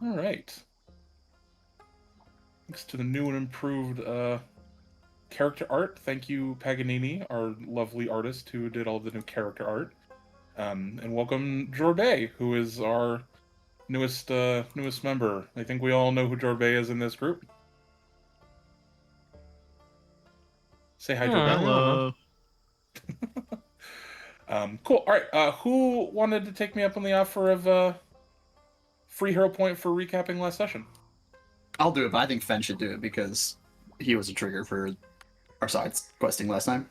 All right. Thanks to the new and improved character art. Thank you, Paganini, our lovely artist who did all of the new character art. And welcome Jorbay, who is our newest member. I think we all know who Jorbay is in this group. Say hi, Jorbay. Hello. Cool. All right. Who wanted to take me up on the offer of free hero point for recapping last session? I'll do it, but I think Fen should do it because he was a trigger for our side questing last time.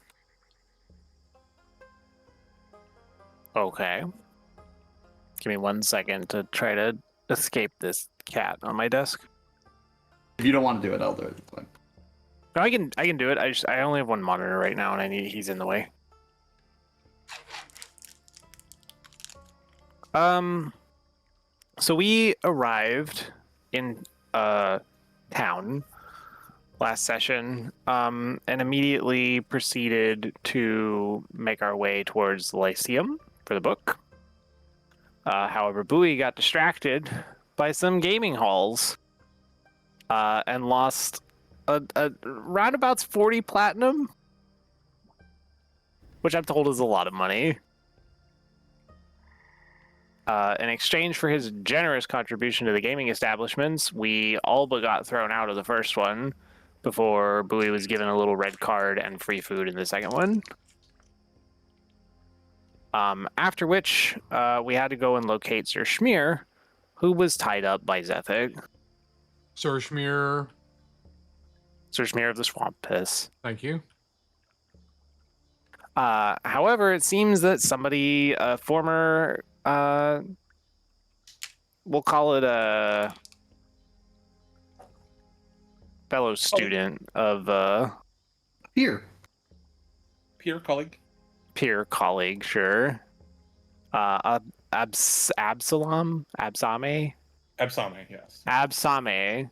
Okay. Give me 1 second to try to escape this cat on my desk. If you don't want to do it, I'll do it. It's fine. No, I can do it. I only have one monitor right now, and he's in the way. So we arrived in town last session, and immediately proceeded to make our way towards the Lyceum for the book. However, Bowie got distracted by some gaming halls and lost a roundabouts 40 platinum, which I'm told is a lot of money. In exchange for his generous contribution to the gaming establishments, we all but got thrown out of the first one before Bowie was given a little red card and free food in the second one. After which, we had to go and locate Sir Schmear, who was tied up by Zethig. Sir Schmear. Sir Schmear of the Swamp Piss. Thank you. However, it seems that somebody, a former, we'll call it a fellow student of, Here. Peer colleague. peer colleague, sure. Absame? Absame, yes. Absame.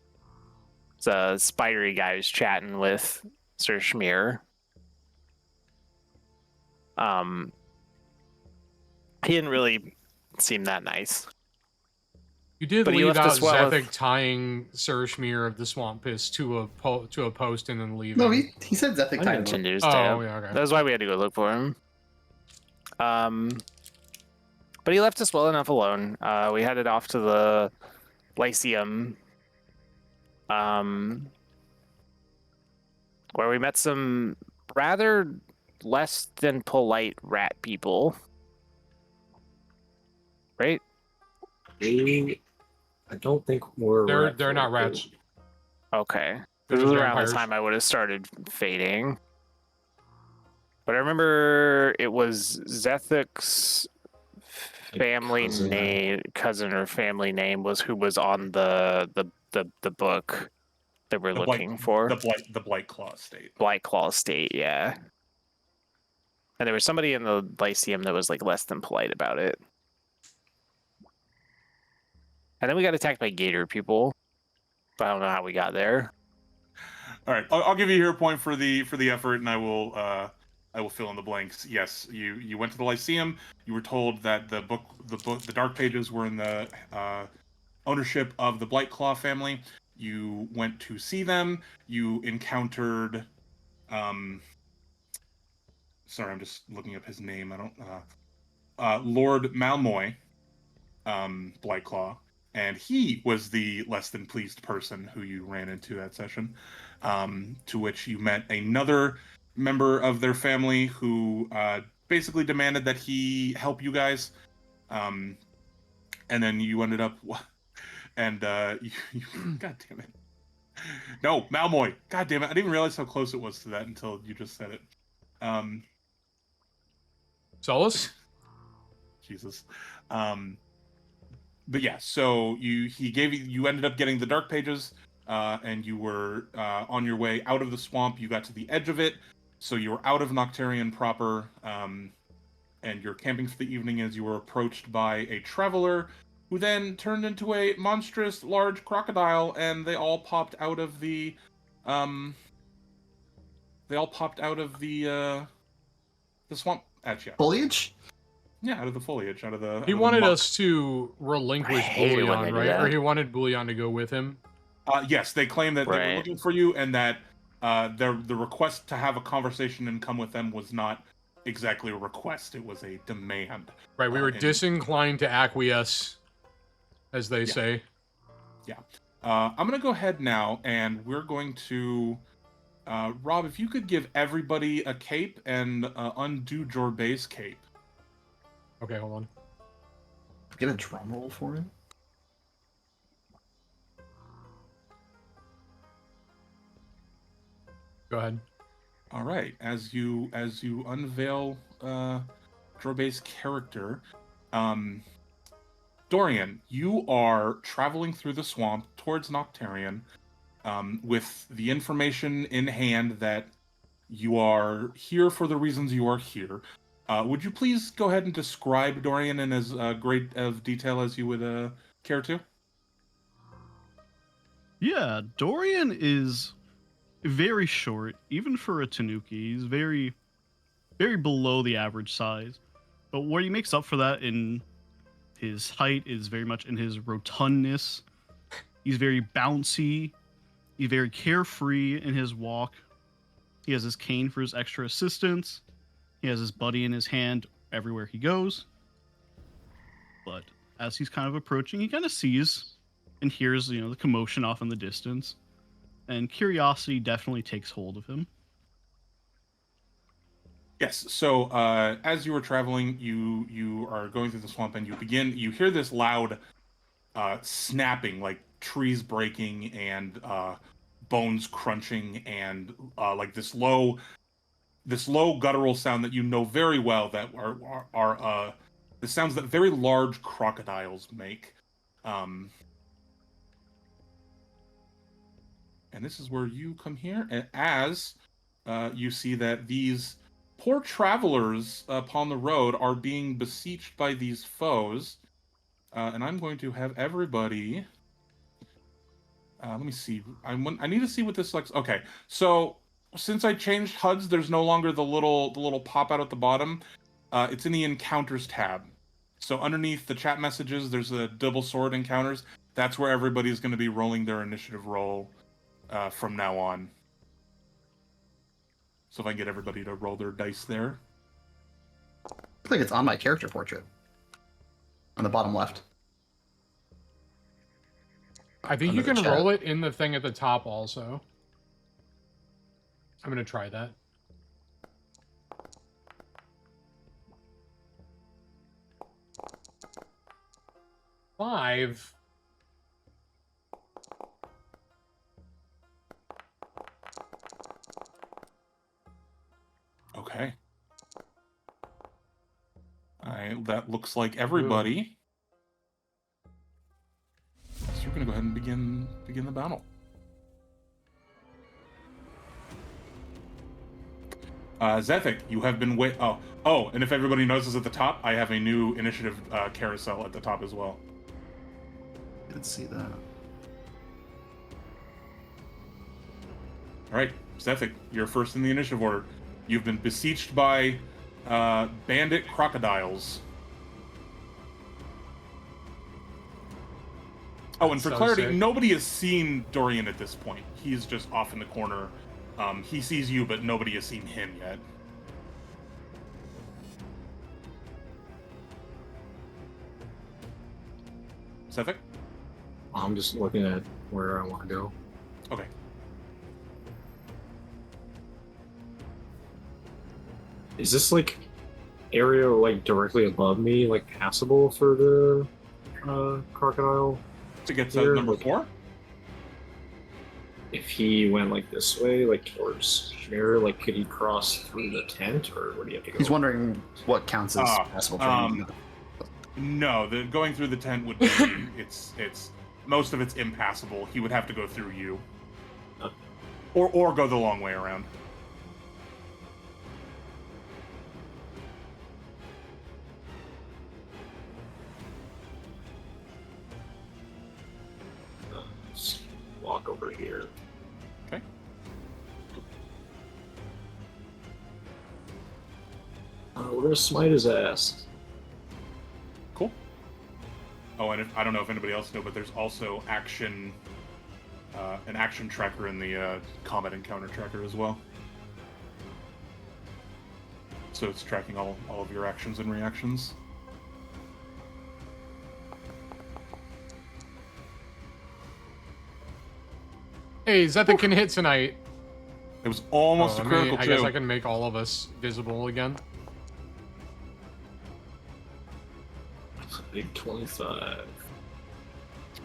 It's a spidery guy who's chatting with Sir Schmear. He didn't really seem that nice. You did But he leave left out us well Zethig with- tying Sir Schmear of the Swamp Piss to a post and then leaving. No, he said Zethig tied him up. Continues Oh, to. yeah, okay. That's why we had to go look for him. But he left us well enough alone. We headed off to the Lyceum where we met some rather less than polite rat people. Right? I don't think we're They're not rats. Okay. They're This just was around the vampires. time I would have started fading. But I remember it was Zethic's family cousin or family name was who was on the book that we're looking for. The Blight Claw estate. Blight Claw Estate, yeah. And there was somebody in the Lyceum that was like less than polite about it. And then we got attacked by gator people. But I don't know how we got there. All right, I'll give you a hero point for the effort, and I will fill in the blanks. Yes, you went to the Lyceum. You were told that the Dark Pages were in the ownership of the Blightclaw family. You went to see them. You encountered, sorry, I'm just looking up his name. I don't, Lord Malmoy, Blightclaw, and he was the less than pleased person who you ran into that session. To which you met another member of their family who basically demanded that he help you guys. And then you ended up, and God damn it. No, Malmoy. God damn it. I didn't even realize how close it was to that until you just said it. Solus? Jesus. But yeah, so you ended up getting the Dark Pages, and you were on your way out of the swamp. You got to the edge of it, so you were out of Noctarian proper, and you're camping for the evening as you were approached by a traveler, who then turned into a monstrous large crocodile, and they all popped out of the, the swamp at you. Foliage? Yeah, out of the foliage, out of the. He wanted us to relinquish I hate it when they Bullion, do right? that. Or he wanted Bullion to go with him. Yes, they claim that they were Right. looking for you, and that the request to have a conversation and come with them was not exactly a request; it was a demand. Right, we were and- disinclined to acquiesce, as they Yeah. say. I'm gonna go ahead now, and we're going to. Rob, if you could give everybody a cape and undo Jorbay's cape. Okay, hold on. Get a drum roll for him. Go ahead. All right, as you unveil Jorbay's character, Dorian, you are traveling through the swamp towards Noctarian, with the information in hand that you are here for the reasons you are here. Would you please go ahead and describe Dorian in as great of detail as you would care to? Yeah, Dorian is very short, even for a Tanuki. He's very, very below the average size. But what he makes up for that in his height is very much in his rotundness. He's very bouncy. He's very carefree in his walk. He has his cane for his extra assistance. He has his buddy in his hand everywhere he goes. But as he's kind of approaching, he kind of sees and hears, the commotion off in the distance. And curiosity definitely takes hold of him. Yes. So as you were traveling, you are going through the swamp, and you hear this loud snapping, like trees breaking and bones crunching, and like this low guttural sound that you know very well that are the sounds that very large crocodiles make. And this is where you come here, and as you see that these poor travelers upon the road are being besieged by these foes, and I'm going to have everybody. Let me see. I need to see what this looks. Okay, so since I changed HUDs, there's no longer the little pop out at the bottom. It's in the encounters tab. So underneath the chat messages, there's a double sword encounters. That's where everybody's going to be rolling their initiative roll from now on. So if I can get everybody to roll their dice there. I think it's on my character portrait. On the bottom left. I think under you the can chat. roll it in the thing at the top also. I'm gonna try that. Five. Okay. That looks like everybody. So we're gonna go ahead and begin the battle. Zephic, you have been Oh, and if everybody notices at the top, I have a new initiative carousel at the top as well. Let's see that. All right, Zephic, you're first in the initiative order. You've been besieged by bandit crocodiles. Oh, and for So clarity, sick. nobody has seen Dorian at this point. He's just off in the corner. He sees you, but nobody has seen him yet. Zephic? I'm just looking at where I want to go. Okay. Is this like area like directly above me, like passable for the crocodile? To get to Here, number like- 4? If he went like this way, like towards here, like could he cross through the tent, or would he have to go? He's wondering what counts as Ah, passable terrain. No, the going through the tent would be it's most of it's impassable. He would have to go through you. Okay. Or go the long way around. Just walk over here. Okay. We're gonna smite his ass. Cool. Oh, and I don't know if anybody else knows, but there's also an action tracker in the combat encounter tracker as well. So it's tracking all of your actions and reactions. Hey, Zephic can hit tonight. It was almost Oh, a critical I guess too. I can make all of us visible again. That's a big 25.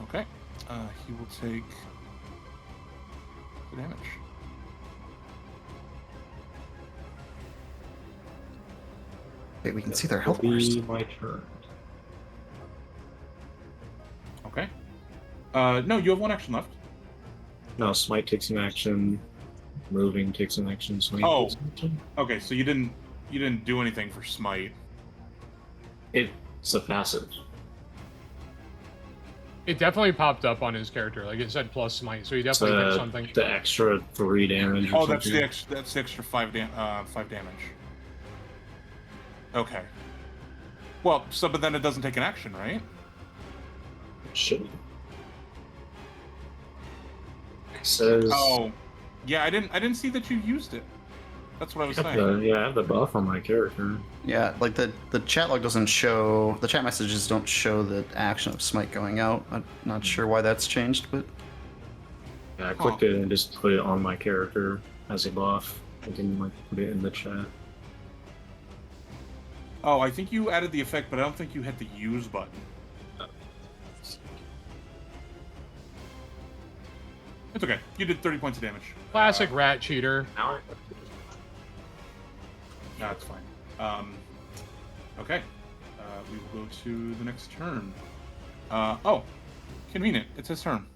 Okay. He will take the damage. Wait, we can see their health Will bars. be my turn. Okay. No, you have one action left. No, smite takes an action. Moving takes an action. Swing Oh. takes an action. Okay, so you didn't do anything for smite. It's a passive. It definitely popped up on his character. Like it said plus smite, so he It's definitely did something. the extra 3 damage. or Oh, that's something. the extra 5 damage. Okay. Well, but then it doesn't take an action, right? Should. It says. Oh, yeah. I didn't see that you used it. That's what I was saying. Yeah, I have the buff on my character. Yeah, like the chat log doesn't show, the chat messages don't show the action of smite going out. I'm not sure why that's changed, but Yeah, I clicked it and just put it on my character as a buff. I didn't like put it in the chat. Oh, I think you added the effect, but I don't think you hit the use button. It's okay. You did 30 points of damage. Classic rat cheater. Now No, it's fine. Okay. We will go to the next turn. Oh, convenient. It's his turn.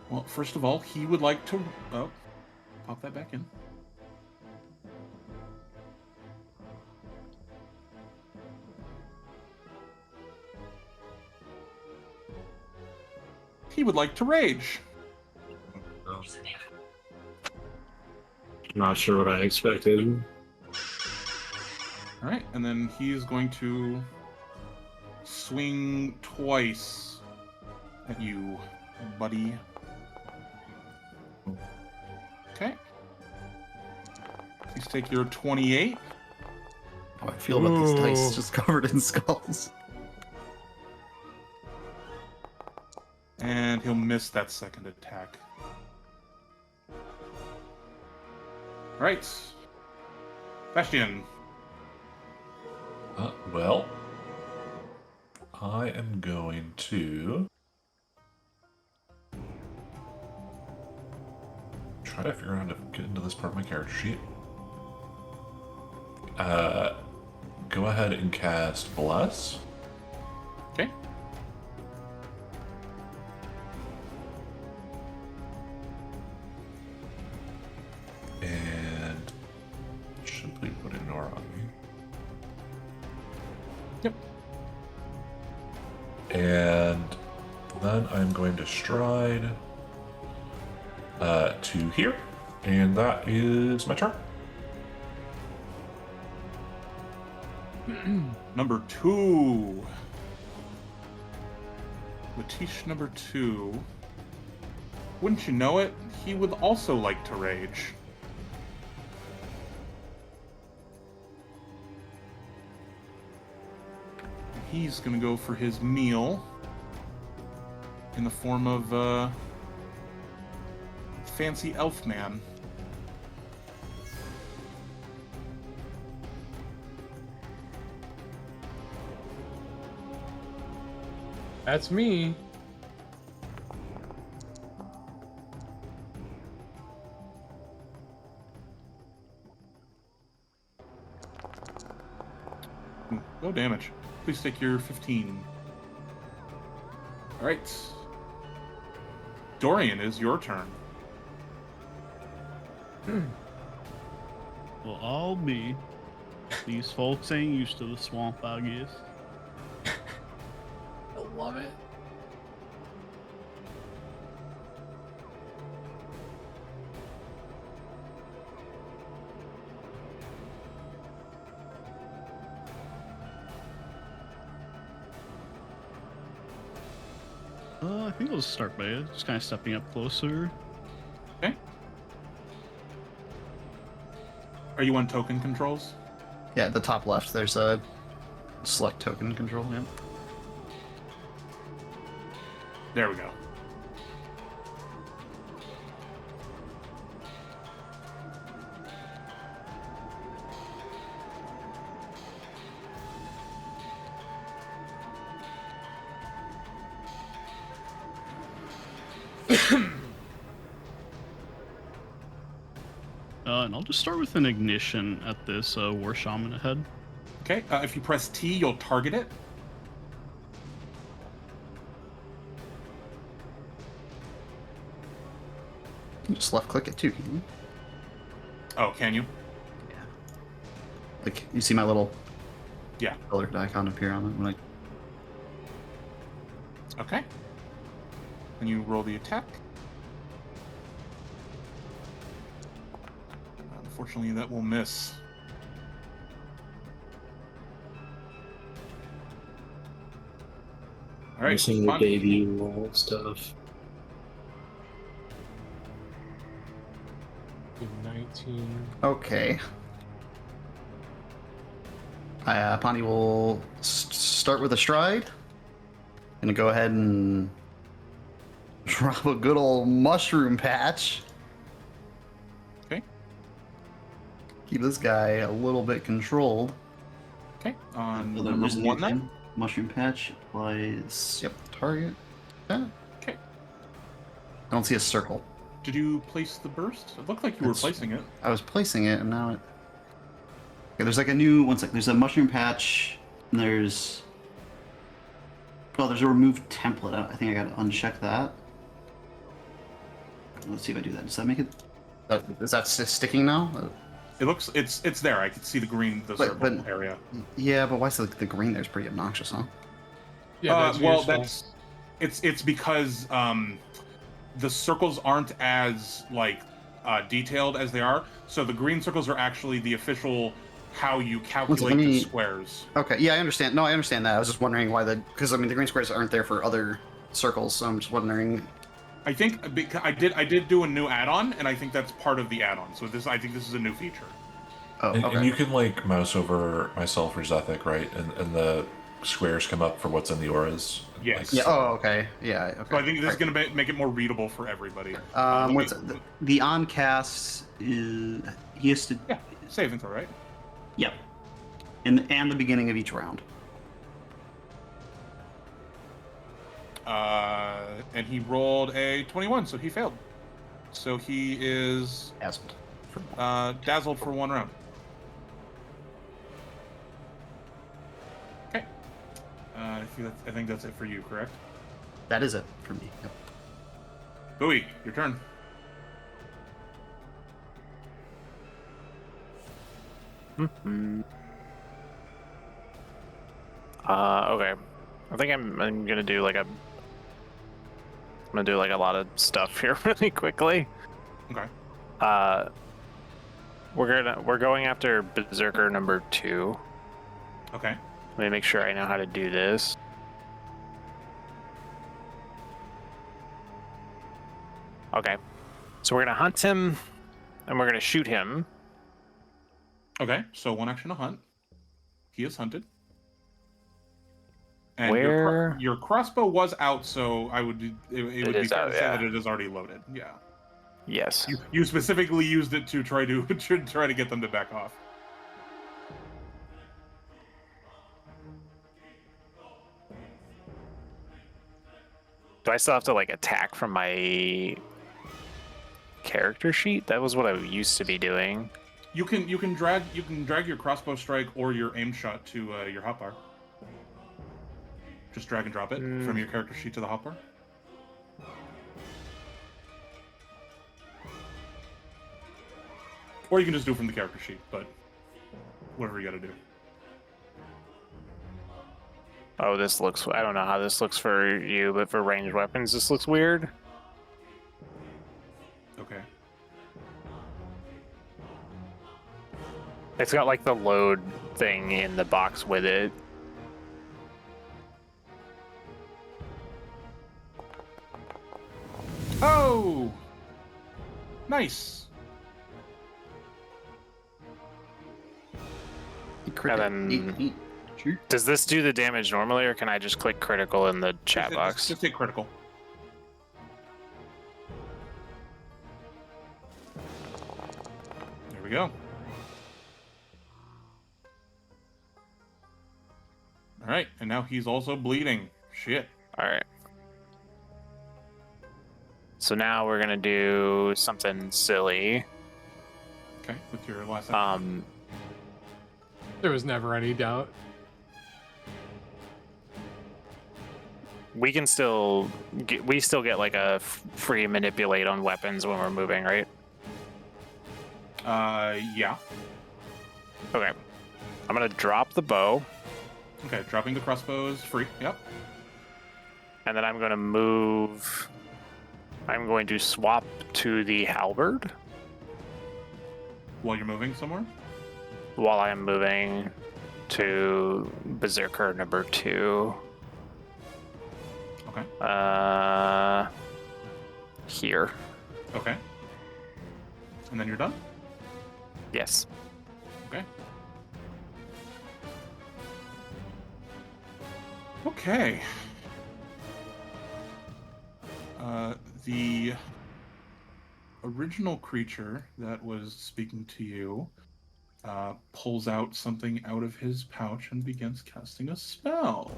Well, first of all, he would like to... Oh, pop that back in. He would like to rage. Not sure what I expected. All right, and then he's going to swing twice at you, buddy. Okay. He Please take your 28. How I feel about these dice Ooh. just covered in skulls. And he'll miss that second attack. Alright. Bastion. Well, I am going to try to figure out how to get into this part of my character sheet. Go ahead and cast Bless. Okay. And simply put Ignore on me. Yep. And then I'm going to stride to here, and that is my turn. Number 2. Letiche number 2. Wouldn't you know it, he would also like to rage. He's gonna go for his meal in the form of fancy elf man. That's me. No damage. Please take your 15. Alright. Dorian, is your turn. Well, I'll be. These folks ain't used to the swamp, I guess. I love it. I think I'll start by just kind of stepping up closer. Okay. Are you on token controls? Yeah, at the top left, there's a select token control. Yeah. There we go. And I'll just start with an ignition at this War Shaman ahead. Okay, if you press T, you'll target it. You can just left click it too, can you? Oh, can you? Like, you see my little Yeah. colored icon appear on it? Like, Okay. Then you roll the attack. Unfortunately, that will miss. All right, Missing the Bonnie. baby wall stuff. Good 19. okay. Pawnee will start with a stride. Gonna go ahead and drop a good old mushroom patch. Okay. Keep this guy a little bit controlled. Okay. On There's number a new 1 then. thing. Mushroom patch applies. Yep, target. Yeah. Okay. I don't see a circle. Did you place the burst? It looked like you were That's- placing it. I was placing it, and now it. Okay, there's like a new. One sec. There's a mushroom patch. And there's. Oh, there's a remove template. I think I gotta uncheck that. Let's see if I do that. Does that make it? Is that sticking now? It looks it's there. I can see the green, the circle but- area. Yeah, but why is the green there's pretty obnoxious, huh? Yeah, that's well, useful. it's because the circles aren't as like detailed as they are. So the green circles are actually the official how you calculate the squares. Okay, yeah, I understand. No, I understand that. I was just wondering why because I mean the green squares aren't there for other circles, so I'm just wondering. I think because I did do a new add-on, and I think that's part of the add-on. So I think this is a new feature. Oh, And, okay. and you can like mouse over myself or Zethic, right? And the squares come up for what's in the auras. Yes. Yeah. Oh, okay. Yeah. Okay. So I think this is Right. going to make it more readable for everybody. What's the on cast is he has to. Yeah, saving throw, right? Yep. And the beginning of each round. And he rolled a 21, so he failed. So he is Dazzled. dazzled for 1 round. Okay. I think that's it for you, correct? That is it for me. Yep. Bowie, your turn. Okay. I think I'm gonna do like a lot of stuff here really quickly. Okay. We're going after Berserker number 2. Okay. Let me make sure I know how to do this. Okay. So we're gonna hunt him and we're gonna shoot him. Okay. So 1 action to hunt. He is hunted. And Where? your crossbow was out, so it would be is fair out, to say yeah. that it is already loaded. Yeah. Yes. You specifically used it to try to try to get them to back off. Do I still have to like attack from my character sheet? That was what I used to be doing. You can drag your crossbow strike or your aim shot to your hotbar. Just drag and drop it from your character sheet to the hotbar. Or you can just do it from the character sheet, but whatever you gotta do. Oh, this looks... I don't know how this looks for you, but for ranged weapons, this looks weird. Okay. It's got like the load thing in the box with it. Oh! Nice! Crit And then- 8. Shoot. Does this do the damage normally, or can I just click critical in the chat box? Just hit critical. There we go. Alright, and now he's also bleeding. Shit. Alright. So now we're gonna do something silly. Okay, with your last action. There was never any doubt. We can still get like a free manipulate on weapons when we're moving, right? Yeah. Okay. I'm gonna drop the bow, Okay, dropping the crossbow is free. Yep. and then I'm gonna move. I'm going to swap to the halberd While you're moving somewhere. while I'm moving to Berserker number 2. Okay. Here. Okay. And then you're done? Yes. Okay. Okay. The original creature that was speaking to you pulls out something out of his pouch and begins casting a spell.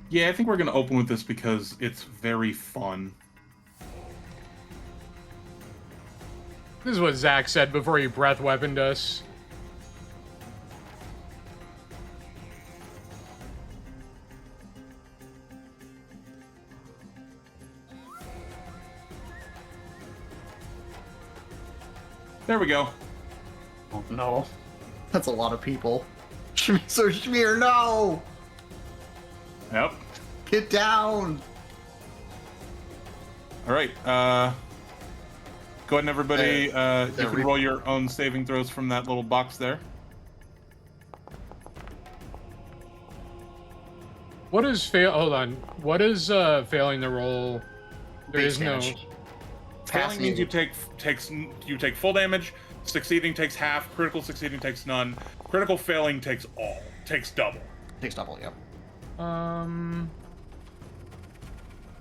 Yeah, I think we're going to open with this because it's very fun. This is what Zach said before he breath weaponed us. There we go. Oh no. That's a lot of people. Sir Schmear, no! Yep. Get down! All right. Go ahead and everybody. You can roll your own saving throws from that little box there. What is fail? Hold on. What is failing the roll? There Base is no. damage. Failing means you take full damage. Succeeding takes half. Critical succeeding takes none. Critical failing takes double. Takes double, yep.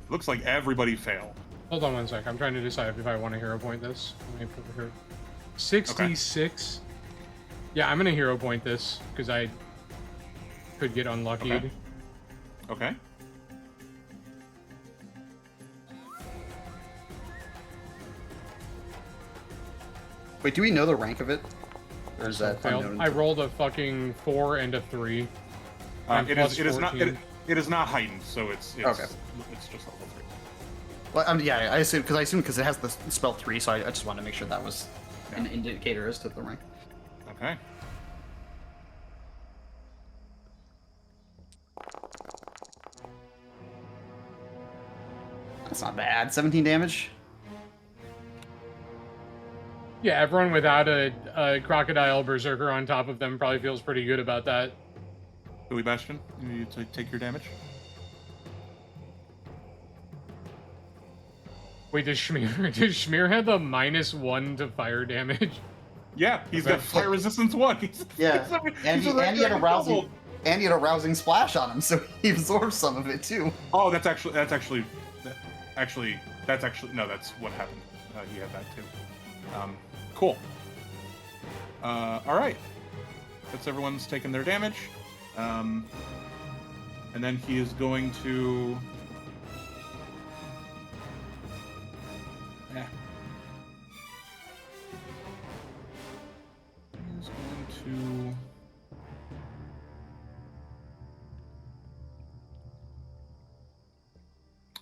Looks like everybody failed. Hold on one sec. I'm trying to decide if I want to hero point this. Let me put the hero. 66. Yeah, I'm gonna hero point this because I could get unlucky. Okay. Wait, do we know the rank of it? Or is that Failed. unknown? I rolled a fucking 4 and a 3. I'm It plus is not 14. it is not heightened, so it's Okay. It's just level 3. Well, yeah, I assume because it has the spell 3, so I just wanted to make sure that was an indicator as to the rank. Okay. That's not bad. 17 damage. Yeah, everyone without a crocodile berserker on top of them probably feels pretty good about that. Billy Bastion, you need to take your damage. Wait, does Schmear have the -1 to fire damage? Yeah, he's got fire resistance 1. Yeah, and he had a rousing splash on him, so he absorbs some of it too. Oh, that's actually no, that's what happened. He had that too. Cool. All right. That's everyone's taken their damage. And then he is going to. Yeah. He's going to.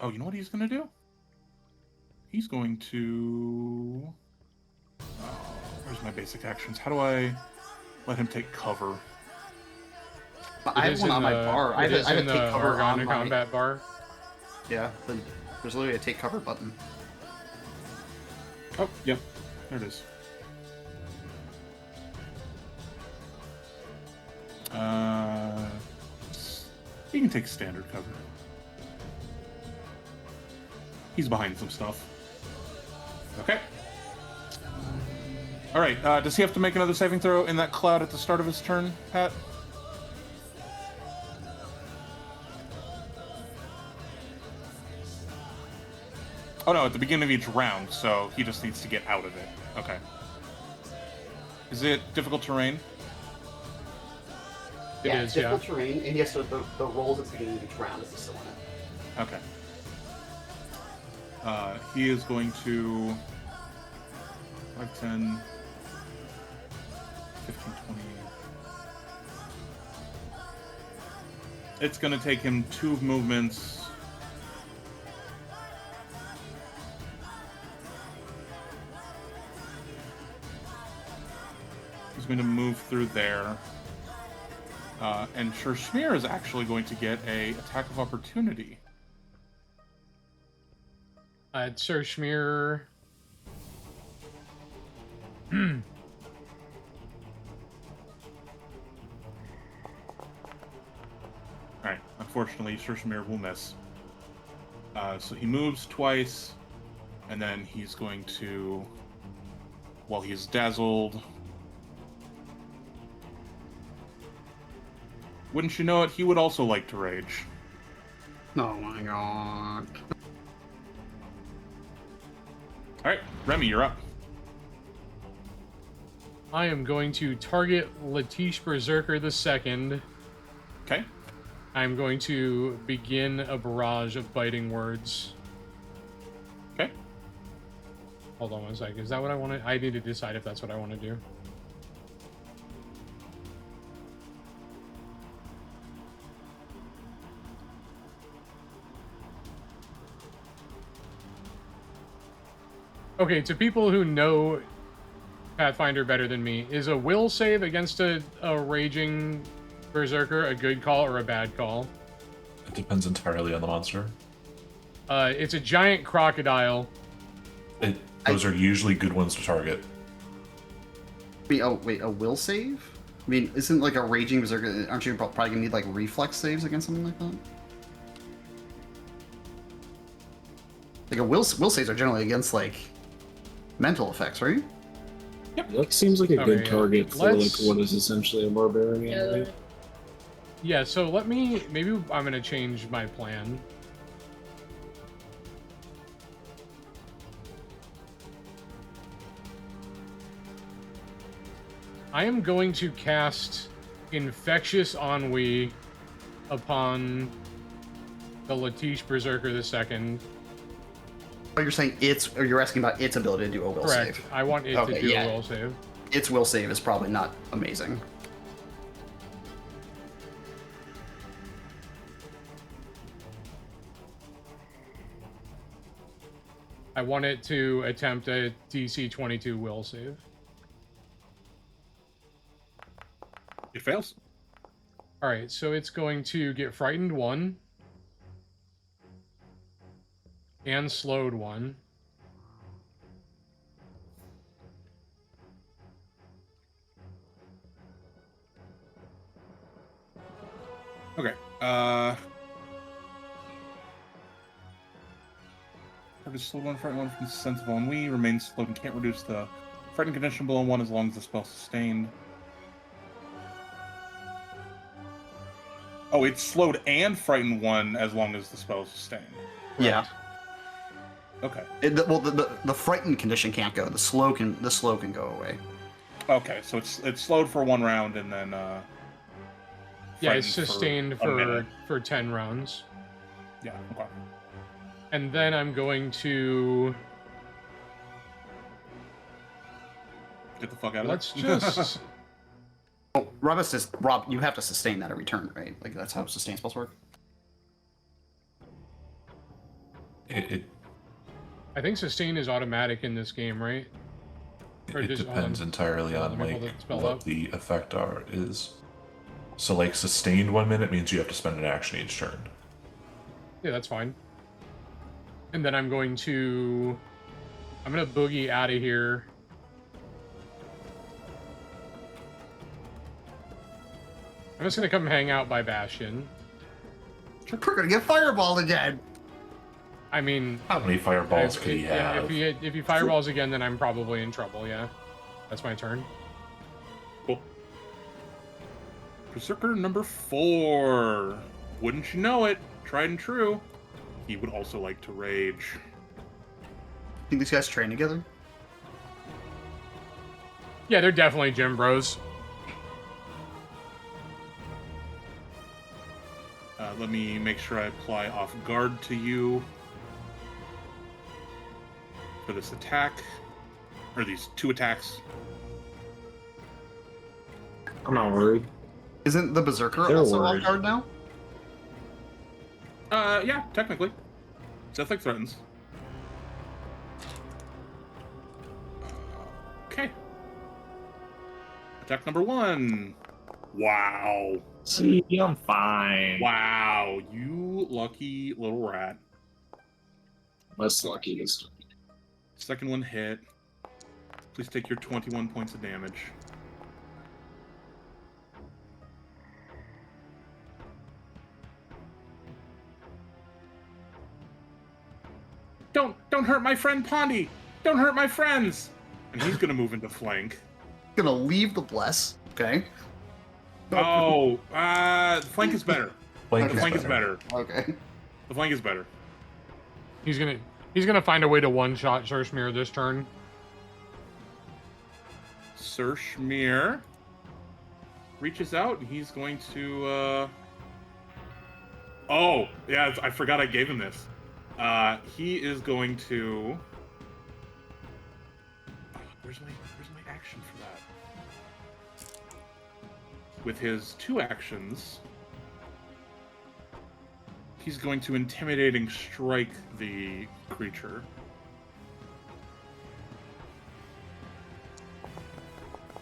Oh, you know what he's going to do? He's going to... where's my basic actions? How do I let him take cover? I have one on my bar. I have a take cover on my combat bar. Yeah, there's literally a take cover button. Oh, yep. There it is. He can take standard cover. He's behind some stuff. Okay. Alright, does he have to make another saving throw in that cloud at the start of his turn, Pat? Oh no, at the beginning of each round, so he just needs to get out of it. Okay. Is it difficult terrain? It is, it's difficult terrain, and yes, so the rolls at the beginning of each round is still in it. Okay. He is going to 5, 10, 15, 20. It's going to take him 2 movements. He's going to move through there. And Schmear is actually going to get a attack of opportunity. Sir Schmear. Alright, unfortunately, Sir Schmear will miss. So he moves twice, and then he's going to, while he's dazzled... Wouldn't you know it, he would also like to rage. Oh my god. Alright, Remy, you're up. I am going to target Letiche Berserker II. Okay. I'm going to begin a barrage of biting words. Okay. Hold on one sec. Is that what I want to... I need to decide if that's what I want to do. Okay, to people who know Pathfinder better than me, is a will save against a raging berserker a good call or a bad call? It depends entirely on the monster. It's a giant crocodile. Those are usually good ones to target. Wait, a will save? I mean, isn't like a raging berserker? Aren't you probably gonna need like reflex saves against something like that? Like a will saves are generally against like mental effects, right? That seems like a Okay, good yeah. target for Let's- like what is essentially a barbarian. Right? Yeah, so maybe I'm gonna change my plan. I am going to cast Infectious Ennui upon the Letiche Berserker II. Oh, you're saying or you're asking about its ability to do a will Correct. save. I want it Okay, to do yeah. a will save. Its will save is probably not amazing. I want it to attempt a DC 22 will save. It fails. Alright, so it's going to get Frightened 1. And Slowed 1. Okay. Target slowed one, frightened one from the sense of ennui, remains slowed and can't reduce the frightened condition below 1 as long as the spell sustained. Oh, it's slowed and frightened 1 as long as the spell is sustained. Yeah. Okay. The frightened condition can't go. The slow can go away. Okay, so it's slowed for 1 round and then Yeah, it's frightened sustained a minute. for 10 rounds. Yeah, okay. And then I'm going to... Get the fuck out of Let's there. just... Oh, Rob, you have to sustain that every turn, right? Like that's how sustain spells work. It I think sustain is automatic in this game, right? Or it just- depends hold on. entirely Hold on, on let me like pull the spell what up. the effect is. So like sustained 1 minute means you have to spend an action each turn. Yeah, that's fine. And then I'm going to boogie out of here. I'm just gonna come hang out by Bastion. We're gonna get fireballed again. I mean, How many fireballs could he yeah, have? if he fireballs again, then I'm probably in trouble. Yeah, that's my turn. Cool. Berserker number 4. Wouldn't you know it? Tried and true. He would also like to rage. Think these guys train together? Yeah, they're definitely gym bros. Let me make sure I apply off guard to you for this attack, or these 2 attacks. I'm not worried. Isn't the Berserker They're also worried. off guard now? Yeah, technically. Zethic threatens. Okay. Attack number 1. Wow. See, I'm fine. Wow, you lucky little rat. Less lucky this time. Second one hit. Please take your 21 points of damage. Don't hurt my friend Pondy! Don't hurt my friends! And he's gonna move into flank. Gonna leave the bless. Okay. Oh, flank is better. Flank The is flank is better. better. Okay. The flank is better. He's gonna find a way to one-shot Surshmere this turn. Sir Schmear reaches out and he's going to oh, yeah, I forgot I gave him this. He is going to where's my action for that? With his 2 actions, he's going to intimidating strike the creature.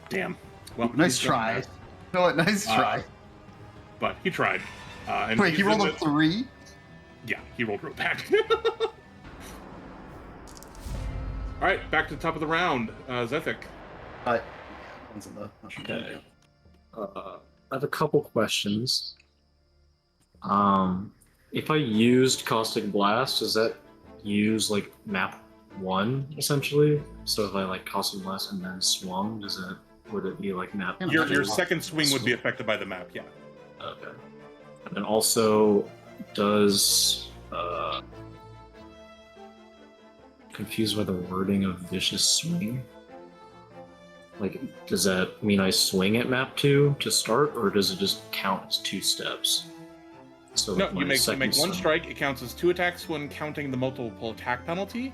Damn. Well, Nice he's done try. that. No, what? Nice try. But he tried. And Wait, he he's rolled in a the- 3? Yeah, he rolled real bad. Alright, back to the top of the round. Zethic. One's in the mushroom. Okay. I have a couple questions. If I used Caustic Blast, is that use like map 1 essentially? So if I like Cosmic Blast and then swung, would it be like map? Yeah, Your Imagine second swing would be affected by the map, yeah. Okay. And then also, does confused by the wording of Vicious Swing? Like, does that mean I swing at map 2 to start, or does it just count as 2 steps? So No, like, you my make second one swing- strike. It counts as 2 attacks when counting the multiple attack penalty.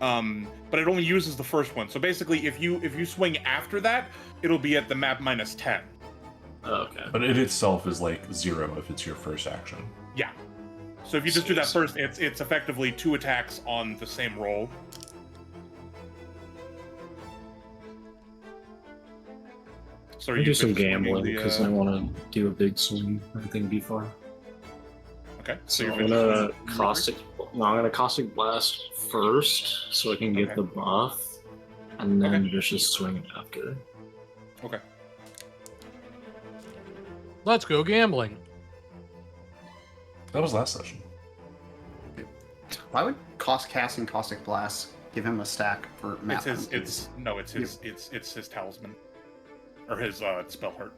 But it only uses the first one. So basically, if you swing after that, it'll be at the map -10. Okay. But it itself is like 0 if it's your first action. Yeah. So if you just do that first, it's effectively 2 attacks on the same roll. So I'm gonna do some gambling because I want to do a big swing. I think it'd be fun. Okay. So you're I'm gonna caustic. No, I'm gonna caustic blast first, so I can get Okay. the buff, and then Okay. vicious swing after. Okay. Let's go gambling. That was last session. Why would cast and Caustic Blast give him a stack for map? It's his talisman, or his spell hurt.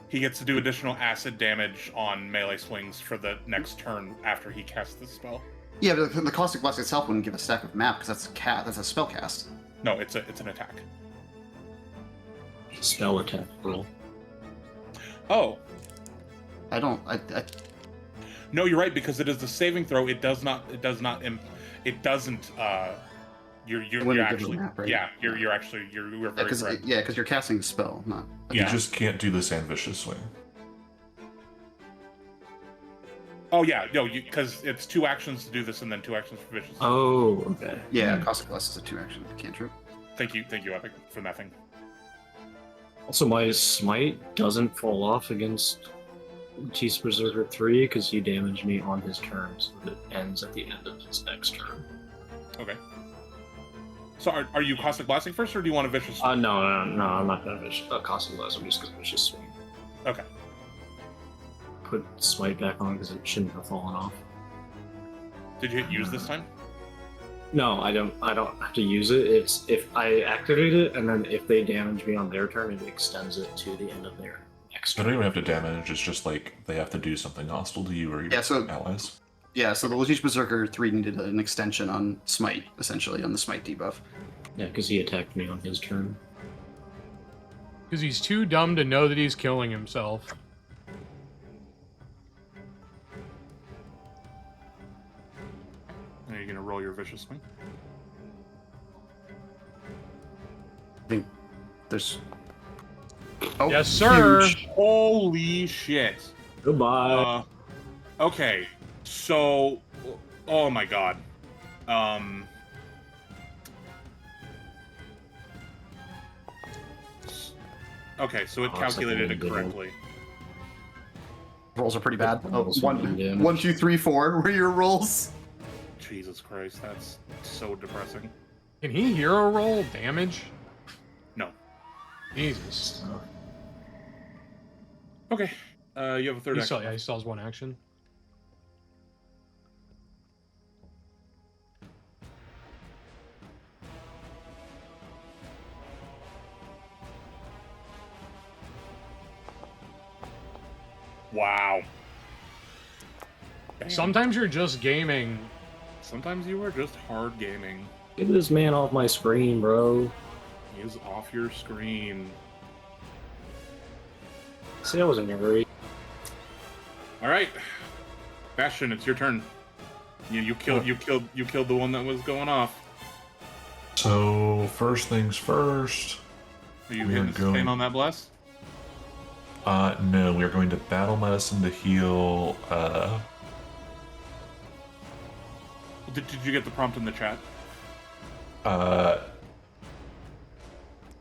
He gets to do additional acid damage on melee swings for the next turn after he casts the spell. Yeah, but the Caustic Blast itself wouldn't give a stack of map because that's a spell cast. No, it's an attack. Spell attack roll. Oh, I don't. no, you're right, because it is the saving throw. It doesn't. You're wouldn't give actually a map, right? yeah. You're very correct. Because you're casting a spell, not. Yeah. You just can't do the sand vicious swing. Oh yeah, no, because it's 2 actions to do this and then 2 actions for vicious. Oh, okay. Yeah, Caustic Blast is a 2-action cantrip. Thank you, Epic, for nothing. Also, my smite doesn't fall off against Cheese Berserker 3 because he damaged me on his turn, so it ends at the end of his next turn. Okay. So are you caustic blasting first, or do you want a vicious? No, I'm not gonna Caustic Blast. I'm just gonna vicious swing. Okay. Put smite back on because it shouldn't have fallen off. Did you hit use this time? No, I don't have to use it. It's if I activate it, and then if they damage me on their turn, it extends it to the end of their next They turn. don't even have to damage, it's just like they have to do something hostile to you or your allies. Yeah, so the Letiche Berserker 3 needed an extension on Smite, essentially, on the Smite debuff. Yeah, because he attacked me on his turn. Because he's too dumb to know that he's killing himself. Are you gonna roll your vicious swing? I think there's. Oh, Yes, sir. huge. Holy shit! Goodbye. Okay, so, oh my god, okay, so it Oh, calculated it it's like a correctly. Rolls are pretty bad. Oh, Rolls one, are pretty damage. 1, 2, 3, 4 were your rolls. Jesus Christ, that's so depressing. Can he hero roll damage? No. Jesus. Okay, you have a third He action. still has 1 action. Wow. Damn. Sometimes you're just gaming. Sometimes you are just hard gaming. Get this man off my screen, bro. He is off your screen. See, I was in a hurry. All right, Bastion, it's your turn. You killed the one that was going off. So, first things first. Are you We are hitting sustain going- on that bless? No, we are going to battle medicine to heal. Did you get the prompt in the chat?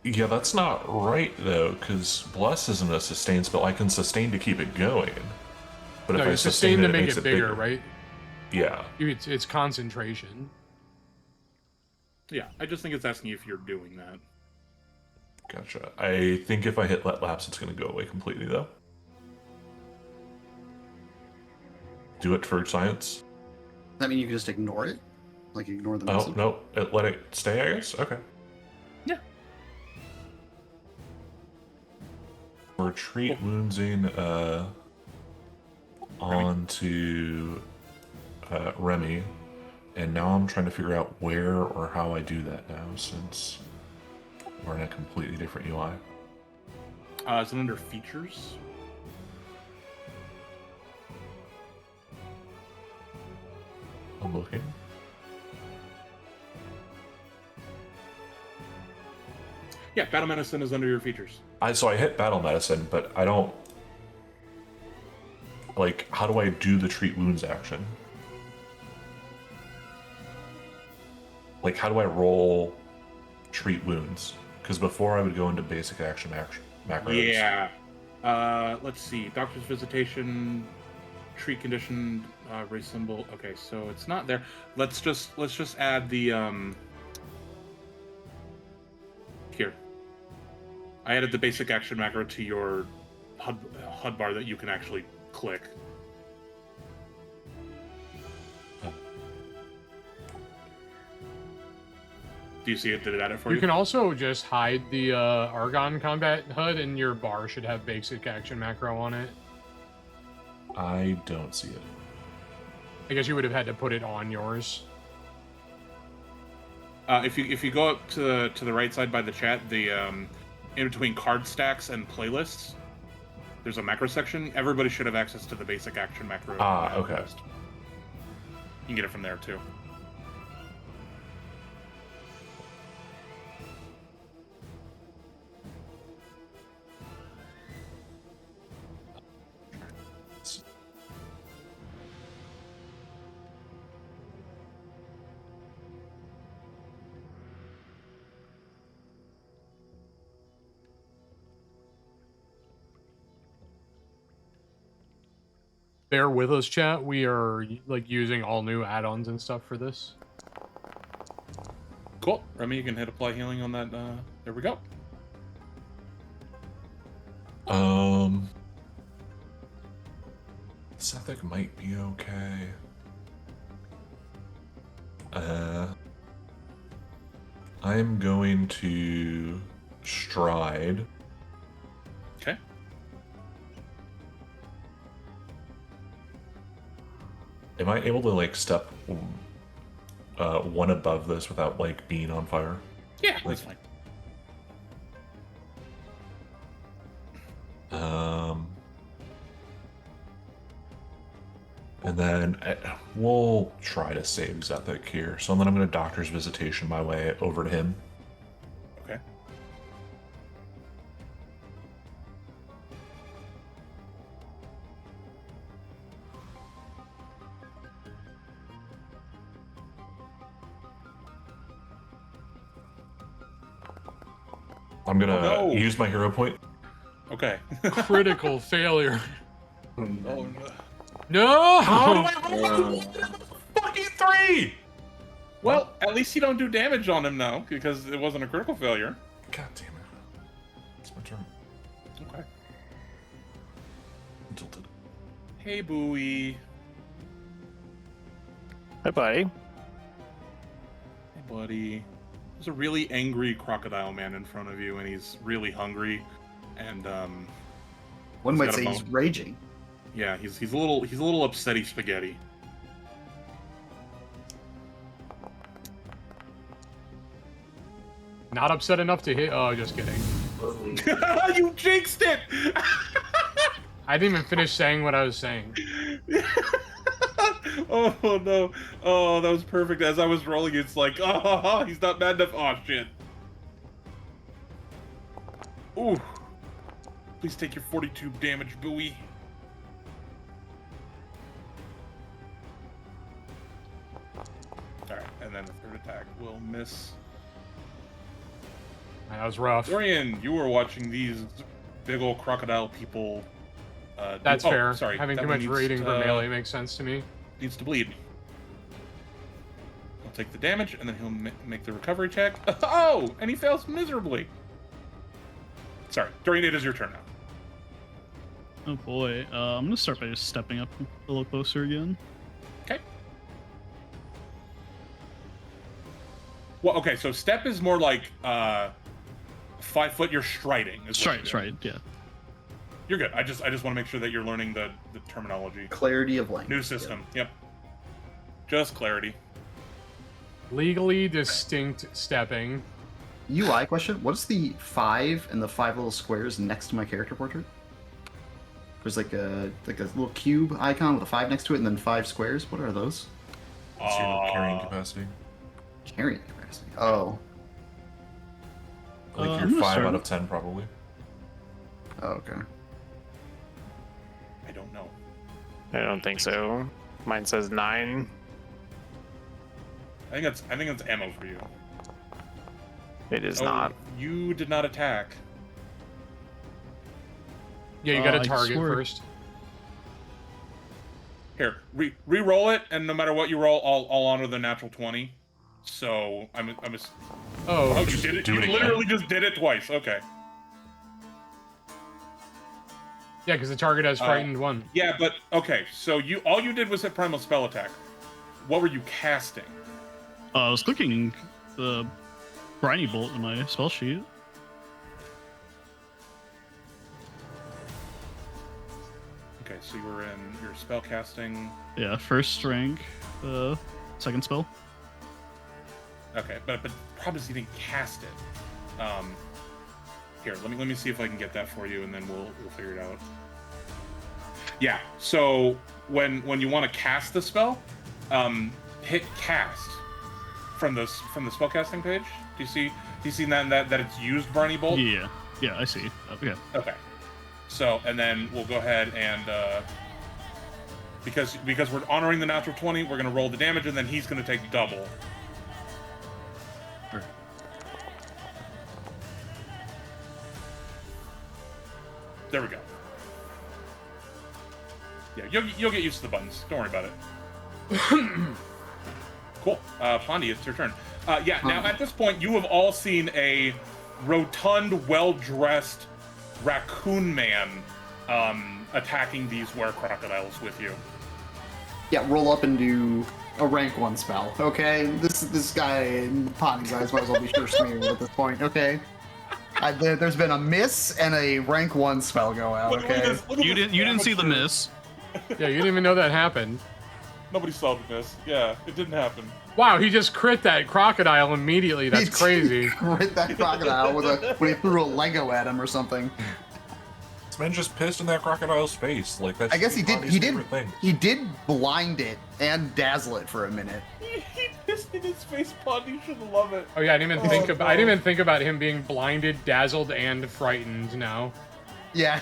Yeah, that's not right though, because bless isn't a sustain spell. I can sustain to keep it going, but No, if I you sustain sustain to it, make makes it bigger, right? Yeah. It's concentration. Yeah, I just think it's asking if you're doing that. Gotcha. I think if I hit let lapse, it's going to go away completely, though. Do it for science. That mean you can just ignore it? Like ignore the Oh, message? no. Let it stay, I guess? Okay. Yeah. Retreat woundsing onto Remy. And now I'm trying to figure out where or how I do that now, since we're in a completely different UI. Is it under features? I'm looking. Yeah, battle medicine is under your features. So I hit battle medicine, but I don't. Like, how do I do the treat wounds action? Like, how do I roll treat wounds? Because before I would go into basic action macros. Yeah. Let's see. Doctor's visitation, treat condition, race symbol. Okay, so it's not there. Let's just add the here. I added the basic action macro to your HUD bar that you can actually click. Do you see it? Did it add it for you? You can also just hide the Argon combat HUD, and your bar should have basic action macro on it. I don't see it. I guess you would have had to put it on yours. If you go up to the right side by the chat, the in between card stacks and playlists, there's a macro section. Everybody should have access to the basic action macro. Okay. List. You can get it from there too. Bear with us, chat. We are like using all new add-ons and stuff for this. Cool. Remy, you can hit apply healing on that. There we go. Sethic might be okay. I'm going to stride. Okay. Am I able to like step one above this without like being on fire? Yeah, that's fine. And then we'll try to save Zethic here. So then I'm going to Doctor's Visitation my way over to him. Okay. I'm going to no. use my hero point. Okay. Critical failure. Oh no. No! How do I roll fucking 3? Well, at least you don't do damage on him now, because it wasn't a critical failure. God damn it. It's my turn. Okay. I'm tilted. Hey, Bowie. Hi, buddy. Hey, buddy. There's a really angry crocodile man in front of you, and he's really hungry, and One He's might got a say he's bone. raging. yeah, he's a little upsetty spaghetti. Not upset enough to hit. Oh, just kidding. You jinxed it! I didn't even finish saying what I was saying. Oh no! Oh, that was perfect. As I was rolling, it's like, oh, he's not mad enough. Oh shit! Ooh! Please take your 42 damage, Bowie. All right, and then the third attack will miss. That was rough. Dorian, you were watching these big old crocodile people. That's oh, fair. Sorry, Having that too one much needs rating for to- melee makes sense to me. Needs to bleed. He'll take the damage, and then he'll make the recovery check. Oh! And he fails miserably. Sorry, Dorian, it is your turn now. Oh boy. I'm gonna start by just stepping up a little closer again. Okay. Well, okay, so step is more like 5 foot. You're striding. Is what you're doing. Yeah. You're good. I just want to make sure that you're learning the terminology. Clarity of language. New system. Yep. Just clarity. Legally distinct stepping. UI question: what is the 5 and the 5 little squares next to my character portrait? There's like a little cube icon with a 5 next to it, and then 5 squares. What are those? It's your carrying capacity. Carrying capacity. Oh. Like I'm you're gonna 5 start- out of 10 probably. Oh, okay. I don't know. I don't think so. Mine says 9. I think that's ammo for you. It is Oh, not. You did not attack. Yeah, you got to I target swear. first. Here, re-roll it, and no matter what you roll, I'll honor the natural 20. So oh, Oh, you did it. do You it again. literally just did it twice. Okay. yeah, because the target has frightened 1. Yeah, but okay. So all you did was hit primal spell attack. What were you casting? I was clicking the briny bolt in my spell sheet. Okay, so you were in your spell casting. Yeah, first rank, second spell. Okay, but problem is you didn't cast it. Here, let me see if I can get that for you, and then we'll figure it out. Yeah. So when you want to cast the spell, hit cast from the spellcasting page. Do you see that it's used Briny Bolt? Yeah, I see. Yeah. Okay. So, and then we'll go ahead and because we're honoring the natural 20, we're gonna roll the damage, and then he's gonna take double. Sure. There we go. Yeah, you'll get used to the buttons. Don't worry about it. Cool. Pondy, it's your turn. Yeah, now at this point, you have all seen a rotund, well-dressed raccoon man attacking these were crocodiles with you. Yeah, roll up and do a rank 1 spell. Okay, this guy in Pondy's eyes might as well be sure smeared at this point. Okay. There's been a miss and a rank 1 spell go out. Look at Okay. this, look at You this didn't see the amateur. miss. Yeah, you didn't even know that happened. Nobody saw the miss. Yeah, it didn't happen. Wow, he just crit that crocodile immediately. That's crazy. Hit that crocodile when he threw a Lego at him or something. This man just pissed in that crocodile's face. Like that's I guess he did. Bonnie's favorite thing. He did blind it and dazzle it for a minute. He pissed in his face, Pondy. You should love it. Oh yeah, I didn't even think Oh, about. I didn't even think about him being blinded, dazzled, and frightened. Now. Yeah.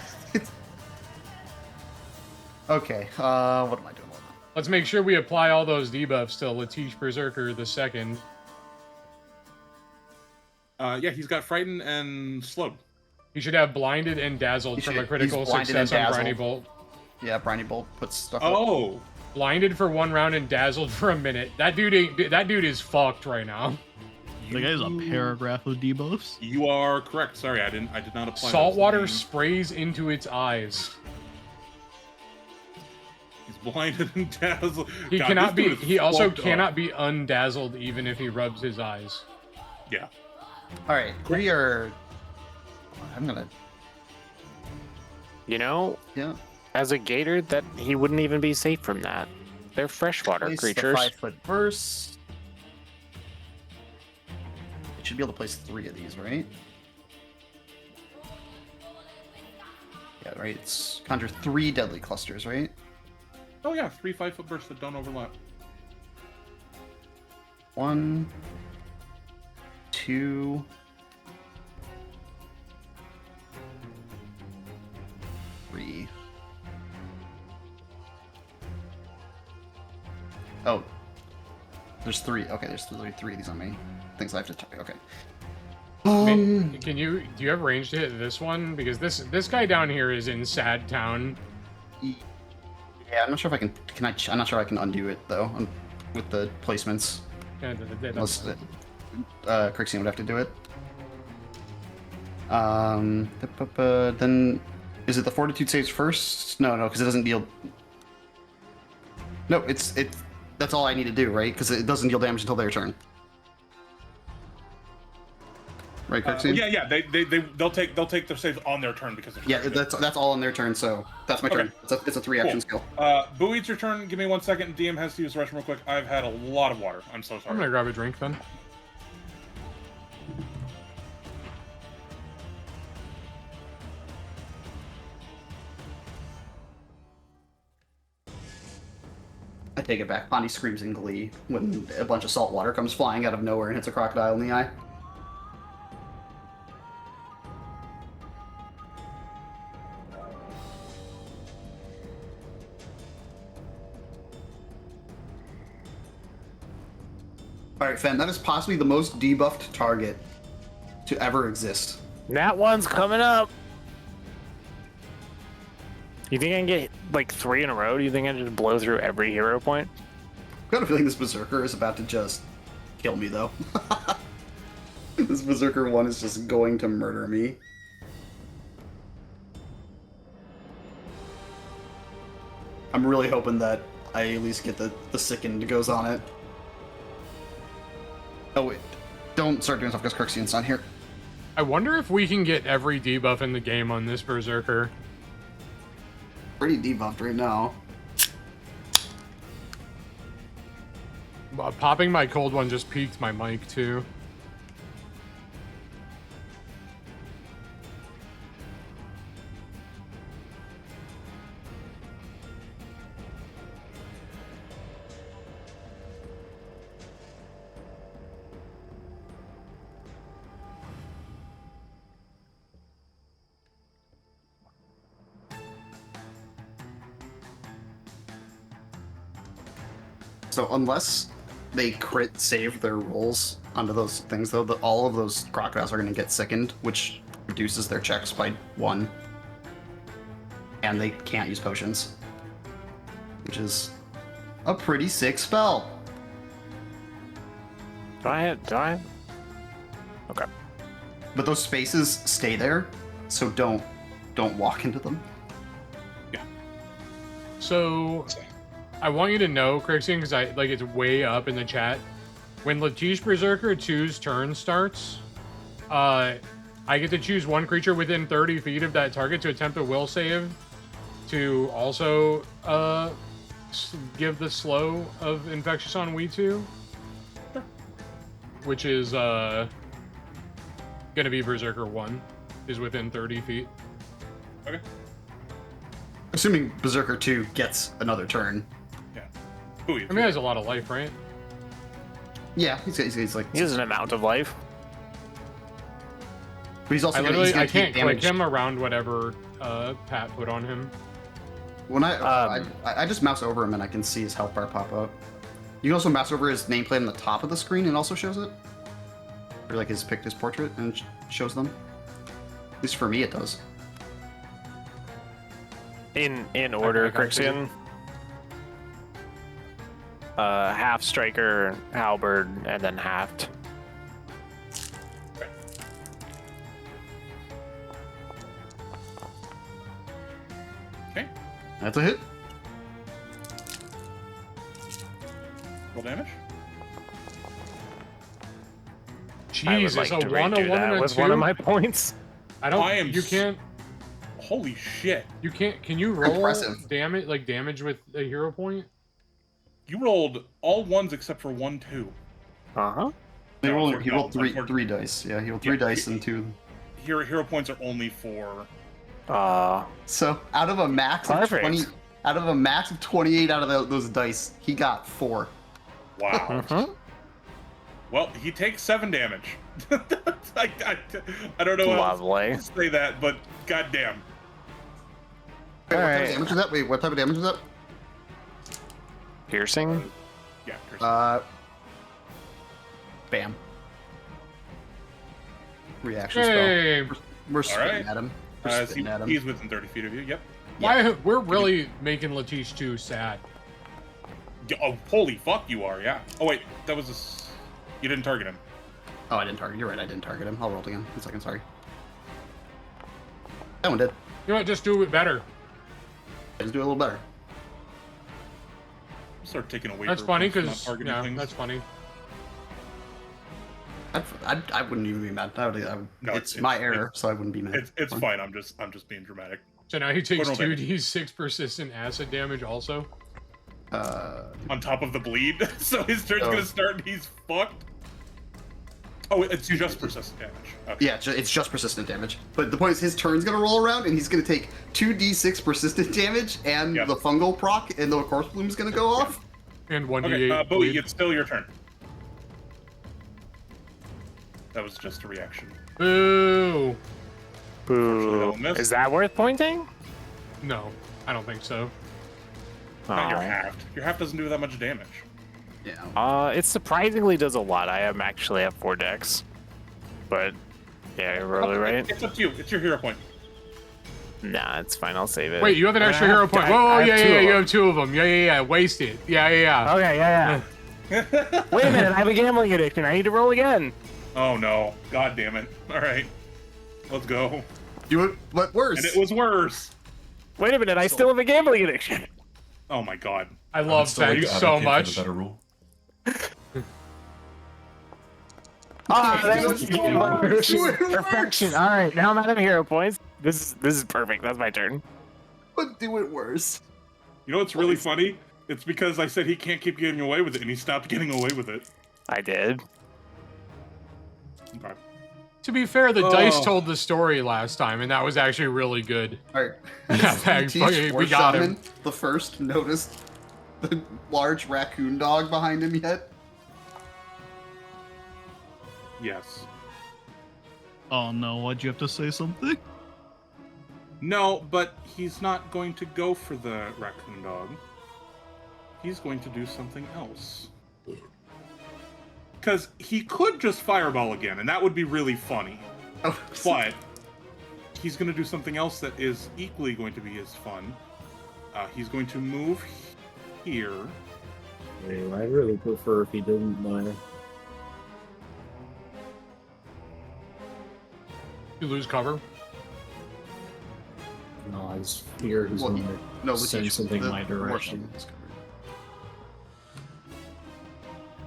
Okay. What am I doing? Let's make sure we apply all those debuffs to Letiche Berserker the second. Yeah, he's got frightened and slowed. He should have blinded and dazzled from a He's critical blinded and success on Briny dazzled. Bolt. Yeah, Briny Bolt puts stuff. Oh, Blinded for 1 round and dazzled for a minute. That dude is fucked right now. The guy's a paragraph of debuffs. You are correct. Sorry, I did not apply. Salt those water names. sprays into its eyes. He's blinded and dazzled. He God, cannot this be. dude is He also fucked up. cannot be undazzled even if he rubs his eyes. Yeah. All right, we are. I'm gonna. You know, Yeah. as a gator, that he wouldn't even be safe from that. They're freshwater Place creatures. The 5-foot burst. It should be able to place 3 of these, right? Yeah, right. It's conjure 3 deadly clusters, right? Oh yeah, 3 5-foot bursts that don't overlap. 1, 2. 3. Oh, there's 3. Okay, there's 3 of these on me. Things I have to check. Okay. Do you have range to hit this one? Because this guy down here is in Sad Town. Yeah, I'm not sure if I can. I'm not sure I can undo it though with the placements. Unless Crixie would have to do it. Then is it the Fortitude saves first? No, because it doesn't deal. No, it's that's all I need to do, right? Because it doesn't deal damage until their turn. right, Kirksey? Yeah. They'll take their saves on their turn because of Yeah, that's all on their turn. So that's my turn. It's a 3-action skill. Boo, it's your turn. Give me 1 second. DM has to use the restroom real quick. I've had a lot of water. I'm so sorry. I'm gonna grab a drink then. I take it back. Pondy screams in glee when a bunch of salt water comes flying out of nowhere and hits a crocodile in the eye. Alright, Fen, that is possibly the most debuffed target to ever exist. That one's coming up. You think I can get like 3 in a row? Do you think I can just blow through every hero point? I've got a feeling this Berserker is about to just kill me, though. This Berserker one is just going to murder me. I'm really hoping that I at least get the sickened goes on it. Oh wait, don't start doing stuff because Kirksian's not here. I wonder if we can get every debuff in the game on this Berserker. Pretty debuffed right now. Popping my cold one just peaked my mic too. So unless they crit save their rolls onto those things, though, all of those crocodiles are going to get sickened, which reduces their checks by 1. And they can't use potions, which is a pretty sick spell. Do I? Okay. But those spaces stay there, so don't walk into them. So, I want you to know, Crixie, because it's way up in the chat. When Letiche Berserker 2's turn starts, I get to choose one creature within 30 feet of that target to attempt a will save, to also give the slow of Infectious on We2, which is gonna be Berserker 1, is within 30 feet. Okay. Assuming Berserker 2 gets another turn. Yeah. Boo, I mean, he has a lot of life, right? Yeah, he's like. He has an amount of life. But he's also I can't click damage. him around whatever Pat put on him. When I just mouse over him and I can see his health bar pop up. You can also mouse over his nameplate on the top of the screen and also shows it. Or like his portrait and shows them. At least for me it does. In order, Crixian. Half striker, halberd, and then halved. Okay. That's a hit. Roll damage. I would Jesus, like a to 1, a redo 1, that and a with 2? one of my points. I don't. I am You can't. Holy shit! You can't. Can you roll Impressive. damage with a hero point? You rolled all 1s except for 1, 2. Uh-huh. He No, rolled unfortunately. three dice. Yeah, he rolled 3 Yeah, dice and 2. Hero points are only for. So out of a max of Perfect. 20, out of a max of 28 out of those dice, he got 4. Wow. Mhm. Well, he takes 7 damage. I don't know how Lovely. to say that, but goddamn. Wait, what type Alright. of damage is that? Wait, what type of damage is that? Piercing. Yeah. Chris. Bam. Reaction spell. Hey, We're spitting Alright. at him. We're spitting at him. He's within 30 feet of you. Yep. why we're really making Letiche 2 sad. Oh, holy fuck, you are. Yeah. Oh wait, that was you didn't target him. Oh, I didn't target. You're right. I didn't target him. I'll roll it again. 1 second. Sorry. That one did. You know what? Just do it better. Let's do a little better. Start taking away. That's funny because yeah, that's funny. I wouldn't even be mad. I would, No, it's my error, so I wouldn't be mad. It's fine. I'm just being dramatic. So now he takes Total damage. 2d6 persistent acid damage also. On top of the bleed, so his turn's gonna start and he's fucked. Oh, it's just persistent damage. Okay. Yeah, it's just persistent damage. But the point is, his turn's gonna roll around, and he's gonna take 2d6 persistent damage, and the fungal proc, and the corpse bloom's gonna go off. And 1d8. Okay, Bowie, bleed. it's still your turn. That was just a reaction. Boo! Boo. miss. Is that worth pointing? No, I don't think so. Not your Oh. half. Your half doesn't do that much damage. Yeah. It surprisingly does a lot. I am actually have 4 decks. But, yeah, you're really right. It's up to you. It's your hero point. Nah, it's fine. I'll save it. Wait, you have an extra hero point. Whoa, yeah, you have 2 of them. Yeah. Waste it. Yeah. Okay, yeah. Wait a minute, I have a gambling addiction. I need to roll again. Oh no. God damn it. Alright. Let's go. Do it, but worse. And it was worse. Wait a minute, I still have a gambling addiction. Oh my god. I love Still, like, Feng so advocate for much. the better rule. That was perfection. All right, now I'm out of hero points. This is perfect. That's my turn. But do it worse. You know what's really funny? It's because I said he can't keep getting away with it, and he stopped getting away with it. I did. Okay. To be fair, the dice told the story last time, and that was actually really good. All right. Yeah, Feng, we got him. The first noticed the large raccoon dog behind him yet? Yes. Oh no, why'd you have to say something? No, but he's not going to go for the raccoon dog. He's going to do something else. Because he could just fireball again, and that would be really funny. Oh, But he's going to do something else that is equally going to be as fun. He's going to move here. I'd really prefer if he didn't die. You lose cover. No, I just fear he's Well, going to send Letiche, something the my direction. Russian is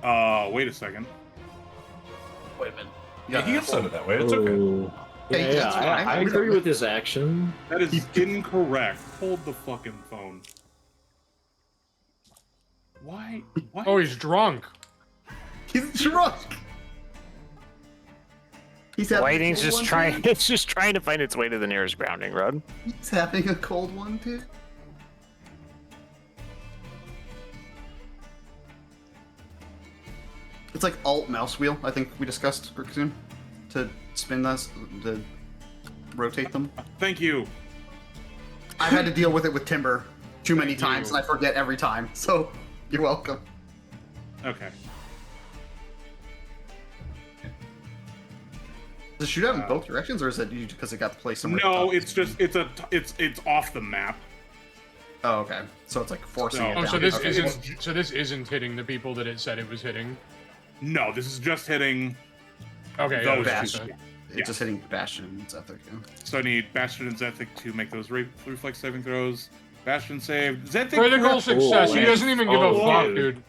covered. Wait a second. Wait a minute. Yeah, he can send it that way. It's okay. Oh. Yeah, Yeah, that's fine. I agree with his action. That is incorrect. Hold the fucking phone. Why? Oh, he's drunk. He's drunk. He's having Lightning's a cold just one, trying. too? It's just trying to find its way to the nearest grounding rod. He's having a cold one too. It's like alt mouse wheel. I think we discussed soon to spin this to rotate them. Thank you. I've had to deal with it with Timber too many Thank times, you. and I forget every time. So you're welcome. Okay. Does it shoot out in both directions, or is it because it got to play somewhere? No, up? it's just it's off the map. Oh, okay. So it's like forcing No. it Oh, down. so this Okay. isn't hitting the people that it said it was hitting. No, this is just hitting. Okay, Those yeah, Bastion. okay. It's Yeah. just hitting Bastion and Zephyr. Yeah. So I need Bastion and Zethic to make those reflex saving throws. Bastion saved. Zethic. Critical success. He yeah. doesn't even give a Oh, fuck, dude. dude.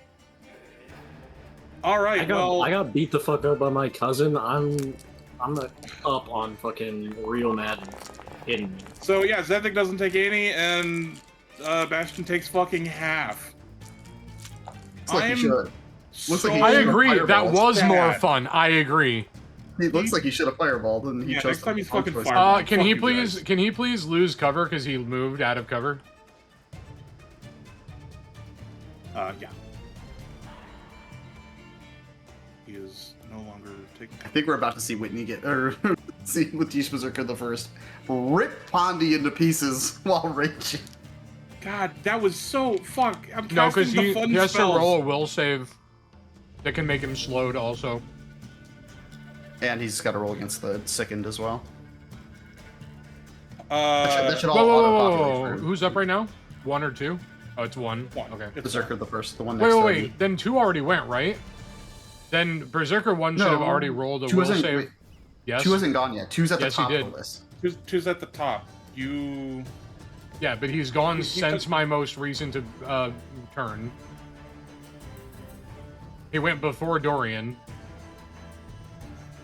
All right. I got beat the fuck up by my cousin. I'm not up on fucking real Madden. Hitting me. So yeah, Zethic doesn't take any, and Bastion takes fucking half. Looks like he I'm should. Looks like he I should. agree. That Fireballs. was more Bad. fun. I agree. He looks like he should have fireballed, and he Yeah, chose next time he's the wrong fucking choice. fire- Can Fuck he you please? guys. Can he please lose cover because he moved out of cover? Yeah. He is no longer taking. I think we're about to see Whitney see Letiche Berserker the first rip Pondy into pieces while raging. God, that was so fuck. I'm No, because casting the fun he has spells. to roll a will save that can make him slowed also. And he's got to roll against the sickened as well. That should Whoa, all whoa, whoa, auto-populate whoa. for Who's up right now? 1 or 2? Oh, it's 1. One. Okay. It's Berserker the first, the one Wait, next to wait. Then 2 already went, right? Then Berserker 1 should have No, already rolled a 2 will hasn't- save. wait, Yes. 2 hasn't gone yet. 2's at Yes, the he top of did. the list. Two's at the top. You. Yeah, but he's gone He since took- my most recent turn. He went before Dorian.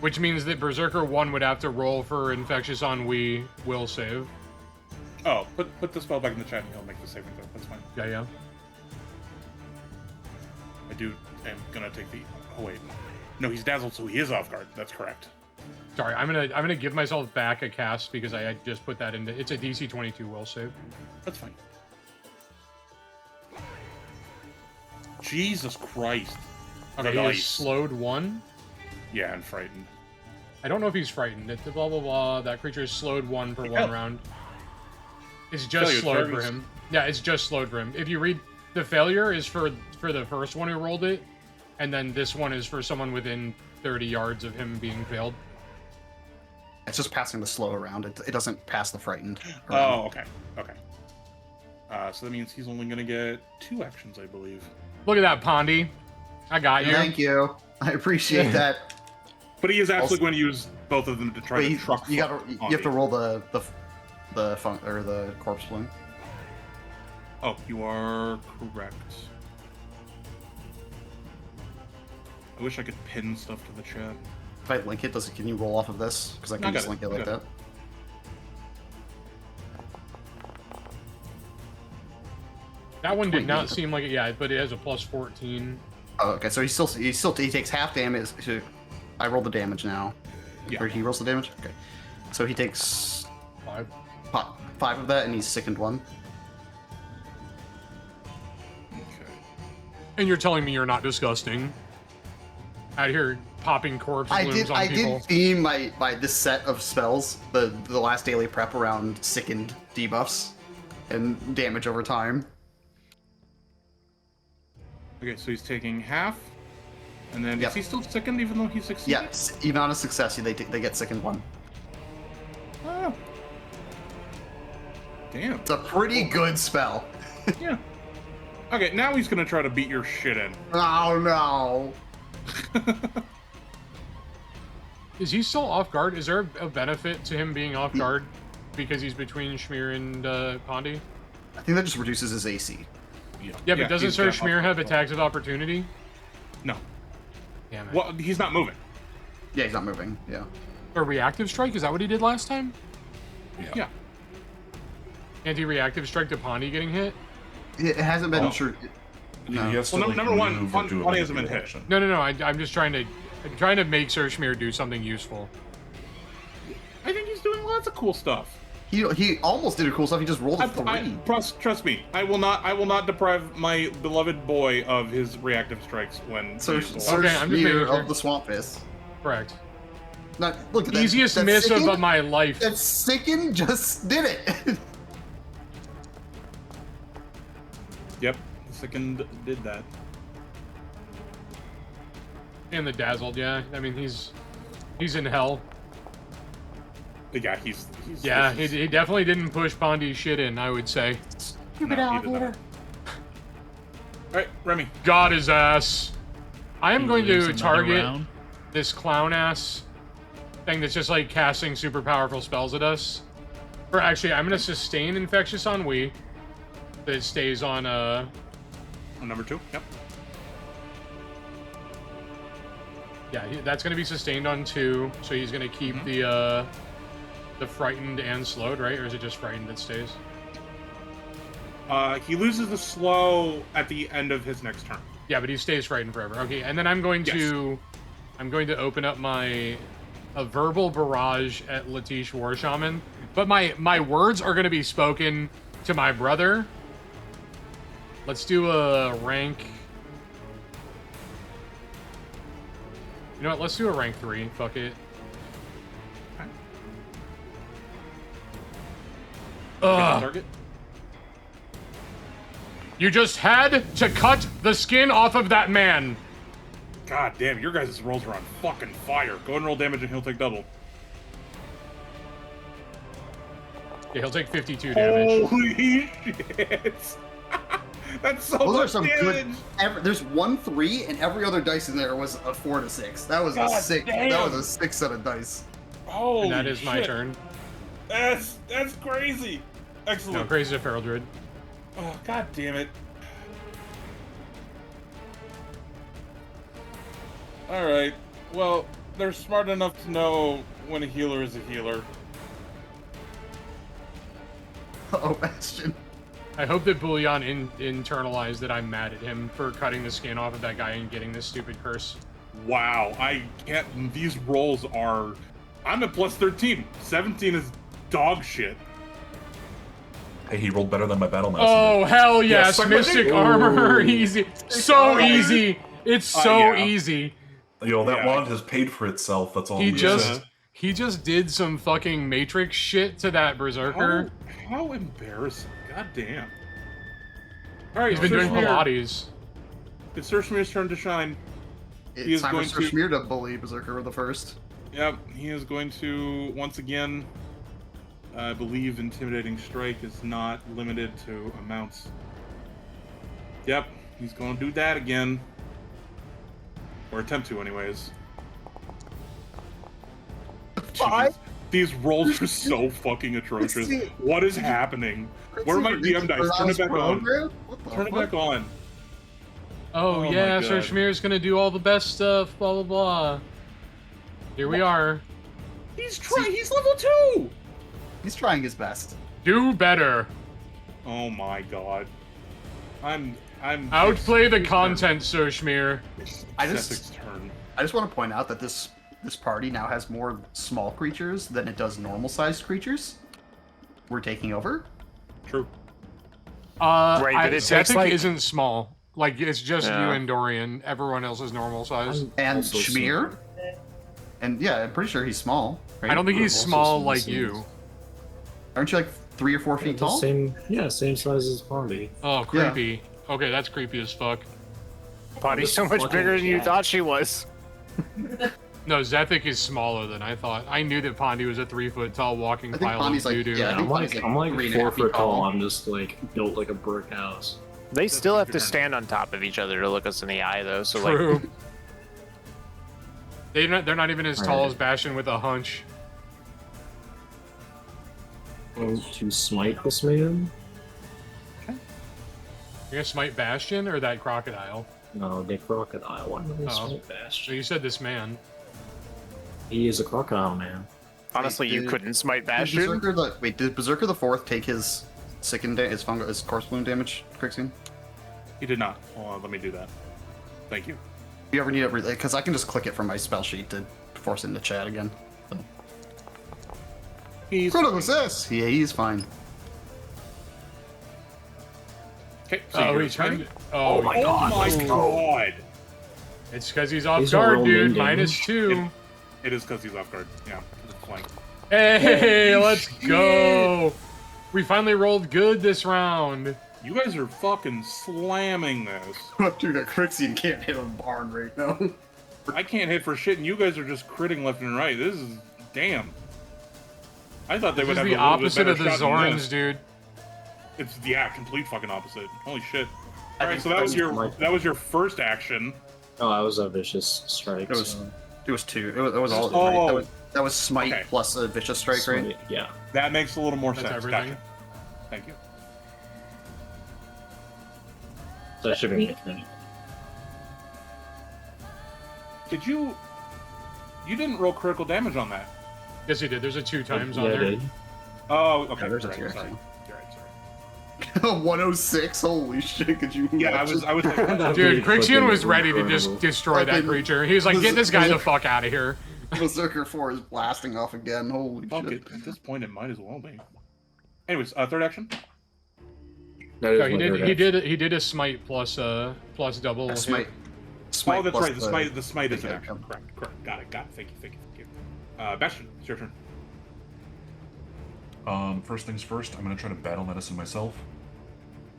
Which means that Berserker 1 would have to roll for Infectious Ennui will save. Oh, put the spell back in the chat and he'll make the saving throw. That's fine. Yeah. I am gonna take the... Oh, wait. No, he's dazzled, so he is off guard. That's correct. Sorry, I'm gonna give myself back a cast because I had just put that into... It's a DC 22 will save. That's fine. Jesus Christ. Okay, he is slowed 1. Yeah, and frightened. I don't know if he's frightened. It's blah, blah, blah. That creature is slowed 1 for 1 round. It's just slowed for him. Yeah, it's just slowed for him. If you read, the failure is for the first one who rolled it, and then this one is for someone within 30 yards of him being failed. It's just passing the slow around. It doesn't pass the frightened. Oh, okay. Okay. So that means he's only going to get 2 actions, I believe. Look at that, Pondy. I got you. Thank you. I appreciate that. But he is actually going to use both of them to try to truck. You have to roll the corpse bloom. Oh, you are correct. I wish I could pin stuff to the chat. If I link it, can you roll off of this? Because I can just link it like that. That one did not seem like it, yeah, but it has a plus 14. Oh, okay, so he takes half damage. I roll the damage now. Yeah. Or he rolls the damage? Okay. So he takes 5. 5 of that, and he's sickened 1. Okay. And you're telling me you're not disgusting? Out here popping corpse blooms on people. I did theme my this set of spells, the last daily prep, around sickened debuffs and damage over time. Okay, so he's taking half, and then is he still sickened even though he succeeded? Yes, even on a success, they get sickened 1. Oh. Damn. It's a pretty good spell. Yeah. Okay, now he's gonna try to beat your shit in. Oh no. Is he still off guard? Is there a benefit to him being off guard because he's between Wychmere and Pondy? I think that just reduces his AC. Yeah, but doesn't Sir Wychmere have attacks of opportunity? No. Damn it. Well, he's not moving. Yeah, he's not moving. Yeah. Or reactive strike? Is that what he did last time? Yeah. Anti-reactive strike to Pondy getting hit? It hasn't been sure. No. He has to, number one, move or do a Pondy hasn't been hit. action. No. I'm just trying to make Sir Wychmere do something useful. I think he's doing lots of cool stuff. He almost did a cool stuff. He just rolled a 3. Trust me, I will not deprive my beloved boy of his reactive strikes when. So, he's okay, I'm just making sure. Of the Swamp Fist. Correct. Not, look at Easiest miss of my life. That Sicken just did it. Yep, Sicken did that. And the dazzled, yeah. I mean, he's in hell. Yeah, he's yeah, he definitely didn't push Pondy's shit in, I would say. Stupid alligator. Alright, Remy. Got his ass. I am going to target round. this clown ass thing that's just like casting super powerful spells at us. Or actually, I'm going to sustain Infectious Ennui that stays on On number 2, yep. Yeah, that's going to be sustained on 2, so he's going to keep the frightened and slowed, right? Or is it just frightened that stays? He loses the slow at the end of his next turn. Yeah, but he stays frightened forever. Okay, and then I'm going to open up a verbal barrage at Letiche War Shaman. But my words are going to be spoken to my brother. Let's do a rank. You know what? Let's do a rank 3. Fuck it. Target. You just had to cut the skin off of that man. God damn, your guys' rolls are on fucking fire. Go ahead and roll damage and he'll take double. Yeah, he'll take 52 damage. Holy shit! That's so Those much are some damage. good. There's 1 3, and every other dice in there was a 4 to 6. That was a 6. Damn. That was a 6 set of dice. Holy And that is my shit. turn. That's crazy. Excellent. No, crazy to Feral Druid. Oh, god damn it. Alright. Well, they're smart enough to know when a healer is a healer. Oh, Bastion. I hope that Bullion internalized that I'm mad at him for cutting the skin off of that guy and getting this stupid curse. Wow, I can't. These rolls are. I'm at plus 13. 17 is dog shit. Hey, he rolled better than my battle master. Oh, hell yes! Yes, Mystic Ooh. armor, easy. So easy. It's so yeah. easy. Yo, that Yeah. wand has paid for itself. That's all. He I'm just saying. he just did some fucking Matrix shit to that berserker. How embarrassing. God damn. Alright, He's been doing Sir Schmear. Pilates. It's Sir Schmear's turn to shine. It's is time for going Sir to- Schmear to bully Berserker with the first. Yep, he is going to, once again, I believe Intimidating Strike is not limited to amounts. Yep, he's going to do that again. Or attempt to, anyways. Five? Jeez, these rolls are so fucking atrocious. See- What is happening? Where are my DM dice? Turn it back on. Turn it back on. Oh, Oh my yeah, Sir God. Schmear's gonna do all the best stuff, blah blah blah. Here we are. He's level 2! He's trying his best. Do better. Oh my god. I'm Outplay the Whose content, Sir Schmear. I turn? just- Zethic's turn. I just want to point out that this party now has more small creatures than it does normal-sized creatures. We're taking over. True. Right, but it takes, Zethik like- isn't small. Like, it's just Yeah. you and Dorian. Everyone else is normal size. And Also Schmear. small. And yeah, I'm pretty sure he's small. Right? I don't think he's Also small small like size. you. Aren't you like 3 or 4 feet tall? Same size as Pondy. Oh, creepy. Okay, that's creepy as fuck. Body's so This much fucking bigger than you cat. thought she was. No, Zethik is smaller than I thought. I knew that Pondy was a 3-foot tall walking I think pile of Pondy's like- doo-doo. yeah, I think I'm Pondy's like, like I'm like 3.5 4 feet foot tall. tall. I'm just like built like a brick house. They still have to your turn. stand on top of each other to look us in the eye, though. So like, True. They're not even as tall Alright. as Bastion with a hunch. To smite this man? You're gonna smite Bastion or that crocodile? No, the crocodile. Why would I Oh. smite So Bastion? you said this man. He is a crocodile man. honestly, you did- couldn't smite Did Bastion. Did Berserker the Fourth take his sickened his fungal his corpse wound damage, Crixie? He did not. Hold on, let me do that. Thank you. If you ever need it, because I can just click it from my spell sheet to force it into chat again. He's Critical success. Yeah, he's fine. okay. So Oh, you're he's turning? trying. Oh my Oh god. my god! It's because he's off He's a guard, roll dude. in damage. -2. It is because he's off guard. Yeah, 'cause it's flank. Hey, let's shit. go. We finally rolled good this round. You guys are fucking slamming this. Dude, that Crixie can't hit a barn right now. I can't hit for shit, and you guys are just critting left and right. This is damn. I thought they This would is have the a little opposite bit of the better shot than Zorns, this. dude. It's complete fucking opposite. Holy shit! I All right, think so that was that's your first action. Oh, I was a vicious strike. It was- so- It was 2. It was all. Oh. Right? That was smite Okay. plus a vicious strike, right? Smite, yeah. That makes a little more That's sense. everything. Gotcha. Thank you. So I should be making it. Did you? You didn't roll critical damage on that. Yes, he did. There's a 2 times on Yeah, I there. did. Oh, okay. Yeah, there's a right, two, sorry. actually. You're right, sorry. 106. Holy shit! Could you? Yeah, I was like, Dude, Fucking Crixian was ready to incredible. just destroy that Fucking- creature. He was like, get this guy the fuck out of here. Berserker 4 is blasting off again. Holy fuck shit! it. At this point, it might as well be. Anyways, third action. That is No, he my did. third He action. did. He did a smite plus double. hit. Smite. Oh, that's plus right. The smite is an Okay. action. Correct. Got it. Thank you. Bastion, it's your turn. First things first, I'm gonna try to battle medicine myself.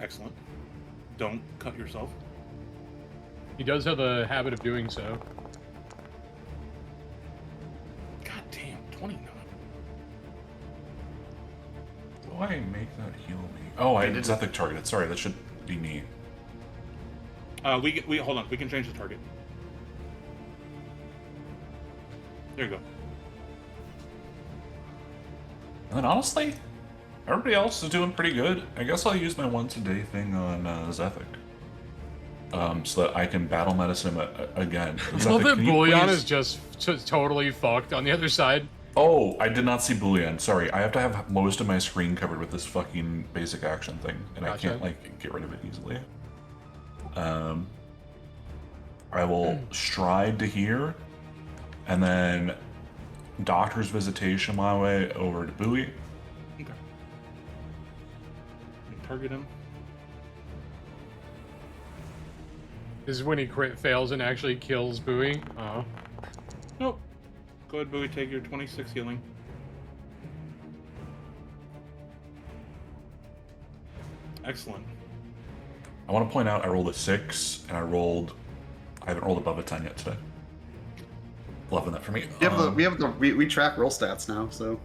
Excellent. Don't cut yourself. He does have a habit of doing so. God damn, 29. Do I make that heal me? Oh, I didn't. Zethik targeted. Sorry, that should be me. We hold on. We can change the target. There you go. And then honestly, everybody else is doing pretty good. I guess I'll use my once a day thing on Zethik. so that I can battle medicine him again. I love that Can you Bullion please- is just totally fucked on the other side. Oh, I did not see Boolean. Sorry, I have to have most of my screen covered with this fucking basic action thing, and Gotcha. I can't like get rid of it easily. I will stride to here, and then Doctor's Visitation my way over to Bowie. Okay. Target him. This is when he crit fails and actually kills Bowie. Oh. Nope. Go ahead, Bowie. Take your 26 healing. Excellent. I want to point out I rolled a 6, and I haven't rolled above a 10 yet today. Loving that for me. We track roll stats now, so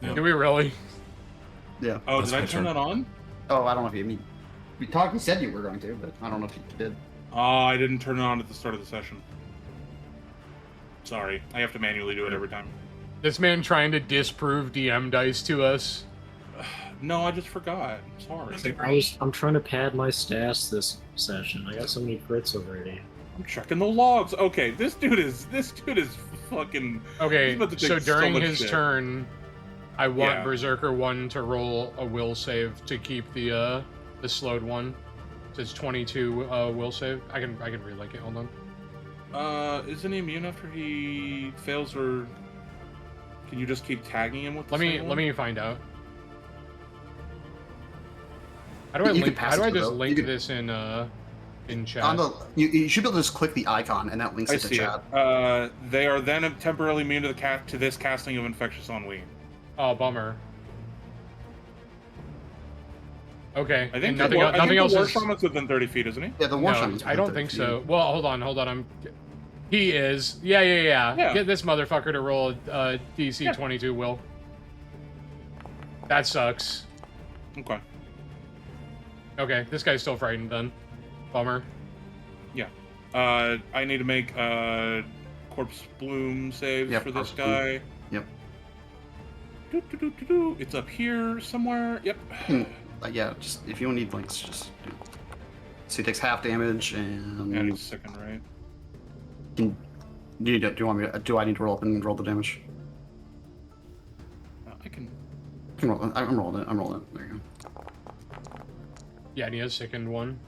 Do we really? yeah. Oh, That's did I my turn turn. that on? Oh, I don't know if you mean. You said you were going to, but I don't know if you did. Oh, I didn't turn it on at the start of the session. Sorry. I have to manually do it every time. This man trying to disprove DM dice to us. No, I just forgot. Sorry. I'm trying to pad my stats this session. I got so many crits already. I'm checking the logs. Okay, this dude is fucking. Okay, he's about to take so during much his shit. turn, I want Yeah. Berserker 1 to roll a will save to keep the slowed one. So it's 22 will save. I can relink it. Hold on. Isn't he immune after he fails, or can you just keep tagging him with? The Let me same one? find out. How do I You can link? pass How do it I to just the- link you can- this in chat? On the you should be able to just click the icon, and that links I it to see chat. it. They are then temporarily immune to this casting of infectious ennui. Oh, bummer. Okay. I think and nothing else the war is. shaman's within 30 feet, isn't he? Yeah, the war No, shaman's I don't within think 30 so. feet. Well, hold on. He is. Yeah. Yeah. Get this motherfucker to roll a DC 22 will. That sucks. Okay. Okay, this guy's still frightened then. Bummer. Yeah. I need to make corpse bloom saves Yep, for this corpse bloom. guy. Yep. It's up here somewhere. Yep. Yeah, just if you need links, just do. So he takes half damage, and And he's sickened, right? do you want me to? Do I need to roll up and roll the damage? I can. I'm rolling it. I'm rolling it. There you go. Yeah, and he has sickened one.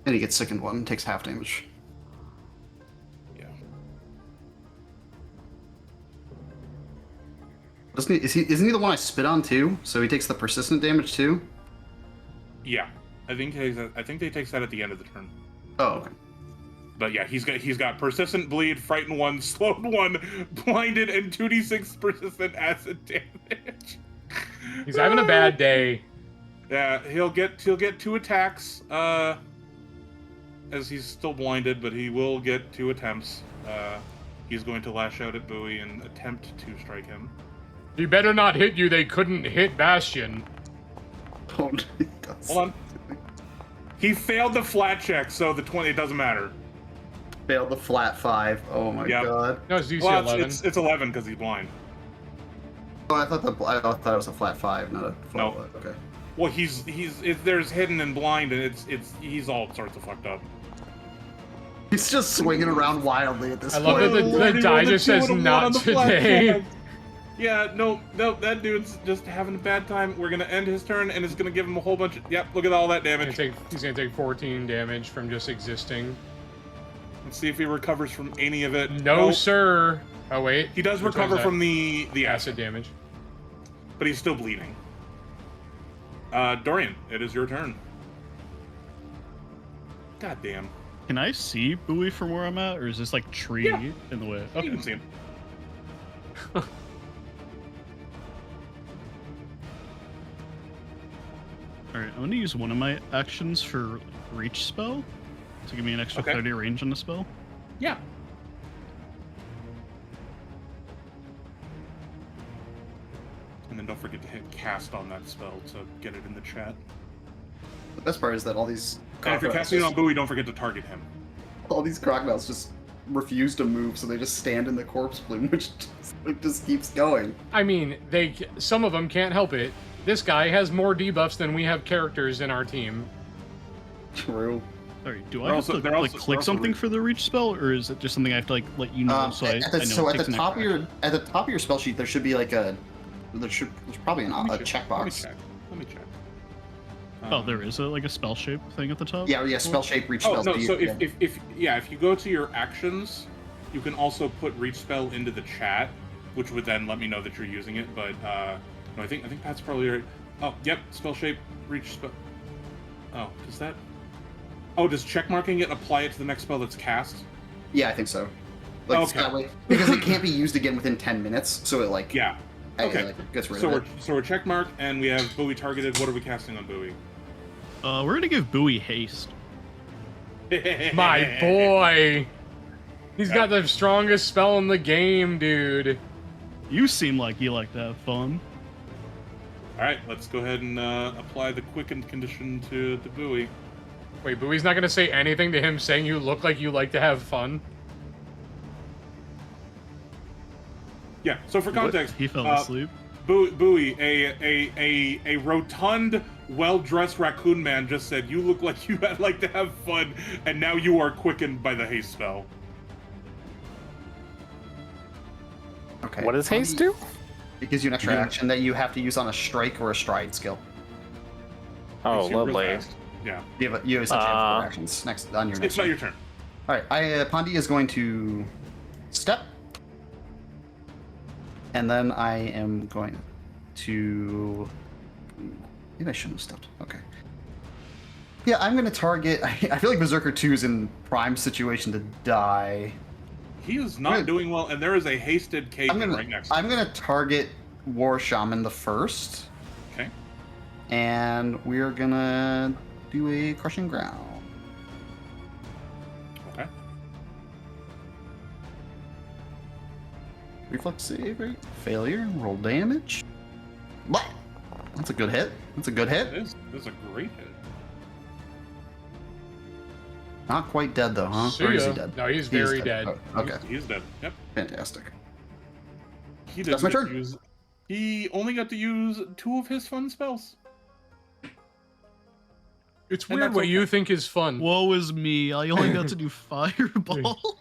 And he gets sickened one, takes half damage. Yeah. Isn't he the one I spit on too? So he takes the persistent damage too? Yeah. I think they takes that at the end of the turn. Oh, okay. But yeah, he's got persistent bleed, frightened one, slowed one, blinded, and 2d6 persistent acid damage. He's having a bad day. Yeah, he'll get 2 attacks, as he's still blinded, but he will get 2 attempts. He's going to lash out at Bowie and attempt to strike him. He better not hit you. They couldn't hit Bastion. Oh, he does. Hold on. He failed the flat check, so the 20 it doesn't matter. Failed the flat 5. Oh my Yep. god. No, it's DC Well, 11. it's 11 because he's blind. Oh, I thought it was a flat 5, not a flat. No. Okay. Well, there's hidden and blind, and he's all sorts of fucked up. He's just swinging around wildly at this I point. love that the die just says not today. Yeah, no, that dude's just having a bad time. We're gonna end his turn, and it's gonna give him a whole bunch of. Yep, look at all that damage. He's gonna take 14 damage from just existing. Let's see if he recovers from any of it. No, Nope. sir. Oh wait. He does Which recover one's from that? the acid acid, damage. but he's still bleeding. Dorian, it is your turn. God damn. Can I see Bowie from where I'm at, or is this like tree Yeah. in the way? You Okay. can see him. All right, I'm gonna use one of my actions for reach spell to give me an extra Okay. 30 range on the spell. Yeah. And then don't forget to hit cast on that spell to get it in the chat. The best part is that all these And if you're casting it on Bowie, don't forget to target him. all these crocodiles just refuse to move, so they just stand in the corpse plume, which just keeps going. I mean, some of them can't help it. This guy has more debuffs than we have characters in our team. True. Sorry, do They're I also- have to they're like also- click they're also something re- for the reach spell, or is it just something I have to like let you know? So I know at it the takes an top of extra action? your spell sheet, there should be like there's probably Let me a check. checkbox. Let me check. Oh, there is like a spell shape thing at the top. Yeah, spell shape, reach Oh spells. no! but So you- if you go to your actions, you can also put reach spell into the chat, which would then let me know that you're using it. But no, I think Pat's probably right. Oh, yep, spell shape, reach spell. Oh, does that? Oh, does checkmarking it apply it to the next spell that's cast? Yeah, I think so. Like Okay. that way, because it can't be used again within 10 minutes, so it like Yeah. Okay. like, gets rid So of we're checkmark, and we have Bowie targeted. What are we casting on Bowie? We're gonna give Bowie haste. My boy. He's got the strongest spell in the game, dude. You seem like you like to have fun. All right, let's go ahead and apply the quickened condition to Bowie. Wait, Bowie's not gonna say anything to him saying you look like you like to have fun? Yeah. So for context, He fell asleep. Bowie, a rotund, well-dressed raccoon man just said, "You look like you like to have fun," and now you are quickened by the haste spell. Okay. What does haste do? It gives you an extra Yeah. action that you have to use on a strike or a stride skill. Oh, Makes you real lovely. fast. Yeah. You essentially have 4 actions next on your next It's not turn. your turn. All right, Pandi is going to step, and then I am going to. Maybe I shouldn't have stepped. Okay. Yeah, I'm going to target. I feel like Berserker 2 is in prime situation to die. He is not Right. doing well, and there is a hasted cave right next to him. I'm gonna target War Shaman the first, Okay. and we're gonna do a crushing ground. Okay. Reflex save rate failure. Roll damage. Blah. That's a good hit. That's a good hit. This is a great hit. Not quite dead though, huh? See Or is he ya. dead? No, he's very dead. Oh, okay, He's dead. Yep. fantastic. He That's didn't my get to turn. use. He only got to use 2 of his fun spells. It's And weird that's what okay. you think is fun. Woe is me. I only got to do fireball.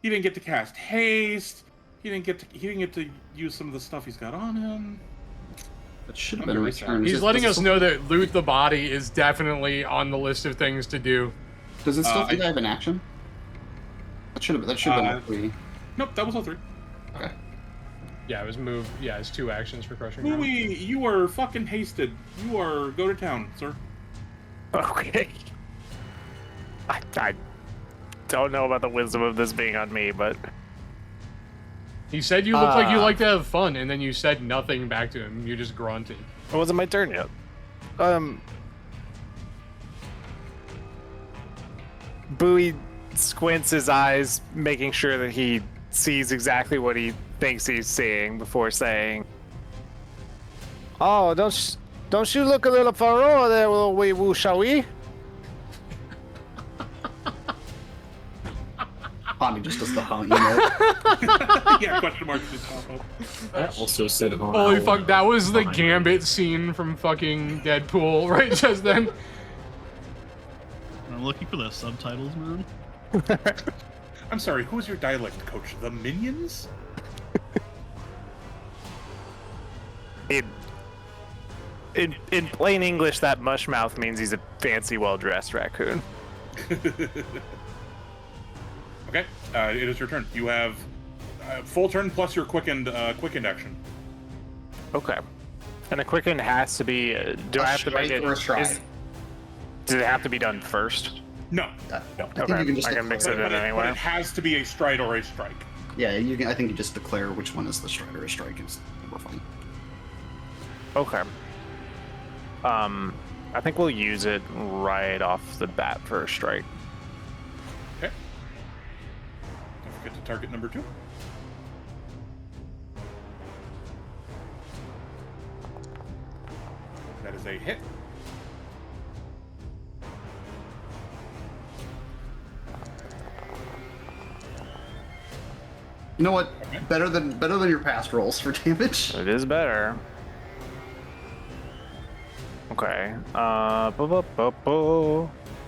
He didn't get to cast haste. He didn't get to use some of the stuff he's got on him. That should have I'm been my very sad. turn. He's Does letting it us still- know that loot the body is definitely on the list of things to do. Does it still I- think I have an action? That should have been a 3. Nope, that was all 3. Okay. Yeah, it was move. Yeah, it's 2 actions for crushing ground. Bowie, you are fucking hasted. You are go to town, sir. Okay. I don't know about the wisdom of this being on me, but He said you look like you like to have fun, and then you said nothing back to him. You just grunted. it wasn't my turn yet. Bowie squints his eyes, making sure that he sees exactly what he thinks he's seeing before saying, "Oh, don't you look a little furrow there, little wee woo, shall we?" Pandi just does the hunt, you know. Yeah, question mark just pop up. I also said, oh, Holy ow, fuck, that was the fine. Gambit scene from fucking Deadpool, right just then. I'm looking for the subtitles, man. I'm sorry, who is your dialect coach? The Minions? In plain English, that mushmouth means he's a fancy, well-dressed raccoon. Okay, it is your turn. You have full turn plus your quickened action. Okay. And the quicken has to be. Do I have to make strike it? or a stride? Does it have to be done first? No, no. I think Okay, you can just I can mix declare- it in But anyway. it has to be a stride or a strike. Yeah, you can. I think you just declare which one is the stride or a strike. It's we're fine. Okay. I think we'll use it right off the bat for a strike. Okay. Don't forget to target number 2. That is a hit. You know what? Okay. Better than your past rolls for damage. It is better. Okay.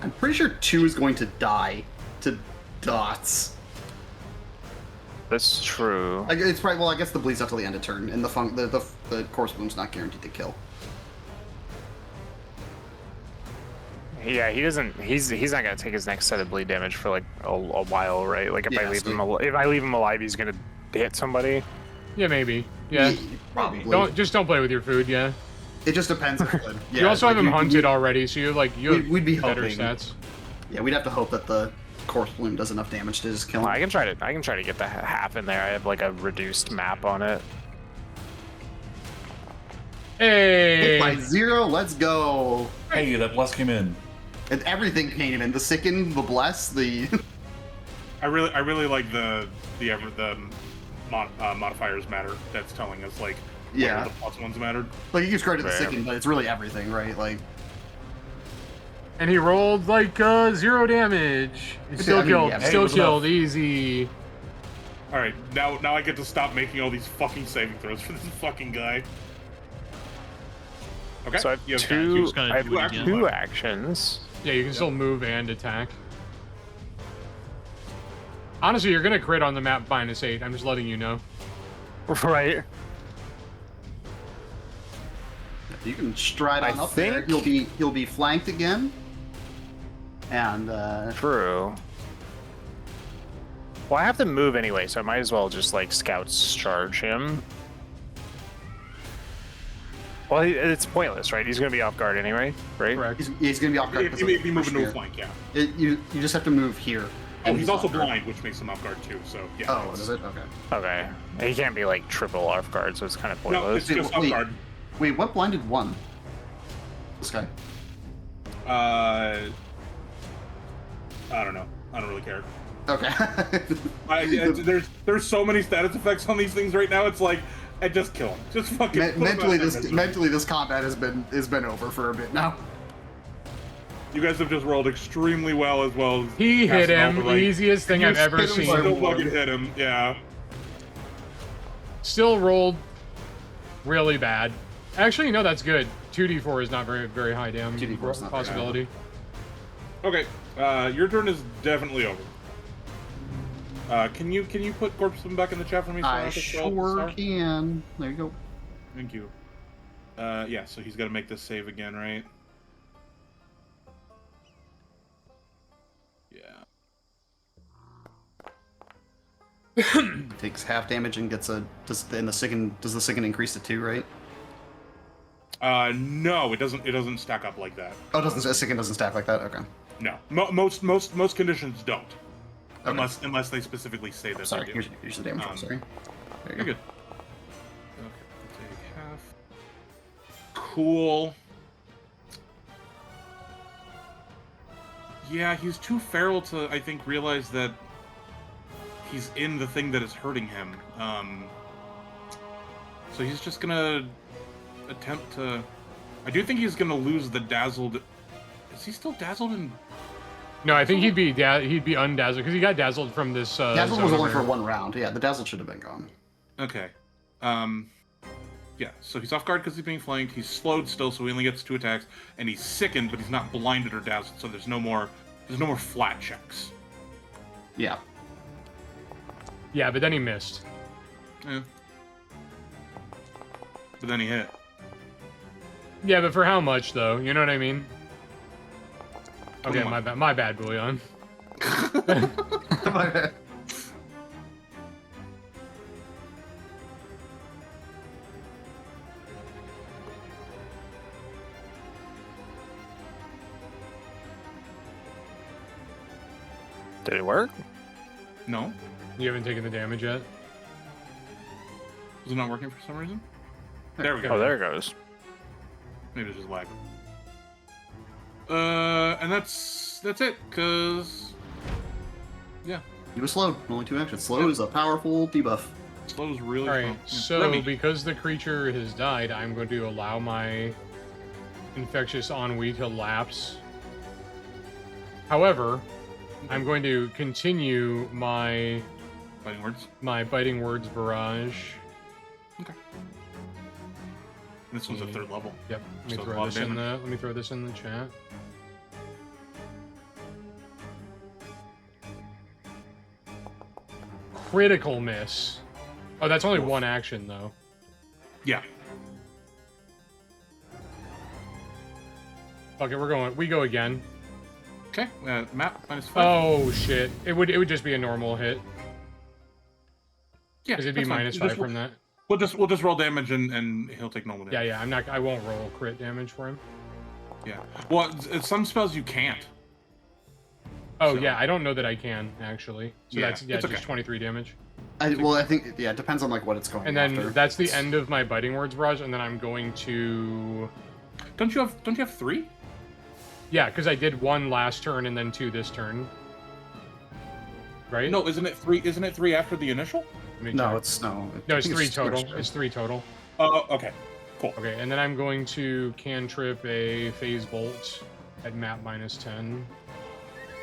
I'm pretty sure 2 is going to die to dots. That's true. It's probably, well, I guess the bleed's up till the end of turn, and the Corpse Bloom's not guaranteed to kill. Yeah, he doesn't. He's not gonna take his next set of bleed damage for like a while, right? Like if I leave him alive, he's gonna hit somebody. Yeah, maybe. Yeah. Probably. Don't play with your food. Yeah. It just depends. Yeah, you also like, have him hunted already, so you we'd be better hoping. stats. Yeah, we'd have to hope that the Corpse Bloom does enough damage to just kill him. I can try to get the half in there. I have like a reduced map on it. Hey. Hit by 0. Let's go. Hey, that bless came in. And everything came in. The Sicken, the Bless, the. I really like the modifiers matter. That's telling us like Yeah. where the plus ones mattered. Like, you gives credit to the Fair. Sicken, but it's really everything, right? Like. And he rolled like 0 damage. He still killed. yeah, Still what's killed. up? Easy. All right, now I get to stop making all these fucking saving throws for this fucking guy. Okay. So I have you have two. just gotta I have do it again. 2 actions. Yeah, you can still move and attack. Honestly, you're gonna crit on the map -8. I'm just letting you know. Right. You can stride I on up there. think- He'll be flanked again. And True. Well, I have to move anyway, so I might as well just like scouts charge him. Well, it's pointless, right? He's gonna be off guard anyway, right? Correct. he's gonna be off guard. If you move into a flank, yeah. You just have to move here. Oh, and he's also off guard. blind, which makes him off guard too. So yeah. Oh, it's- is it? Okay. Okay. He can't be like triple off guard, so it's kind of No, pointless. it's just off Wait. guard. Wait, what blinded one? This guy. I don't know. I don't really care. Okay. There's so many status effects on these things right now. It's like, I just kill him. Just fucking. put him out mentally, of this misery. mentally this combat has been over for a bit now. You guys have just rolled extremely well as He hit passing all him. the right- Easiest thing You I've ever hit him seen. so Still hard. fucking hit him. Yeah. Still rolled really bad. Actually, no, that's good. 2d4 is not very high damage 2d4 is not very possibility. Okay. Your turn is definitely over. Can you put Corpse back in the chat for me? so I don't have to sure scroll? can. There you go. Thank you. Yeah. So he's got to make this save again, right? Yeah. Takes half damage and gets does the Sicken increase to 2, right? No, it doesn't. It doesn't stack up like that. Oh, Sicken doesn't stack like that? Okay. No, most conditions don't, Okay. unless they specifically say that Sorry, they do. here's the damage roll, sorry. There You're you good. Okay, take half. Cool. Yeah, he's too feral to, I think, realize that he's in the thing that is hurting him. So he's just gonna attempt to. I do think he's gonna lose the dazzled. Is he still dazzled in? No, I think he'd be undazzled because he got dazzled from this. Dazzle was zone only for over. 1 round. Yeah, the Dazzle should have been gone. Okay. Yeah, so he's off guard because he's being flanked. He's slowed still, so he only gets 2 attacks, and he's sickened, but he's not blinded or dazzled, so there's no more flat checks. Yeah. Yeah, but then he missed. Yeah. But then he hit. Yeah, but for how much though? You know what I mean? Okay, Come on. my bad, Bouillon. Did it work? No? You haven't taken the damage yet. Is it not working for some reason? There we go. Oh, there it goes. Maybe it's just lag. And that's it, cause yeah, He was slowed. Only 2 actions. Slow is a powerful debuff. slow's really All right, strong. so Remy. because the creature has died, I'm going to allow my infectious ennui to lapse. However, I'm going to continue my Fighting words. biting words barrage. This one's a 3rd level. Yep. So a lot of damage. Let me throw this in the chat. critical miss. Oh, that's only one action though. Yeah. Okay, we go again. Okay. Map -5. Oh shit! It would just be a normal hit. Yeah. Because it'd be that's fine. -5 from that. We'll just roll damage and he'll take normal damage. Yeah. I won't roll crit damage for him. Yeah. Well, some spells you can't. Oh So- yeah, I don't know that I can actually. So Yeah, that's it's just okay. 23 damage. I think it depends on like what it's going And then after. that's the end of my biting words barrage, and then I'm going to. Don't you have 3? Yeah, because I did 1 last turn and then 2 this turn. Right? No, isn't it 3? Isn't it 3 after the initial? Let me No, check. it's no. No, it's I think 3 total. switched. It's 3 total. Oh, okay. Cool. Okay, and then I'm going to cantrip a phase bolt at map -10.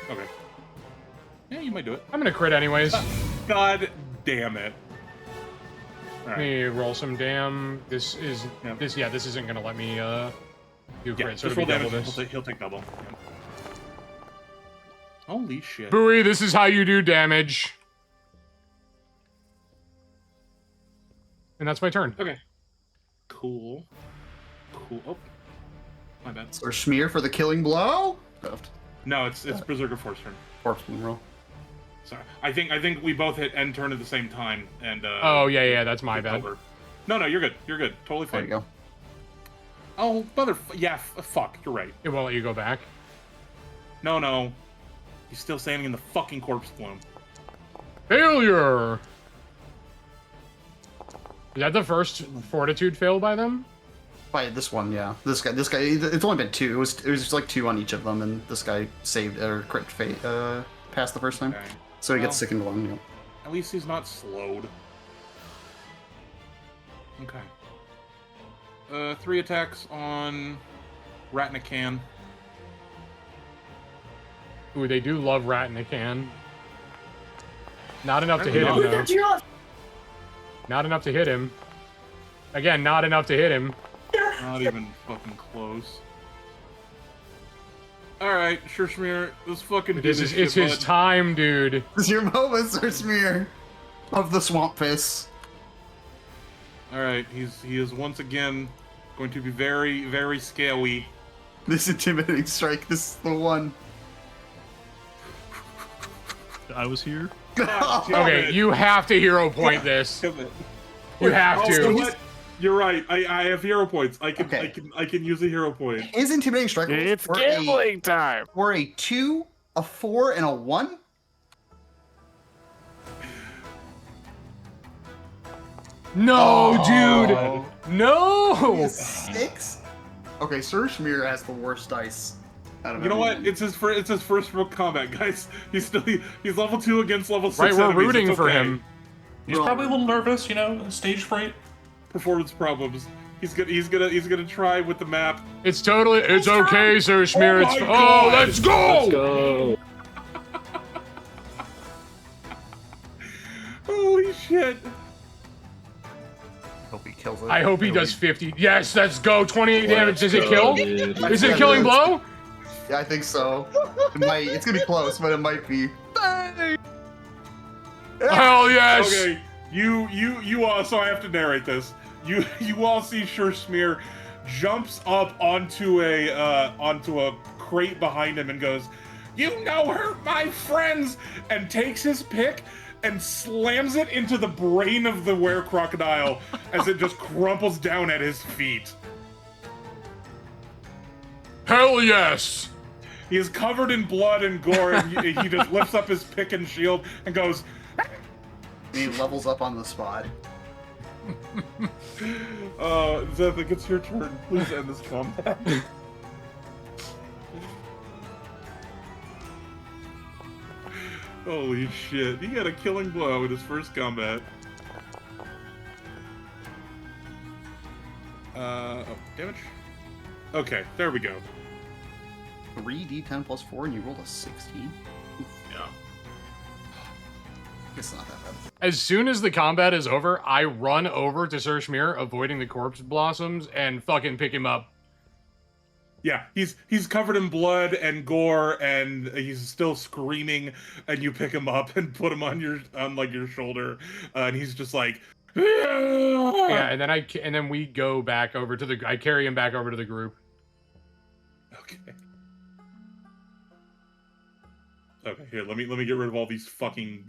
Okay. Yeah, you might do it. I'm gonna crit anyways. God damn it. All Let right. me roll some dam. This Yep. this isn't gonna let me do crit, Yeah, so just it'll roll be double damage. this. He'll take double. Yeah. Holy shit. Booey, this is how you do damage. And that's my turn. Okay. Cool. Oh, my bad. Or smear for the killing blow. Stuffed. No, it's Berserker Force turn. Horseman roll. Sorry. I think we both hit end turn at the same time, and Oh yeah, that's my bad. over. No, you're good. You're good. Totally There fine. you go. Oh, yeah. Fuck. You're right. It won't let you go back. No. He's still standing in the fucking corpse plume. Failure. Is that the first fortitude fail by them? By this one, yeah. This guy. It's only been 2. It was just like 2 on each of them, and this guy saved or crit passed the first time, Okay. so he gets Well. sickened 1. Yeah. At least he's not slowed. Okay. 3 attacks on Rat in a Can. Ooh, they do love rat in a can. Not enough to hit him though. Not enough to hit him. Again, not enough to hit him. Not even fucking close. Alright, sure, Schmear. Let's fucking do It's this his shit, bud. Oh, time, dude. This is your moment, Sir Smear, of the swamp piss. Alright, he is once again going to be very, very scary. This intimidating strike. This is the one. I was here. God damn Okay, it. you have to hero point this. Damn it. You have Oh, you know to. what? You're right. I have hero points. I can Okay. I can use a hero point. His intimidating strike was It's for gambling time. for a 2, a 4, and a 1. No, Oh. dude. No. 6. Okay, Sir Smear has the worst dice. Out of You know what? everyone. It's his first real combat, guys. He's level 2 against level 6 Right, we're enemies. rooting It's for okay. him. He's probably a little nervous, stage fright. Performance problems. He's gonna try with the map. It's okay, Sir Schmear. Oh It's my oh, God. let's go. Let's go. Holy shit! Hope he kills it. I hope he does 50. Yes, let's go. 28 damage. Does it kill? Dude. Is it a killing blow? Yeah, I think so. It might. It's gonna be close, but it might be. Hell yes. Okay, you all. So I have to narrate this. You all see Sure Smear jumps up onto a crate behind him and goes, "You no hurt my friends," and takes his pick and slams it into the brain of the were-crocodile as it just crumples down at his feet. Hell yes. He is covered in blood and gore, and he just lifts up his pick and shield and goes, He levels up on the spot. Zephyr, it's your turn. Please end this combat. Holy shit. He got a killing blow in his first combat. Damage? Okay, there we go. 3d10 plus 4, and you rolled a 16. Yeah. It's not that bad. As soon as the combat is over, I run over to Sir Schmear, avoiding the corpse blossoms, and fucking pick him up. Yeah, he's covered in blood and gore, and he's still screaming. And you pick him up and put him on your shoulder, and he's just like, Yeah, and then we go back over to I carry him back over to the group. Okay. Okay, here, let me get rid of all these fucking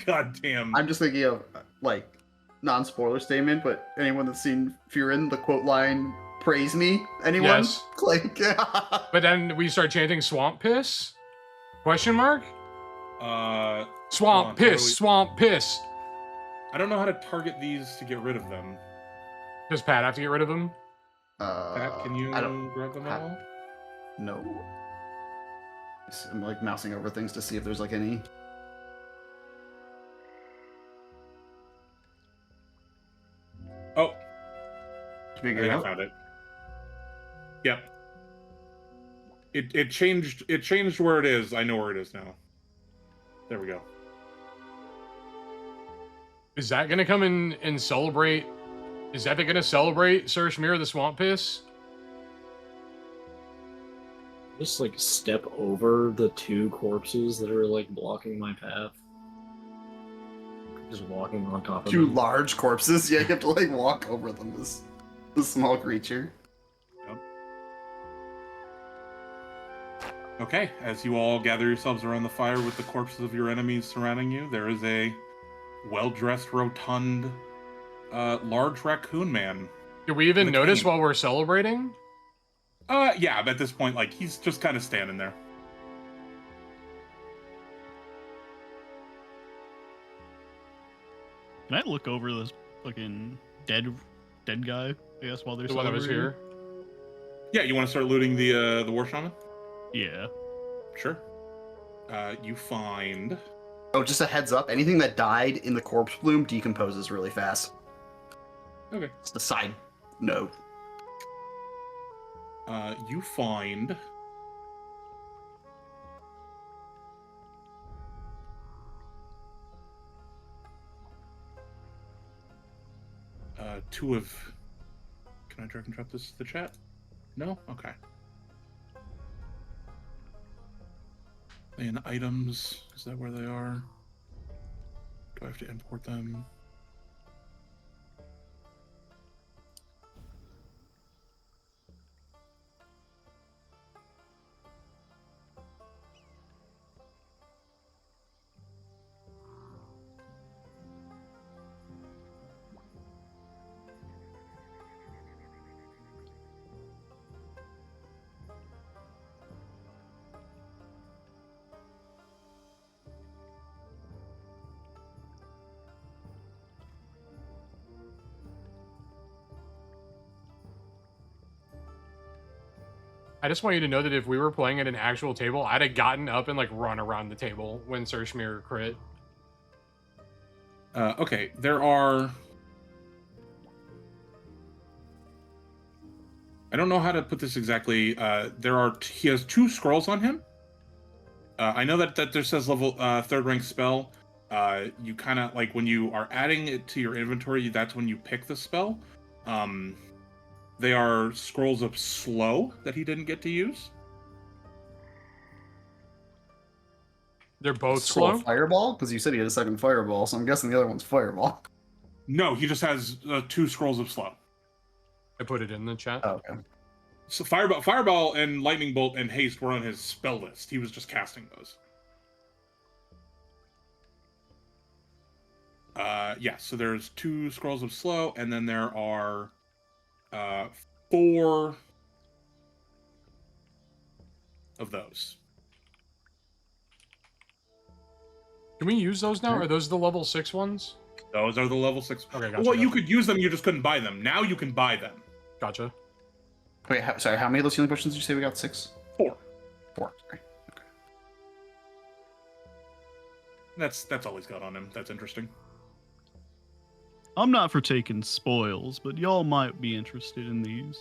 goddamn. I'm just thinking of like non-spoiler statement, but anyone that's seen Furin, the quote line, "Praise me." Anyone? Yes. Like, But then we start chanting "Swamp Piss?" Question mark? Swamp Piss, Swamp Piss. I don't know how to target these to get rid of them. Does Pat have to get rid of them? Pat, can you I don't grab them all? No. I'm like mousing over things to see if there's like any. Oh, I Figure think it I out. found it. Yep. It changed where it is. I know where it is now. There we go. Is that gonna come in and celebrate? Is that gonna celebrate Sir Shmir the Swamp Piss? Just like step over the two corpses that are like blocking my path. Just walking on top of Two them. large corpses. Yeah, you have to like walk over them. This small creature. Okay, as you all gather yourselves around the fire with the corpses of your enemies surrounding you, there is a well-dressed, rotund, large raccoon man. Do we even With a notice cane. while we're celebrating? Yeah, but at this point, like, he's just kind of standing there. Can I look over this fucking dead guy? I guess while they're The one that was celebrating? here. Yeah, you want to start looting the war shaman? Yeah. Sure. You find... Oh, just a heads up. Anything that died in the corpse bloom decomposes really fast. Okay. It's the side note. You find... two of... Can I drag and drop this to the chat? No? Okay. And items, is that where they are? Do I have to import them? I just want you to know that if we were playing at an actual table, I'd have gotten up and like run around the table when Sir Shmir crit. Okay, there are... I don't know how to put this exactly. He has 2 scrolls on him. I know that there says level 3rd rank spell. You kind of like when you are adding it to your inventory, that's when you pick the spell. They are scrolls of slow that he didn't get to use. They're both Scroll slow. fireball? Because you said he had a second fireball, so I'm guessing the other one's fireball. No, he just has 2 scrolls of slow. I put it in the chat. Oh, okay. So fireball, and lightning bolt and haste were on his spell list. He was just casting those. Yeah. So there's 2 scrolls of slow, and then there are 4 of those. Can we use those now? Are those the level 6 ones? Those are the level 6. Okay, gotcha. Well, you could use them. You just couldn't buy them. Now you can buy them. Gotcha. Wait, sorry, how many of those healing potions did you say we got? 6? 4. 4, sorry. Okay. That's all he's got on him. That's interesting. I'm not for taking spoils, but y'all might be interested in these.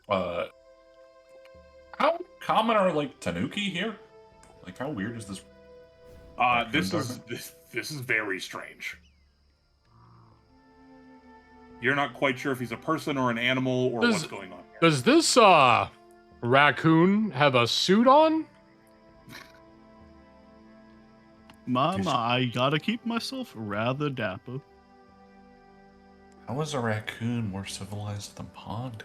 How common are like Tanuki here? Like how weird is this? This is very strange. You're not quite sure if he's a person or an animal or what's going on here. Does this raccoon have a suit on? Mama, I gotta keep myself rather dapper. How is a raccoon more civilized than Pondy?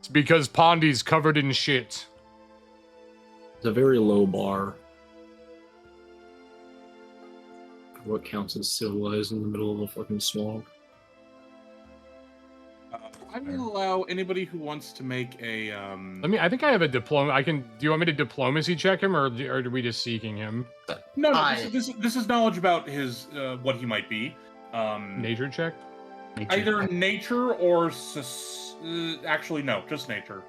It's because Pondy's covered in shit. It's a very low bar. What counts as civilized in the middle of a fucking swamp? I will allow anybody who wants to make a. I think I have a diploma. Do you want me to diplomacy check him, or are we just seeking him? No. This is knowledge about his what he might be. Nature check. Either nature or actually no, just nature.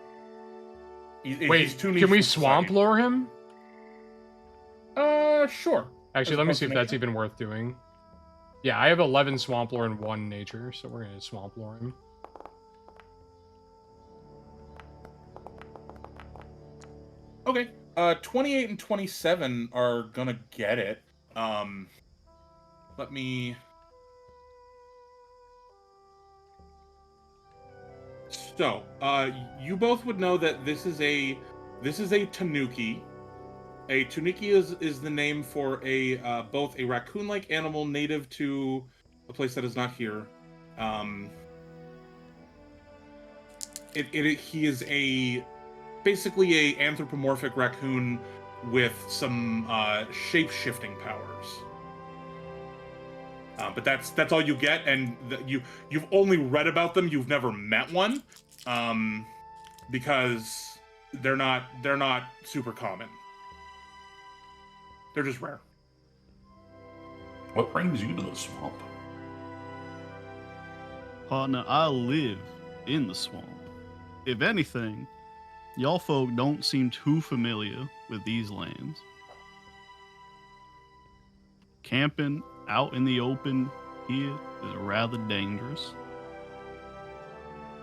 Wait, can we swamp lore him? Sure. Actually, let me see if that's even worth doing. Yeah, I have 11 swamp lore and 1 nature, so we're gonna swamp lore him. Okay. 28 and 27 are gonna get it. Let me. So, you both would know that this is a tanuki. A tanuki is the name for a both a raccoon-like animal native to a place that is not here. He is basically a anthropomorphic raccoon with some shape-shifting powers. But that's all you get, and you've only read about them. You've never met one, because they're not super common. They're just rare. What brings you to the swamp? Partner, I live in the swamp. If anything, y'all folk don't seem too familiar with these lands. Camping out in the open here is rather dangerous.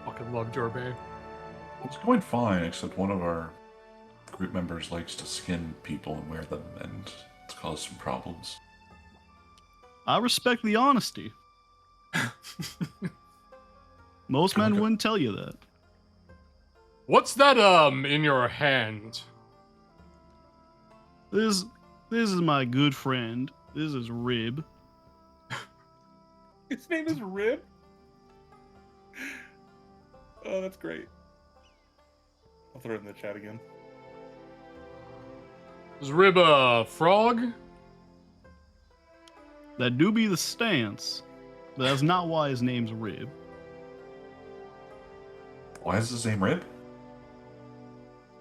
Fucking love Jorbay. It's going fine, except one of our group members likes to skin people and wear them, and it's caused some problems. I respect the honesty. Most men wouldn't tell you that. What's that in your hand? This is my good friend. This is Rib. His name is Rib? Oh, that's great. I'll throw it in the chat again. Is Rib a frog? That do be the stance, but that's not why his name's Rib. Why is his name Rib?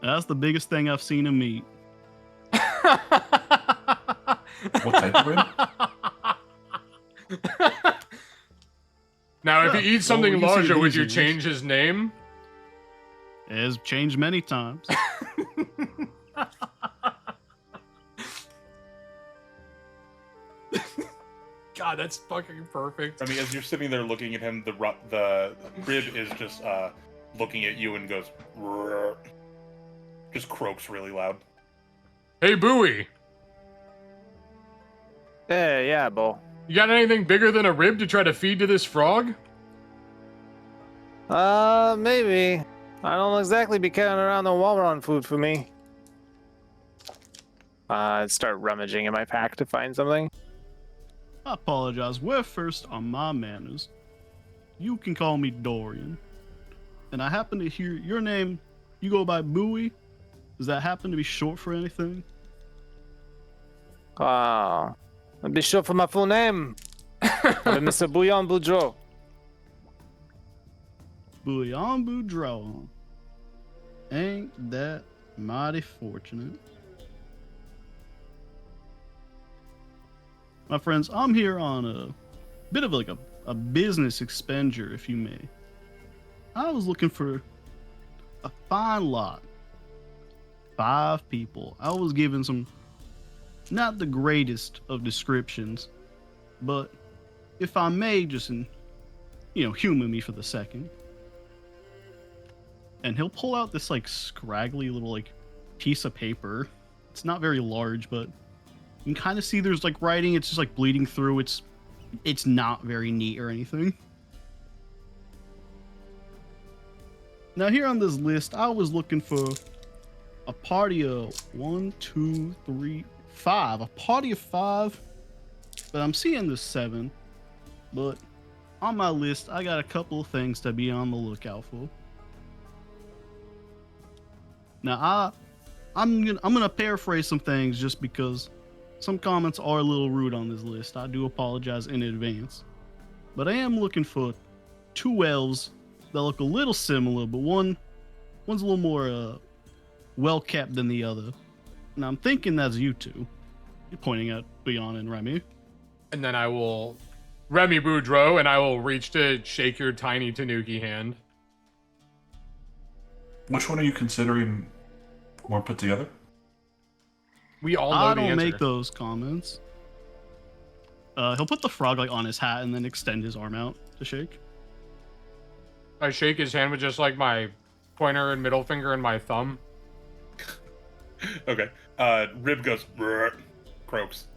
That's the biggest thing I've seen him eat. What type of rib? Now, if he eats something we can see larger, would these you images. change his name? It has changed many times. God, that's fucking perfect. I mean, as you're sitting there looking at him, the rib is just looking at you and goes, "Rrr." Just croaks really loud. Hey, Bowie, Yeah, Bo. you got anything bigger than a rib to try to feed to this frog? Maybe. I don't exactly be carrying around the Walrun food for me. I'd start rummaging in my pack to find something. I apologize. We're first on my manners. You can call me Dorian. And I happen to hear your name. You go by Bowie. Does that happen to be short for anything? I'd be sure for my full name. I'm Mr. Bouillon Boudreau. Bouillon Boudreau. Ain't that mighty fortunate? My friends, I'm here on a bit of like a business expenditure, if you may. I was looking for a fine lot. 5 people. I was given some, not the greatest of descriptions, but if I may just, humor me for the second. And he'll pull out this like scraggly little like piece of paper. It's not very large, but you can kind of see there's like writing. It's just like bleeding through. It's not very neat or anything. Now here on this list, I was looking for a party of 1, 2, 3, 5. A party of 5, but I'm seeing the 7. But on my list, I got a couple of things to be on the lookout for. Now I'm gonna paraphrase some things just because some comments are a little rude on this list. I do apologize in advance. But I am looking for 2 elves that look a little similar, but one's a little more well kept than the other. And I'm thinking that's you two. You're pointing at Beyond and Remy. And then I will Remy Boudreaux, and I will reach to shake your tiny Tanuki hand. Which one are you considering more put together? We all know I the don't answer. make those comments. He'll put the frog like on his hat and then extend his arm out to shake. I shake his hand with just like my pointer and middle finger and my thumb. Okay. Rib goes, "Brr," croaks.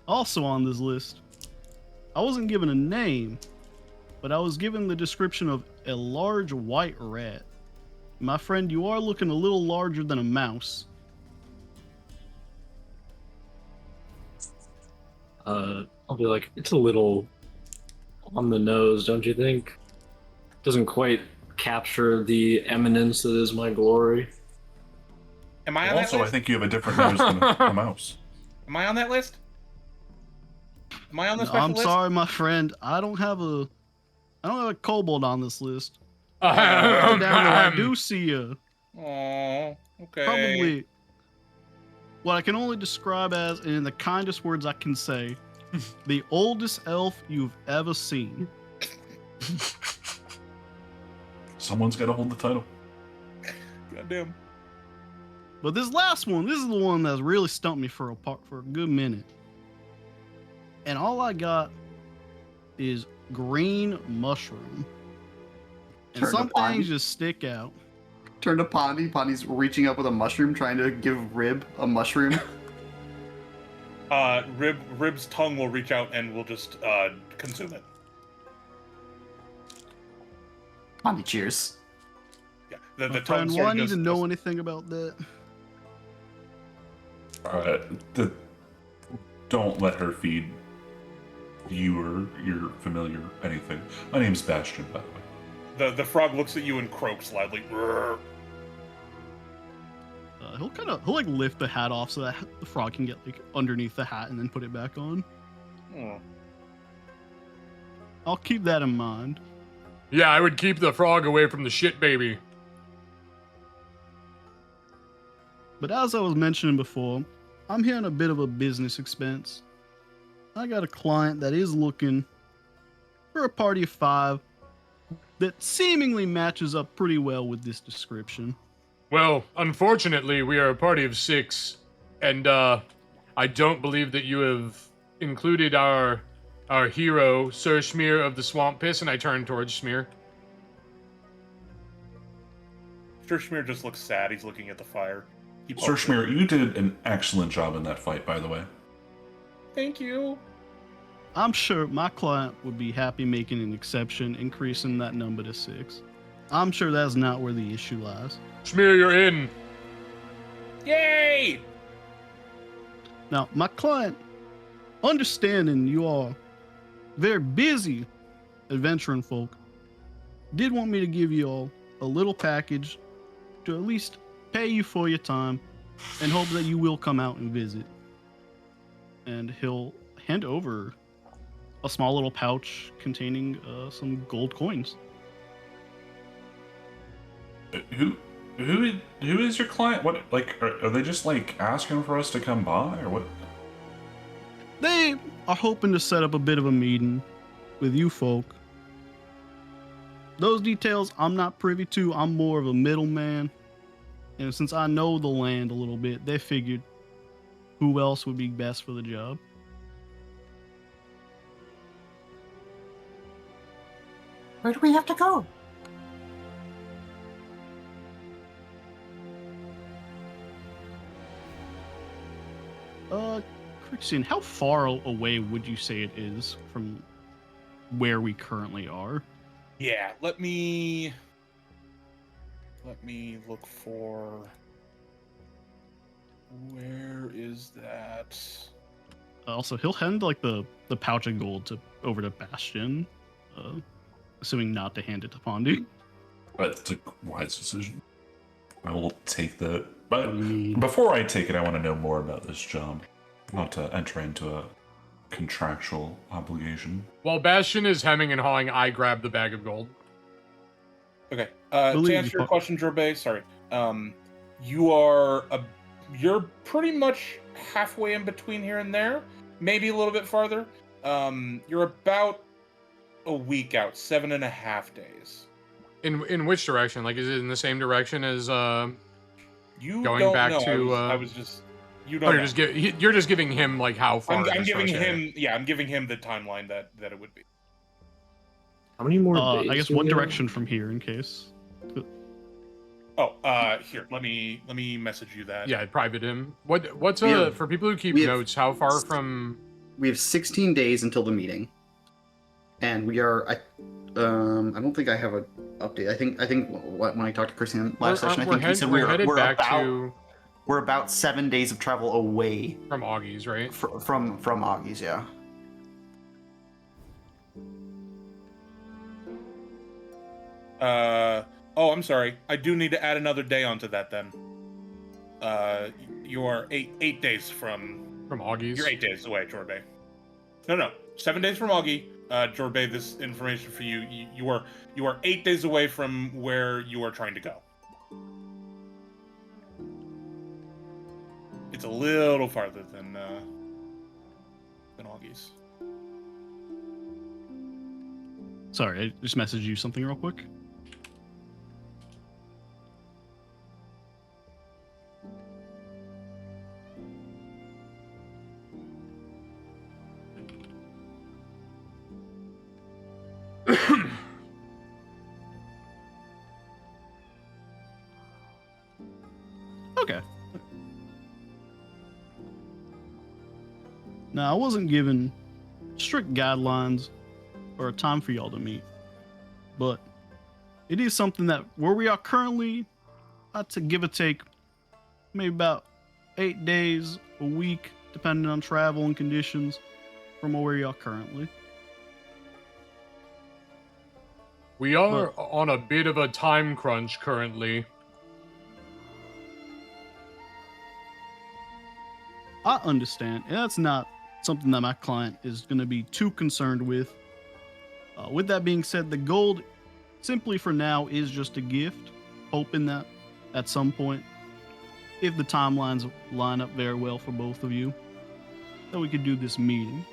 Also on this list, I wasn't given a name, but I was given the description of a large white rat. My friend, you are looking a little larger than a mouse. I'll be like, it's a little on the nose, don't you think? Doesn't quite capture the eminence that is my glory. Am I on that Also, I list? think you have a different nose than a mouse. Am I on that list? Am I on the No, special I'm list? sorry, my friend. I don't have a kobold on this list. Ahem, Down there, I ahem. do see you. Oh, okay. Probably what I can only describe as, in the kindest words I can say, the oldest elf you've ever seen. Someone's got to hold the title. Goddamn. But this last one, this is the one that's really stumped me for a good minute. And all I got is green mushroom. And Turn some to Bonnie. things just stick out. Turn to Pondy. Pondy's reaching up with a mushroom, trying to give Rib a mushroom. Rib's tongue will reach out and will just consume it. Pondy cheers. Yeah. The My tongue friend, sort will I of need just, to know anything about that? Don't let her feed you or your familiar anything. My name's Bastion, by the way. The frog looks at you and croaks loudly. "Brr." He'll like lift the hat off so that the frog can get like underneath the hat and then put it back on. Oh. I'll keep that in mind. Yeah, I would keep the frog away from the shit baby. But as I was mentioning before, I'm here on a bit of a business expense. I got a client that is looking for a party of 5 that seemingly matches up pretty well with this description. Well, unfortunately, we are a party of 6, and I don't believe that you have included our hero, Sir Schmear of the Swamp Piss, and I turn towards Schmear. Sir Schmear just looks sad. He's looking at the fire. He Sir pokes it. Schmear, you did an excellent job in that fight, by the way. Thank you. I'm sure my client would be happy making an exception, increasing that number to 6. I'm sure that's not where the issue lies. Schmear, you're in. Yay! Now, my client, understanding you are very busy adventuring folk, did want me to give you all a little package to at least pay you for your time and hope that you will come out and visit. And he'll hand over a small little pouch containing some gold coins. Who is your client? What, like, are they just like asking for us to come by, or what? They are hoping to set up a bit of a meeting with you folk. Those details I'm not privy to. I'm more of a middleman. And since I know the land a little bit, they figured who else would be best for the job. Where do we have to go? Christian, how far away would you say it is from where we currently are? Yeah, let me look for. Where is that? Also, he'll hand like the pouch of gold over to Bastion, assuming not to hand it to Pondy. That's a wise decision. I will take that. But Mm. before I take it, I want to know more about this job. Not to enter into a contractual obligation. While Bastion is hemming and hawing, I grab the bag of gold. Okay. To answer your question, Jorbe, sorry. You're pretty much halfway in between here and there, maybe a little bit farther. You're about a week out, 7.5 days. In which direction? Like, is it in the same direction as You going don't back know. to? I was just. You Oh, don't. you're just giving him like how far. I'm giving first area. him. Yeah, I'm giving him the timeline that it would be. How many more days? I guess do what we have? direction from here, in case. Oh, here. Let me message you that. Yeah, private him. What's We have- for people who keep we have- notes? How far from? We have 16 days until the meeting, and we are. I don't think I have an update. I think when I talked to Christian last session, I think he said we're headed back about to we're about 7 days of travel away from Augie's, right? from Augie's. Yeah. Oh, I'm sorry. I do need to add another day onto that then. You are eight days from Augie's. You're 8 days away, Jorbe. No. 7 days from Augie. Jorbe, this information for you. You are 8 days away from where you are trying to go. It's a little farther than Augie's. Sorry, I just messaged you something real quick. Okay. Now, I wasn't given strict guidelines or a time for y'all to meet, but it is something that where we are currently, to give or take, maybe about 8 days, a week, depending on travel and conditions, from where you are currently. We are on a bit of a time crunch currently. I understand, and that's not something that my client is going to be too concerned with. With that being said, the gold, simply for now, is just a gift, hoping that at some point, if the timelines line up very well for both of you, that we could do this meeting.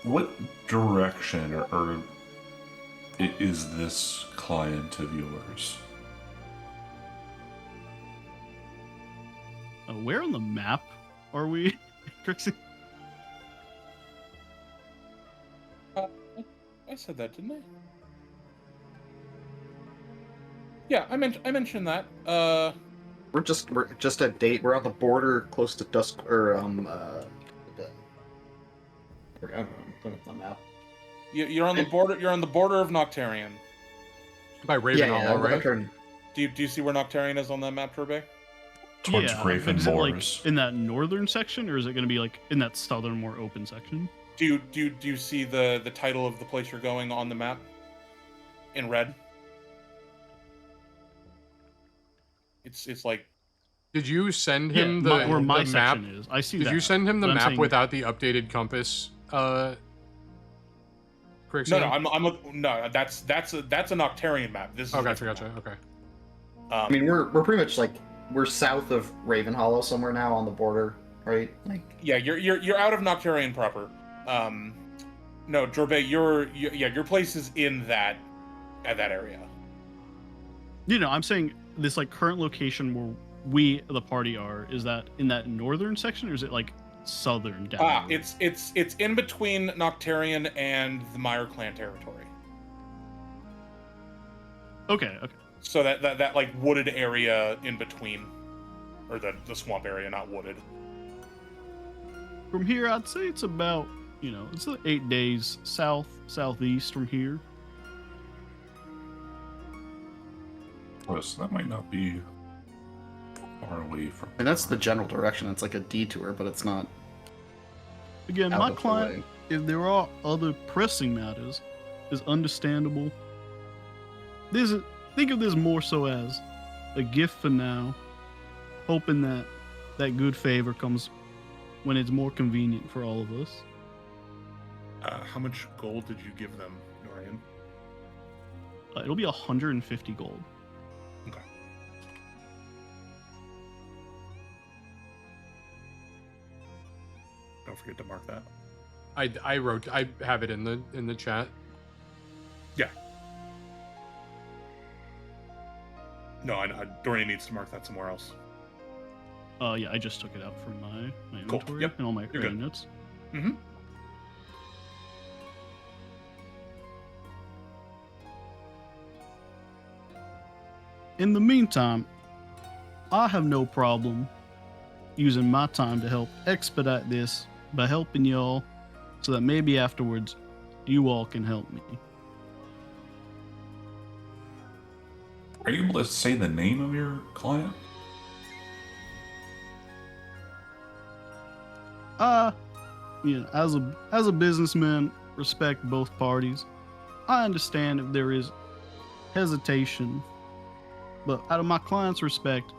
What direction or is this client of yours? Where on the map are we, Trixie? I said that, didn't I? Yeah, I mentioned that. We're just at date. We're on the border, close to Dusk, or look at the map. You're on the border. You're on the border of Noctarian. By Raven Hollow, right? Okay. Do you see where Noctarian is on that map, Turbe? Towards Graven but is it like Moors. in that northern section, or is it going to be like in that southern, more open section? Do you see the title of the place you're going on the map? In red. It's like. Did you send him where my the map? section is. I see Did that. you send him the But I'm map saying- without the updated compass? Correction? No. That's a Noctarian map. This is Oh, gotcha. Okay. I mean, we're pretty much like we're south of Raven Hollow somewhere now on the border, right? Like. Yeah, you're out of Noctarian proper. No, Jorbe, your place is in that area. You know, I'm saying this like current location where we, the party, are. Is that in that northern section, or is it like southern down? It's in between Noctarian and the Meyer clan territory. Okay. So that like wooded area in between, or the swamp area, not wooded. From here, I'd say it's about It's 8 days southeast from here. Oh, so that might not be far away from. And that's the general direction. It's like a detour, but it's not. Again, Out my of the client, way. if there are other pressing matters, is understandable. Think of this more so as a gift for now, hoping that that good favor comes when it's more convenient for all of us. How much gold did you give them, Dorian? It'll be 150 gold. Okay. Don't forget to mark that. I have it in the chat. Yeah. No, Dorian needs to mark that somewhere else. Yeah, I just took it out from my Cool. inventory Yep. and all my You're good. notes. Mm-hmm. In the meantime, I have no problem using my time to help expedite this by helping y'all so that maybe afterwards you all can help me. Are you able to say the name of your client? As a businessman, respect both parties. I understand if there is hesitation, but out of my client's respect,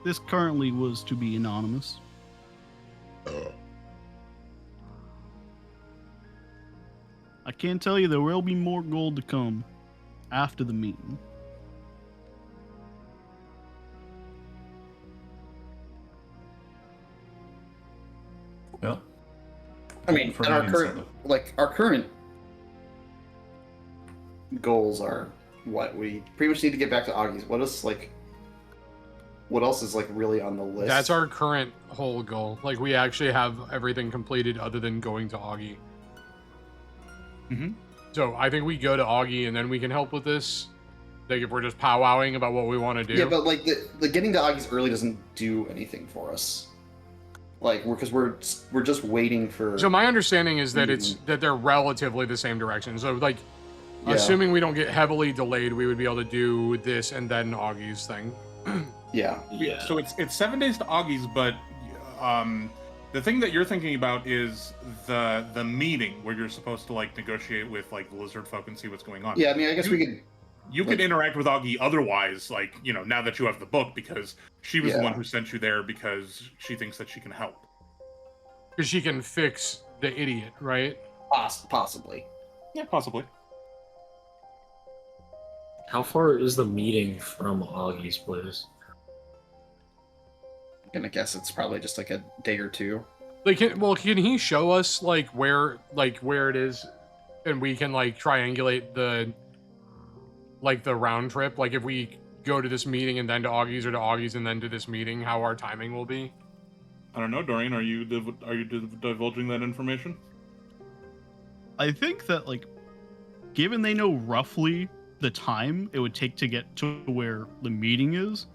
this currently was to be anonymous. I can tell you there will be more gold to come after the meeting. Well, I mean, For and our me, current, our current goals are what we pretty much need to get back to Augie's. What else is really on the list? That's our current whole goal. Like, we actually have everything completed other than going to Augie. Mm-hmm. So I think we go to Augie and then we can help with this. Like, if we're just powwowing about what we want to do. Yeah, but the getting to Augie's early doesn't do anything for us. Because we're just waiting for. So my understanding is that that they're relatively the same direction. So Yeah. assuming we don't get heavily delayed, we would be able to do this and then Augie's thing. Yeah. So it's 7 days to Augie's, but the thing that you're thinking about is the meeting where you're supposed to negotiate with the lizard folk and see what's going on. Yeah, I mean, I guess we could. You could interact with Augie otherwise, now that you have the book, because she was the Yeah. one who sent you there because she thinks that she can help. Because she can fix the idiot, right? Possibly. Yeah, possibly. How far is the meeting from Augie's place? I'm gonna guess it's probably just a day or two. Can he show us where it is, and we can triangulate the round trip? Like, if we go to this meeting and then to Augie's, or to Augie's and then to this meeting, how our timing will be? I don't know, Dorian. Are you divulging that information? I think that given they know roughly the time it would take to get to where the meeting is,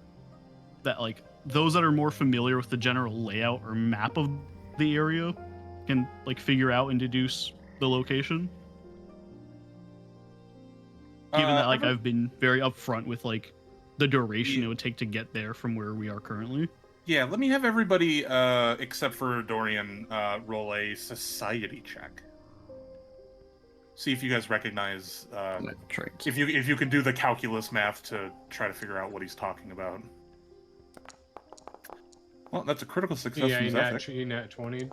that those that are more familiar with the general layout or map of the area can figure out and deduce the location. Given that I've been very upfront with the duration it would take to get there from where we are currently. Yeah, let me have everybody except for Dorian roll a society check. See if you guys recognize Traits. if you can do the calculus math to try to figure out what he's talking about. Well, that's a critical success Yeah, from he Zephyr. nat 20.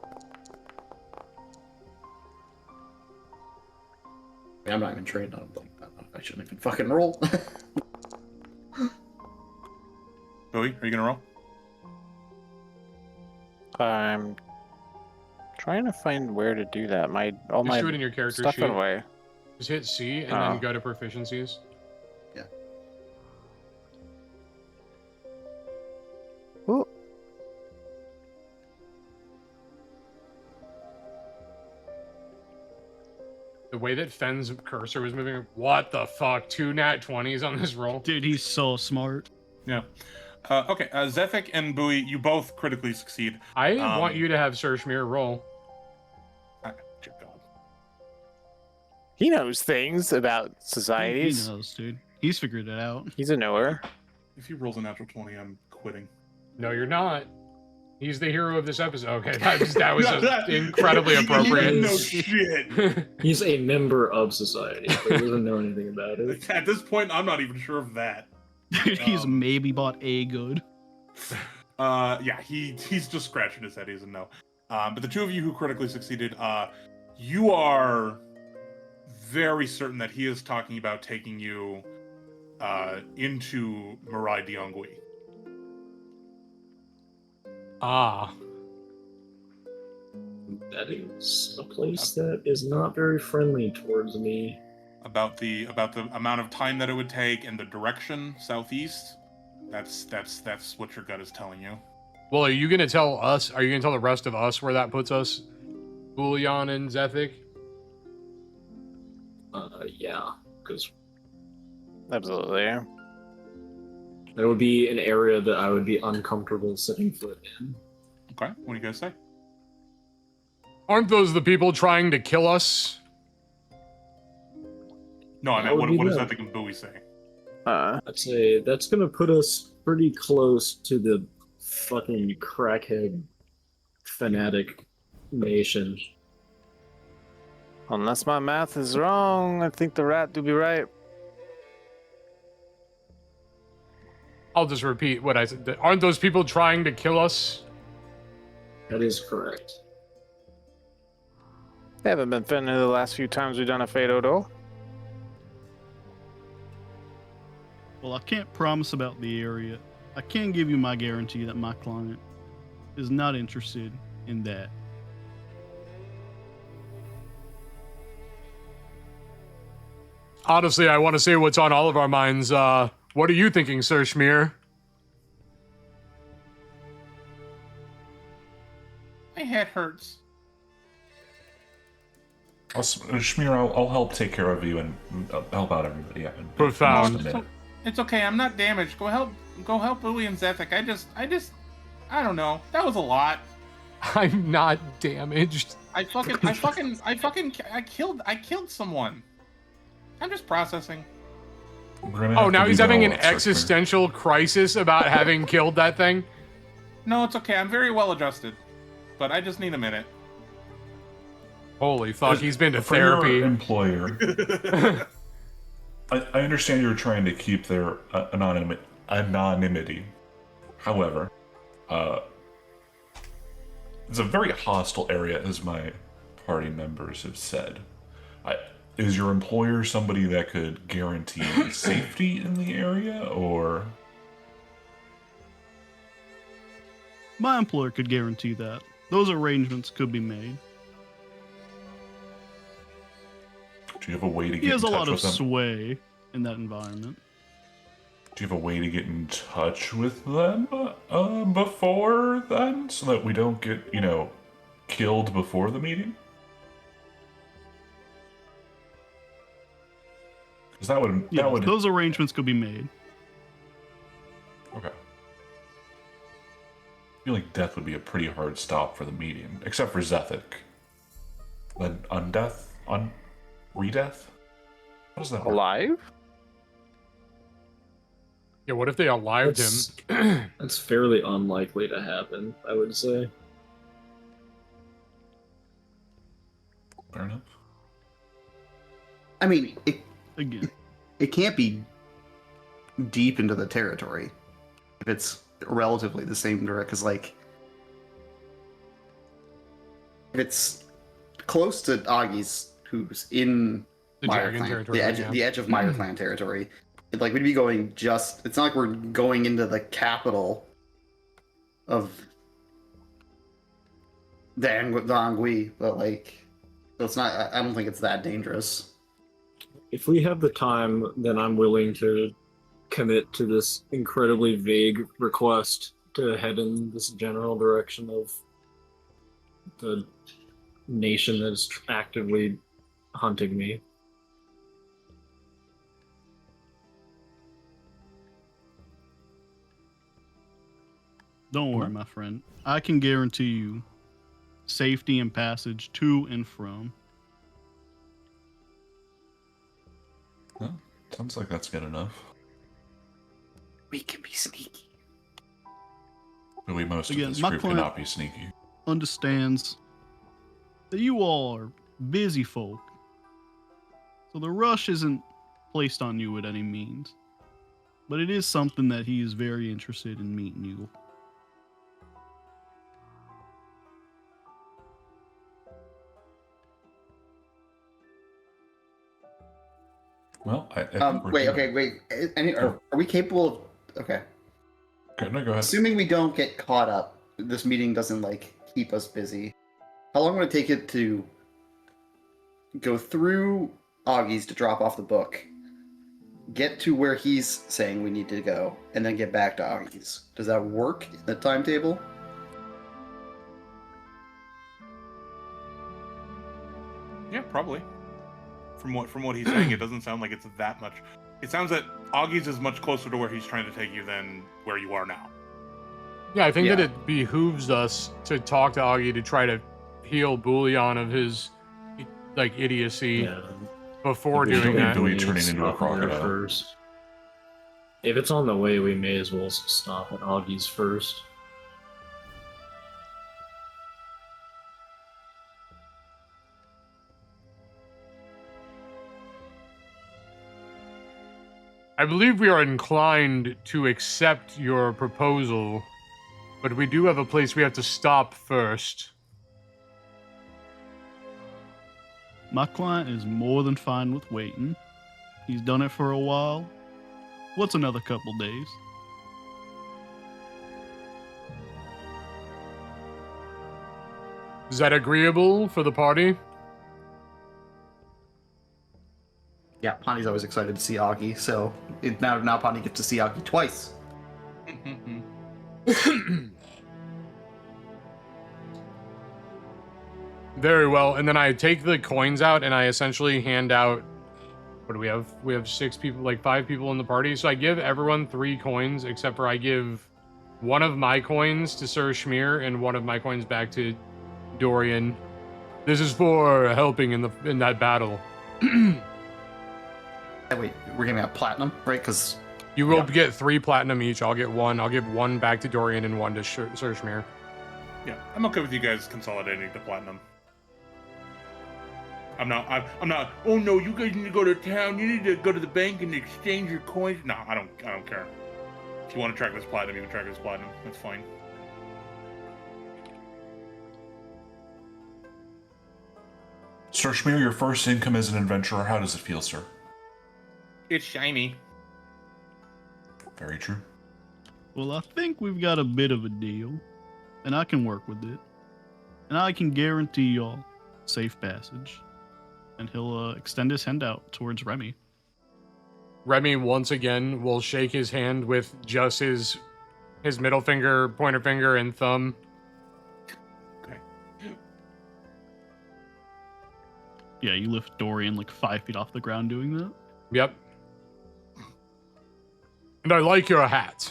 I'm not even trained on I shouldn't even fucking roll. Bowie, are you gonna roll? I'm trying to find where to do that. All Just my do it in your character stuff sheet. away. Just hit C and Oh. then go to proficiencies. Ooh. The way that Fenn's cursor was moving, what the fuck? 2 nat 20s on this roll? Dude, he's so smart. Yeah. Okay, Zephyr and Bowie, you both critically succeed. I want you to have Sir Schmear roll. Dear God. He knows things about He societies. knows, dude. He's figured it out. He's a knower. If he rolls a natural 20, I'm quitting. No, you're not. He's the hero of this episode. Okay, that was incredibly appropriate. No shit. He's a member of society, but he doesn't know anything about it. At this point, I'm not even sure of that. Dude, he's maybe bought a good. Yeah, he's just scratching his head. He doesn't know. But the two of you who critically succeeded, you are very certain that he is talking about taking you into Mirai Diongui. Ah. That is a place that is not very friendly towards me. About the amount of time that it would take and the direction southeast. That's what your gut is telling you. Well, are you gonna tell us? Are you gonna tell the rest of us where that puts us, Bullion and Zethic? Yeah, because Absolutely. that would be an area that I would be uncomfortable setting foot in. Okay, what do you guys say? Aren't those the people trying to kill us? No, I That mean, would be what does them. Ethic and Bowie say? I'd say that's gonna put us pretty close to the fucking crackhead fanatic nation. Unless my math is wrong, I think the rat do be right. I'll just repeat what I said. Aren't those people trying to kill us? That is correct. They haven't been friendly the last few times we've done a Fado though. Well, I can't promise about the area. I can give you my guarantee that my client is not interested in that. Honestly, I want to say what's on all of our minds. What are you thinking, Sir Schmear? My head hurts. Shmear, I'll help take care of you and help out everybody. Yeah, in Profound. just a minute. It's okay. I'm not damaged. Go help Bowie and Zethic. I don't know. That was a lot. I'm not damaged. I killed someone. I'm just processing. We're gonna Oh, have now to he's do that having all an up, Sir Shmear. existential crisis about having killed that thing. No, it's okay. I'm very well adjusted, but I just need a minute. Holy fuck, he's been to For your therapy. employer, I understand you're trying to keep their anonymity. However, it's a very hostile area, as my party members have said. Is your employer somebody that could guarantee safety in the area, or? My employer could guarantee that. Those arrangements could be made. Do you have a way to He get in has a touch lot of with them? sway in that environment. Do you have a way to get in touch with them before then, so that we don't get, killed before the meeting? Because that would Yes, those arrangements could be made. okay. I feel like death would be a pretty hard stop for the meeting, except for Zethic. Then redeath? How does that work? Alive? Yeah, what if they alived him? That's fairly unlikely to happen, I would say. Fair enough. I mean, Again, it can't be deep into the territory if it's relatively the same direct. Because like, if it's close to Augie's, who's in The Mire dragon Clan, territory, yeah. the edge of Mire Clan territory, like we'd be going just. It's not like we're going into the capital of the Angui, but like, so it's not. I don't think it's that dangerous. If we have the time, then I'm willing to commit to this incredibly vague request to head in this general direction of the nation that is actively hunting me. don't worry, my friend. I can guarantee you safety and passage to and from. Sounds like that's good enough. We can be sneaky. Really, most Again, of this my group client- cannot be sneaky. Understands that you all are busy folk, so the rush isn't placed on you at any means. But it is something that he is very interested in meeting you. Well, I think we're Wait, doing okay, it. wait. Are we capable of? Okay. Okay, no, go ahead. Assuming we don't get caught up, this meeting doesn't like keep us busy. How long would it take it to go through Augie's to drop off the book, get to where he's saying we need to go, and then get back to Augie's? Does that work in the timetable? Yeah, probably. From what he's saying, it doesn't sound like it's that much. It sounds that Augie's is much closer to where he's trying to take you than where you are now. Yeah, I think that Yeah. it behooves us to talk to Augie to try to heal Bullion of his like idiocy Yeah. before We doing don't that. Billy need to turning into a stop there crocodile. first. If it's on the way, we may as well stop at Augie's first. I believe we are inclined to accept your proposal, but we do have a place we have to stop first. My client is more than fine with waiting. He's done it for a while. What's another couple days? Is that agreeable for the party? Yeah, Pawnee always excited to see Augie, so now Pawnee gets to see Augie twice. Very well. And then I take the coins out and I essentially hand out. What do we have? We have 6 people, like 5 people in the party. So I give everyone 3 coins, except for I give one of my coins to Sir Schmear and one of my coins back to Dorian. This is for helping in that battle. Wait, we're giving out platinum, right? Because You will Yeah. get 3 platinum each. I'll get 1. I'll give 1 back to Dorian and 1 to Sir Schmear. Yeah, I'm okay with you guys consolidating the platinum. I'm not. Oh no, you guys need to go to town. You need to go to the bank and exchange your coins. No, I don't care. If you want to track this platinum, you can track this platinum. That's fine. Sir Schmear, your first income as an adventurer, how does it feel, sir? It's shiny. Very true. Well, I think we've got a bit of a deal, and I can work with it. And I can guarantee y'all safe passage. And he'll extend his hand out towards Remy. Remy once again will shake his hand with just his middle finger, pointer finger, and thumb. Okay. Yeah, you lift Dorian like 5 feet off the ground doing that. Yep. And I like your hat.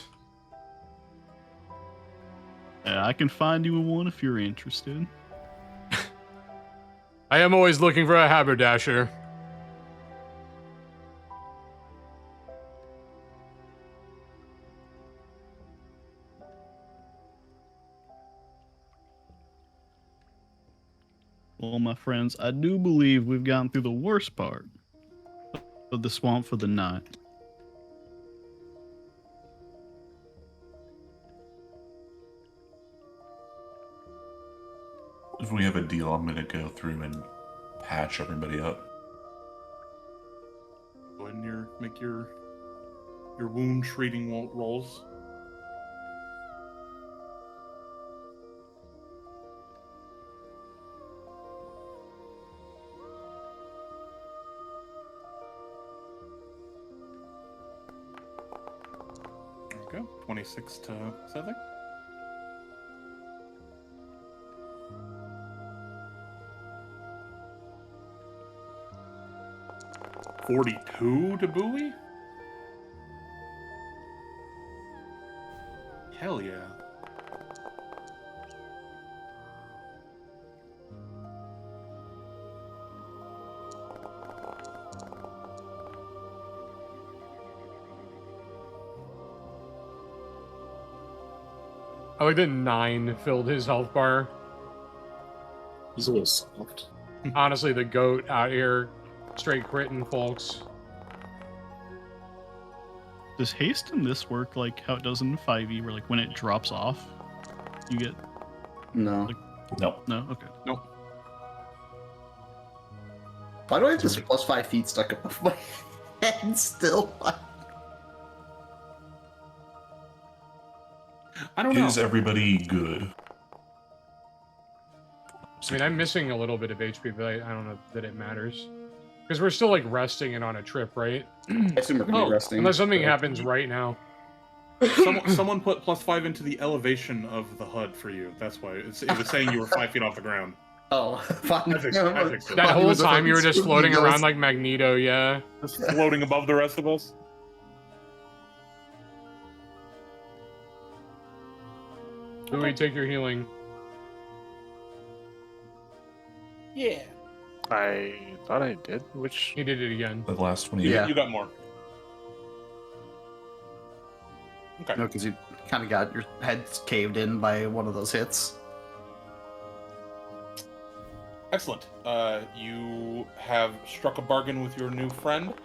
I can find you one if you're interested. I am always looking for a haberdasher. Well, my friends, I do believe we've gotten through the worst part of the swamp for the night. If we have a deal, I'm gonna go through and patch everybody up. Go ahead and make your wound treating rolls. There we go. 26 to 7. $42 to Bowie? Hell yeah. I like that 9 filled his health bar. He's a little soft. Honestly, the goat out here straight critting folks. Does haste in this work like how it does in 5e, where like when it drops off, you get No. No. no? Okay. Nope. Why do I have this +5 feet stuck above my head still? I don't know. Is everybody good? I mean, I'm missing a little bit of HP, but I don't know that it matters. Because we're still, like, resting and on a trip, right? I assume we're gonna be resting. Unless something so- happens right now. Someone put +5 into the elevation of the HUD for you. That's why it was saying you were 5 feet off the ground. Oh, fine. I fixed it. That whole was a time you were fucking just spooky floating ghost. around like Magneto, yeah. Just floating above the rest of us. Louis, take your healing. Yeah. I thought I did. Which He did it again. The last one. Yeah. You got more. Okay. No, because you kind of got your head caved in by one of those hits. Excellent. You have struck a bargain with your new friend,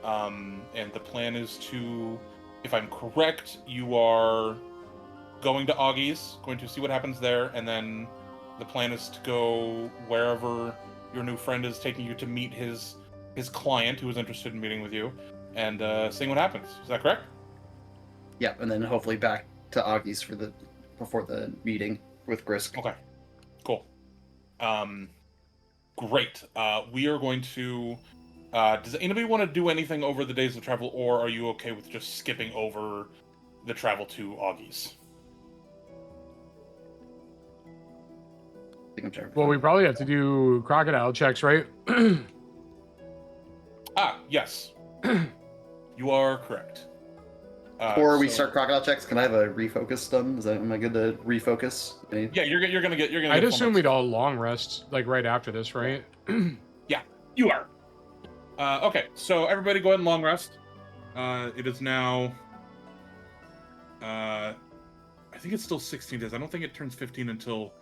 and the plan is to, if I'm correct, you are going to Augie's, going to see what happens there, and then the plan is to go wherever your new friend is taking you to meet his client who is interested in meeting with you, and seeing what happens. Is that correct? Yeah, and then hopefully back to Augie's before the meeting with Grisk. Okay. Cool. Great. We are going to. Does anybody want to do anything over the days of travel, or are you okay with just skipping over the travel to Augie's? I think I'm terrified. Well, we probably have to do crocodile checks, right? Yes. You are correct. Before we so- start crocodile checks, can I have a refocus done? Am I good to refocus? Yeah, you're gonna get. I'd get assume full we'd all long rest, like right after this, right? You are. Okay, so everybody go ahead and long rest. It is now. I think it's still 16 days. I don't think it turns 15 until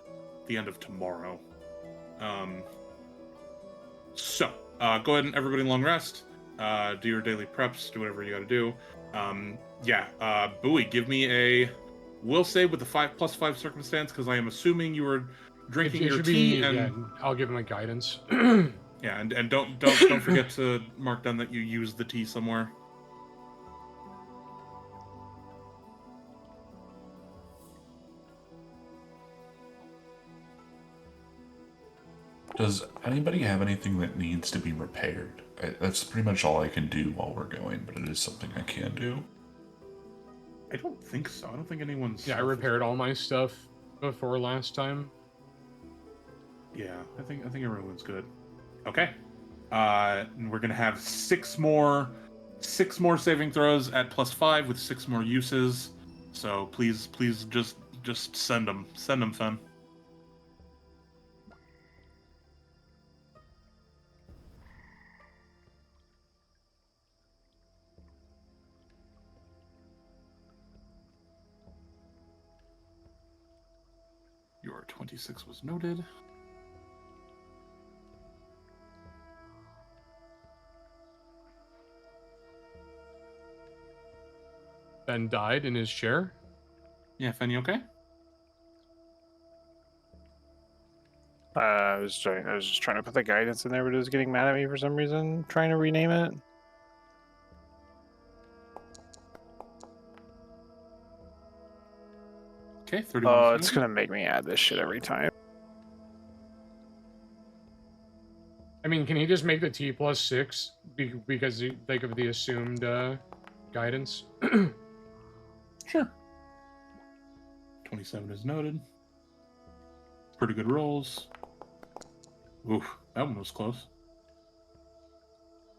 the end of tomorrow. So go ahead and everybody long rest. Do your daily preps. Do whatever you got to do. Bowie, give me a will save with the 5+5 circumstance, because I am assuming you were drinking your tea, and yeah, I'll give him a guidance. yeah, and don't forget to mark down that you used the tea somewhere. Does anybody have anything that needs to be repaired? That's pretty much all I can do while we're going, but it is something I can do. I don't think so. I don't think anyone's. Yeah, I repaired all my stuff before last time. Yeah, I think everyone's good. Okay. And we're gonna have six more saving throws at +5 with 6 more uses. So please just send them, Fen. Your 26 was noted. Ben died in his chair. Yeah, Fen, you okay? I was just trying to put the guidance in there, but it was getting mad at me for some reason. Trying to rename it. Okay, 31. Oh, it's gonna make me add this shit every time. I mean, can he just make the T +6 because like of the assumed guidance? Sure. 27 is noted. Pretty good rolls. Oof, that one was close.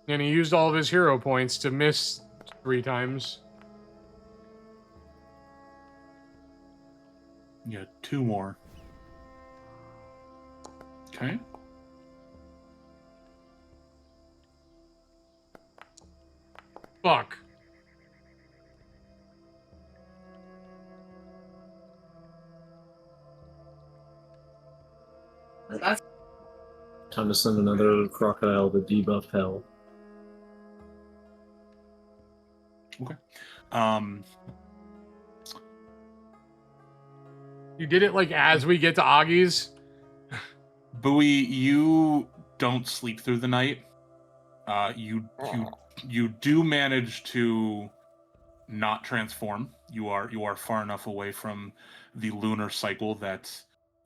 And he used all of his hero points to miss 3 times. Yeah, 2 more. Okay. Fuck. Time to send another crocodile to debuff hell. Okay. You did it like as we get to Augie's. Bowie, you don't sleep through the night. You do manage to not transform. You are far enough away from the lunar cycle that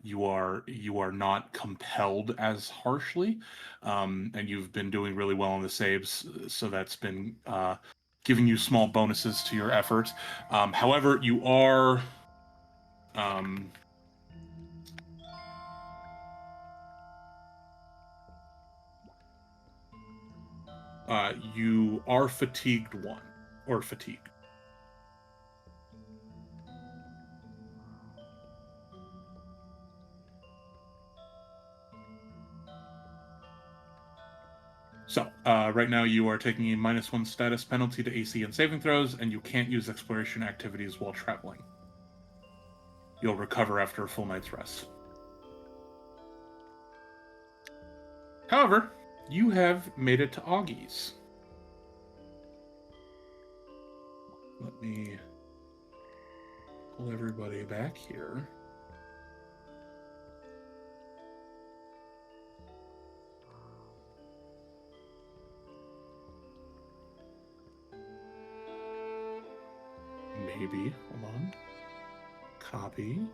you are not compelled as harshly, and you've been doing really well on the saves, so that's been giving you small bonuses to your effort. However, you are you are fatigued one, or fatigued. So, right now you are taking a -1 status penalty to AC and saving throws, and you can't use exploration activities while traveling. You'll recover after a full night's rest. However, you have made it to Augie's. Let me pull everybody back here. Maybe. Hold on. Copy.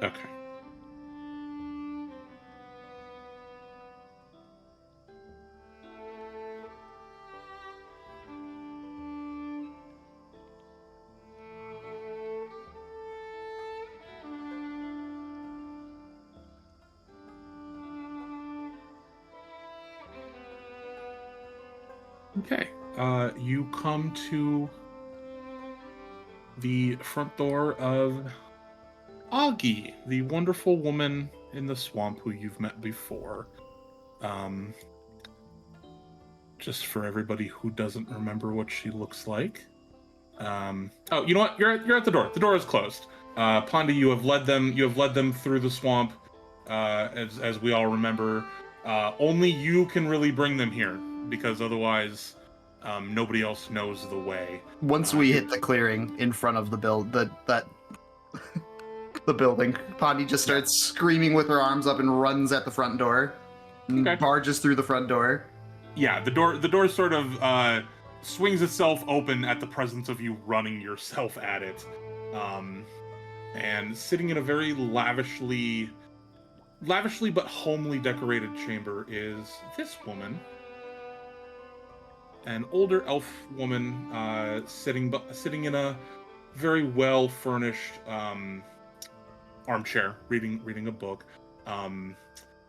Okay. Okay. You come to the front door of Augie, the wonderful woman in the swamp who you've met before. Just for everybody who doesn't remember what she looks like. Oh, you know what? You're at the door. The door is closed. Pondy, you have led them through the swamp. As we all remember, only you can really bring them here, because otherwise, nobody else knows the way. Once we hit the clearing in front of the the building, Pondy just starts screaming with her arms up and runs at the front door. And barges through the front door. Yeah, the door sort of swings itself open at the presence of you running yourself at it. And sitting in a very lavishly but homely decorated chamber is this woman. An older elf woman sitting in a very well furnished armchair, reading a book.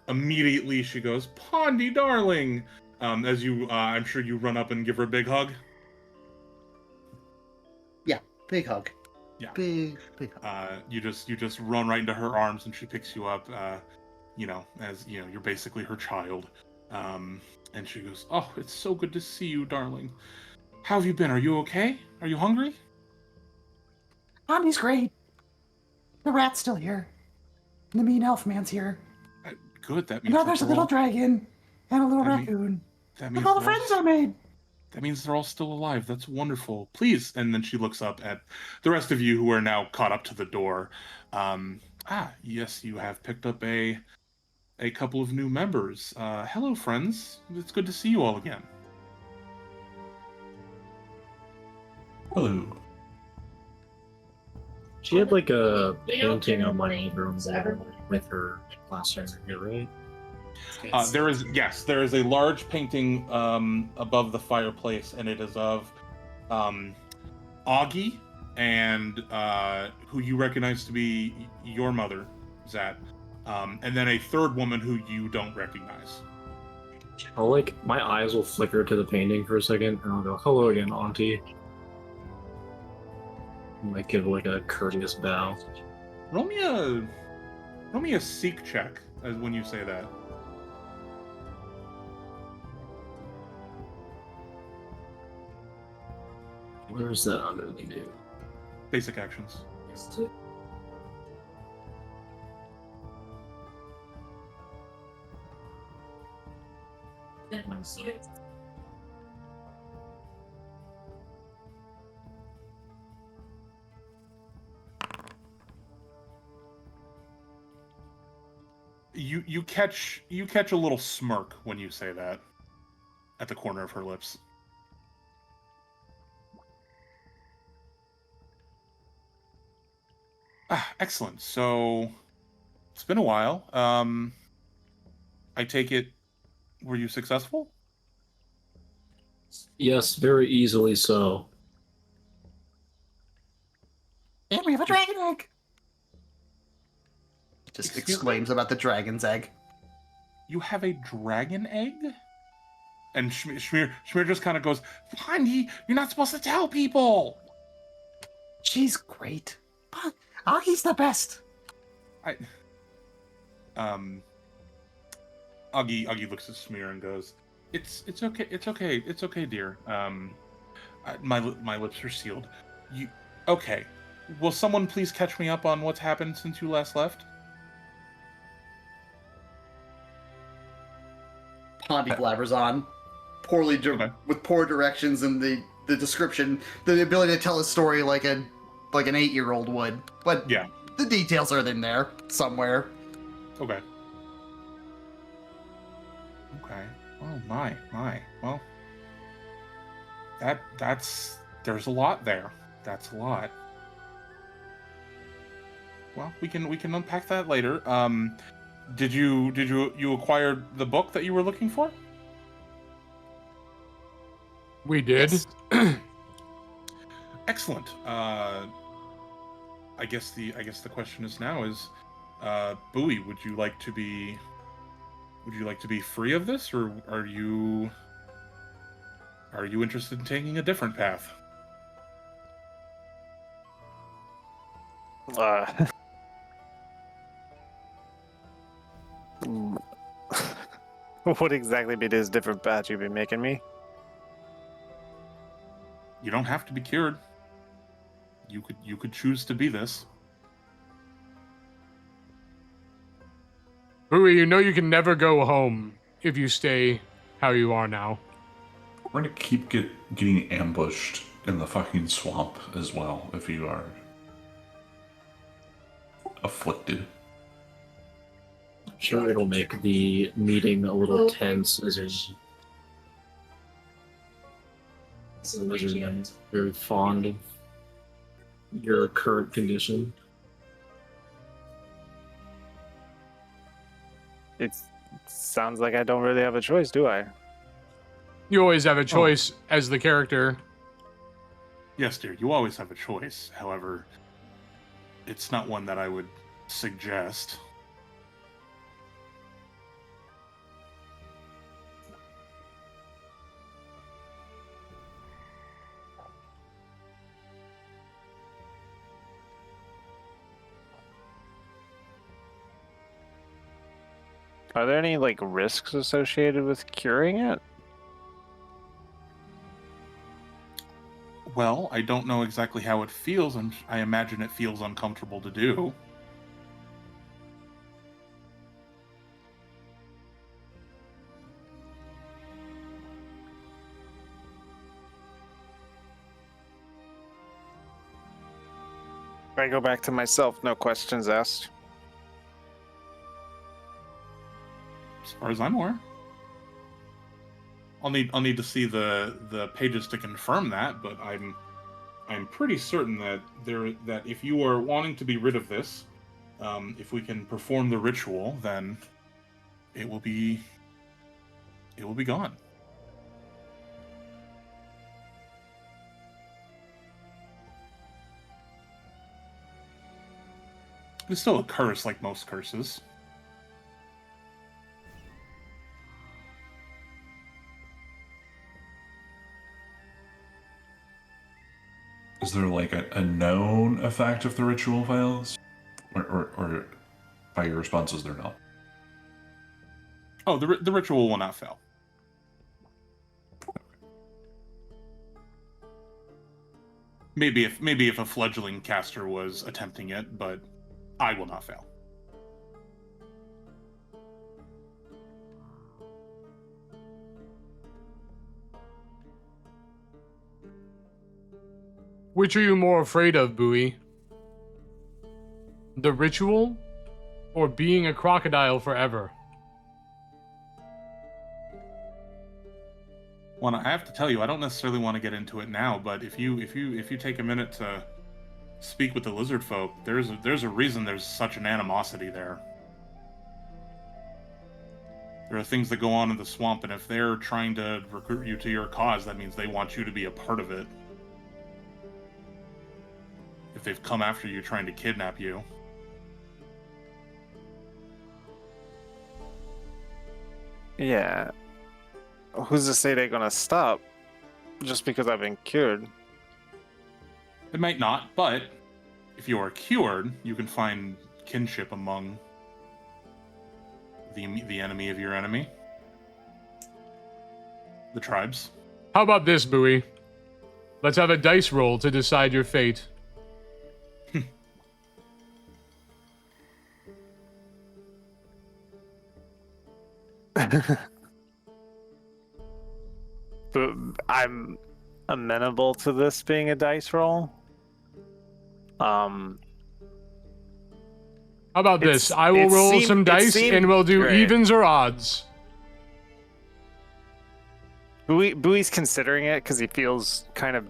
Immediately she goes, "Pondy, darling!" As you, I'm sure you run up and give her a big hug. Yeah, big hug. Yeah, big hug. You just run right into her arms, and she picks you up. As you know, you're basically her child. And she goes, "Oh, it's so good to see you, darling. How have you been? Are you okay? Are you hungry?" Pondy's great. The rat's still here. And the mean elf man's here. Good. That means. And now there's a little dragon and a little raccoon. That means all the friends I made. That means they're all still alive. That's wonderful. Please. And then she looks up at the rest of you who are now caught up to the door. Yes, you have picked up a couple of new members. Hello, friends. It's good to see you all again. Hello. She had like a painting on my room with her last time here, right? There is a large painting above the fireplace, and it is of Augie, and who you recognize to be your mother, Zat, and then a third woman who you don't recognize. My eyes will flicker to the painting for a second, and I'll go, "Hello again, Auntie." I might give like a courteous bow. Roll me a seek check as when you say that. Where's that under the new? Basic actions. You catch a little smirk when you say that at the corner of her lips. Excellent. So it's been a while. I take it, were you successful? Yes, very easily so. And we have a dragon egg. Just Excuse exclaims about the dragon's egg. You have a dragon egg? And Schmear just kind of goes, Pondy, you're not supposed to tell people! She's great. Augie's the best. Augie looks at Schmear and goes, It's okay, dear. My lips are sealed. Okay. Will someone please catch me up on what's happened since you last left? Pondy blabbers on, with poor directions and the description, the ability to tell a story like an 8-year-old would. But Yeah. the details are in there somewhere. Okay. Oh my. Well, there's a lot there. That's a lot. Well, we can unpack that later. Did you acquire the book that you were looking for? We did. Yes. Excellent. I guess the question is now is, Bowie, would you like to be free of this, or are you interested in taking a different path? What exactly be this different path you be making me? You don't have to be cured. You could choose to be this. Bowie, you know you can never go home if you stay how you are now. We're gonna keep getting ambushed in the fucking swamp as well if you are afflicted. Sure, it'll make the meeting a little tense as the wizard is very fond of your current condition. It sounds like I don't really have a choice, do I? You always have a choice as the character. Yes, dear, you always have a choice. However, it's not one that I would suggest. Are there any risks associated with curing it? Well, I don't know exactly how it feels, and I imagine it feels uncomfortable to do. I go back to myself, no questions asked. As far as I'm aware. I'll need to see the pages to confirm that, but I'm pretty certain that if you are wanting to be rid of this, if we can perform the ritual, then it will be gone. It's still a curse like most curses. Is there a known effect if the ritual fails? Or by your responses, they're not? Oh, the ritual will not fail. Maybe if a fledgling caster was attempting it, but I will not fail. Which are you more afraid of, Bowie? The ritual, or being a crocodile forever? Well, I have to tell you, I don't necessarily want to get into it now, but if you take a minute to speak with the lizard folk, there's a reason there's such an animosity there. There are things that go on in the swamp, and if they're trying to recruit you to your cause, that means they want you to be a part of it. If they've come after you trying to kidnap you. Yeah. Who's to say they're gonna stop just because I've been cured? It might not, but if you are cured, you can find kinship among the enemy of your enemy. The tribes. How about this, Bowie? Let's have a dice roll to decide your fate. But I'm amenable to this being a dice roll. How about this? It's- I will it roll seemed- some it dice seemed and we'll do great. evens or odds. Bowie's considering it because he feels kind of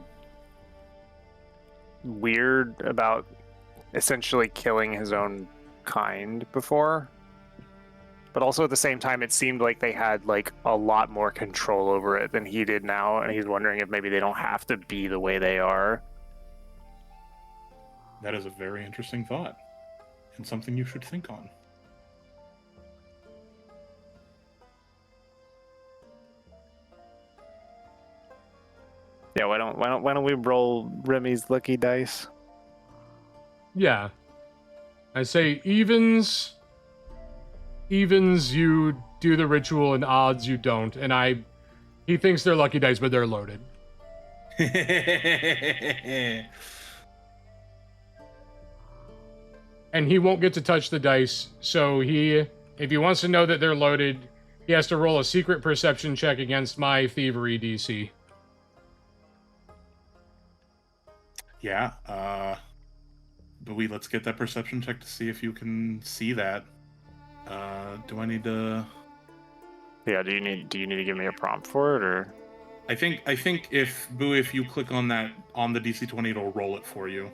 weird about essentially killing his own kind before. But also at the same time, it seemed like they had like a lot more control over it than he did now, and he's wondering if maybe they don't have to be the way they are. That is a very interesting thought, and something you should think on. Yeah, why don't we roll Remy's lucky dice? Yeah. I say evens. Evens, you do the ritual, and odds, you don't. And he thinks they're lucky dice, but they're loaded. And he won't get to touch the dice, so if he wants to know that they're loaded, he has to roll a secret perception check against my thievery DC. Yeah, but let's get that perception check to see if you can see that. Do I need to? Yeah, do you need to give me a prompt for it, or? I think if you click on that on the DC 20, it'll roll it for you.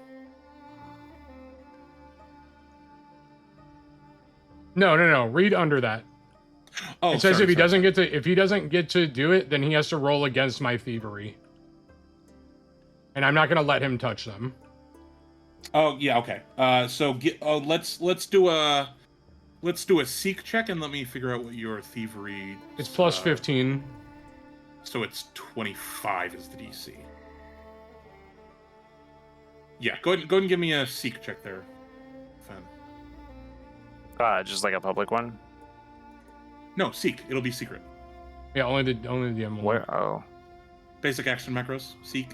No. Read under that. Oh, it says sorry, if he doesn't get to do it, then he has to roll against my thievery. And I'm not gonna let him touch them. Oh yeah, okay. Let's do a seek check and let me figure out what your thievery. It's plus 15. So it's 25 is the DC. Yeah, go ahead and give me a seek check there, Fen. Just like a public one. No, seek. It'll be secret. Yeah, only the DM one. Where? Oh, Basic action macros. Seek.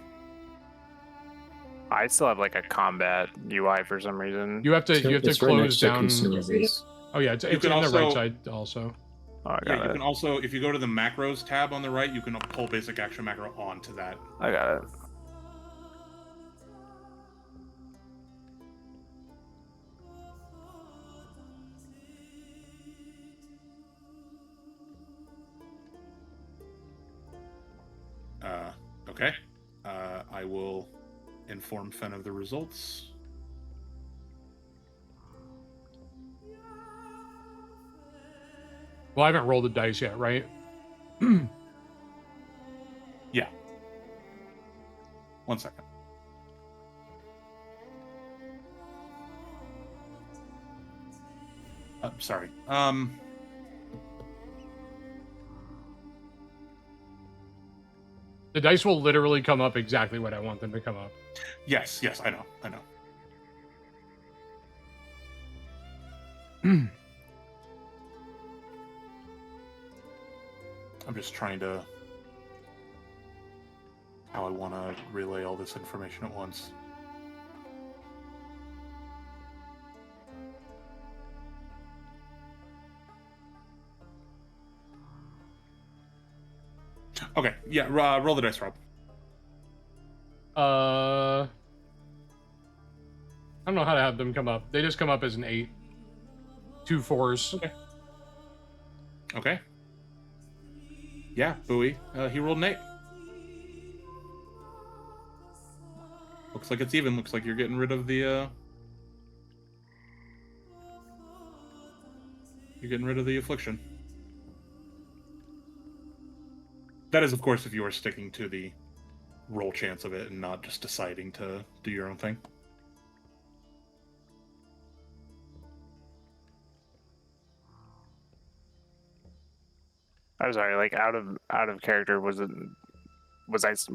I still have like a combat UI for some reason. You have to It's right close next to down. consumables. Oh yeah, it's on can the right also- side also. Oh, I Yeah, got you it. can also, if you go to the macros tab on the right, you can pull basic action macro onto that. I got it. Okay. I will inform Fen of the results. Well, I haven't rolled the dice yet, right? Yeah. 1 second. Sorry. The dice will literally come up exactly what I want them to come up. Yes, I know. I'm just trying to how I want to relay all this information at once. Okay, yeah, roll the dice, Rob. I don't know how to have them come up. They just come up as an 8. 2 4s. Okay. Okay. Yeah, Bowie. He rolled an 8. Looks like it's even. Looks like you're getting rid of the, You're getting rid of the affliction. That is, of course, if you are sticking to the roll chance of it and not just deciding to do your own thing. I'm sorry, like out of character. Were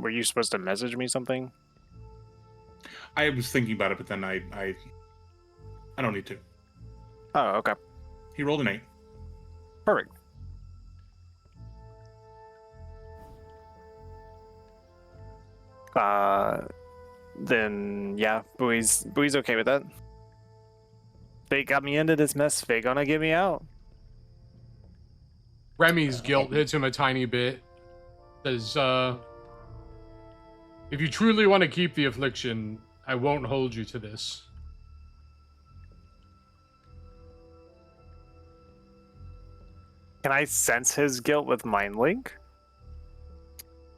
you supposed to message me something? I was thinking about it, but then I don't need to. Oh, okay. He rolled an 8. Perfect. Then yeah, Bowie's okay with that. They got me into this mess. They gonna get me out. Remy's guilt hits him a tiny bit. Says, if you truly want to keep the affliction, I won't hold you to this. Can I sense his guilt with Mind Link?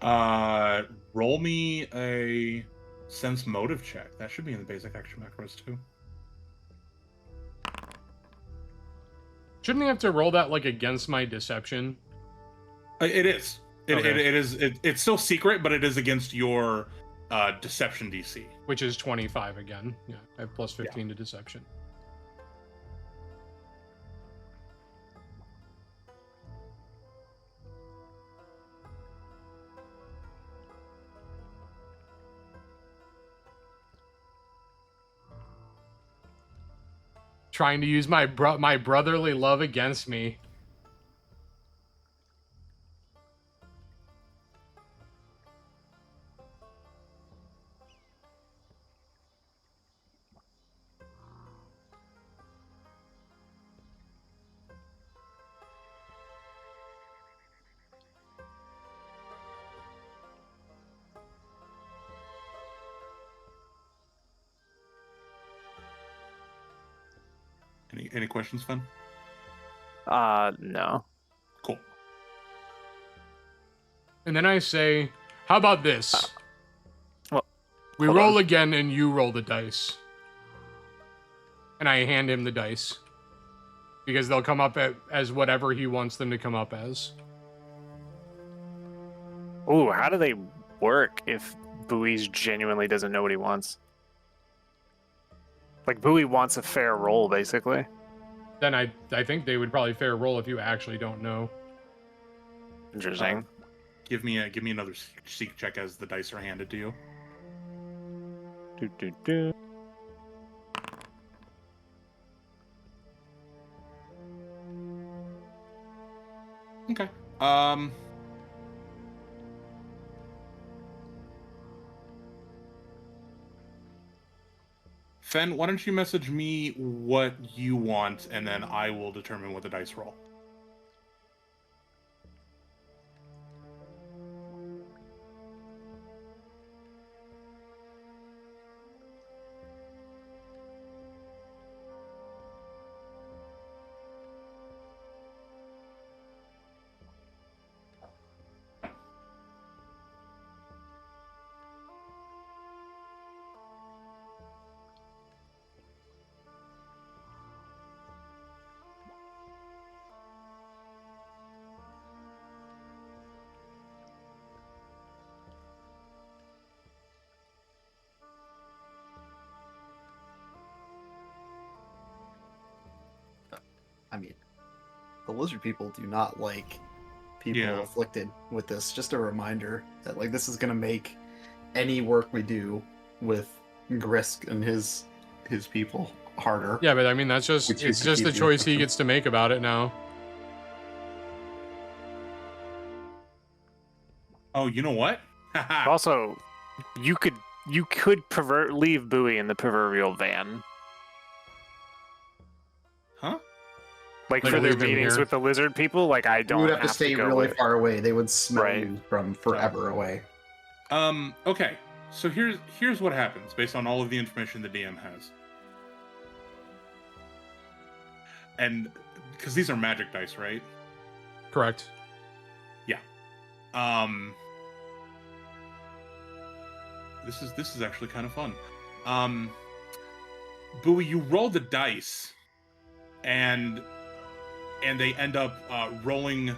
Roll me a sense motive check. That should be in the basic action macros too. Shouldn't he have to roll that like against my deception? It is. Okay. It's still secret, but it is against your deception DC. Which is 25 again. Yeah, I have plus 15 to deception. Trying to use my brotherly love against me. Any questions, Fun? No. Cool. And then I say, how about this? Well, we hold roll on. again and you roll the dice. And I hand him the dice. Because they'll come up as whatever he wants them to come up as. Ooh, how do they work if Bowie's genuinely doesn't know what he wants? Like, Bowie wants a fair roll, basically. Then I think they would probably fair roll if you actually don't know. Interesting. Give me another seek check as the dice are handed to you. Do. Okay. Fen, why don't you message me what you want, and then I will determine what the dice roll. I mean, the lizard people do not like people Yeah. afflicted with this. Just a reminder that like this is gonna make any work we do with Grisk and his people harder. Yeah, but I mean that's just Which it's is just the keep you- choice he gets to make about it now. Oh, you know what? Also, you could leave Bowie in the proverbial van. Huh? Like Like for their leave him meetings here? with the lizard people, like I don't You would have to stay go really with... far away. They would smell Right. you from forever away. Okay. So here's what happens based on all of the information the DM has. And because these are magic dice, right? Correct. Yeah. This is actually kind of fun. Bowie, you roll the dice, and they end up rolling.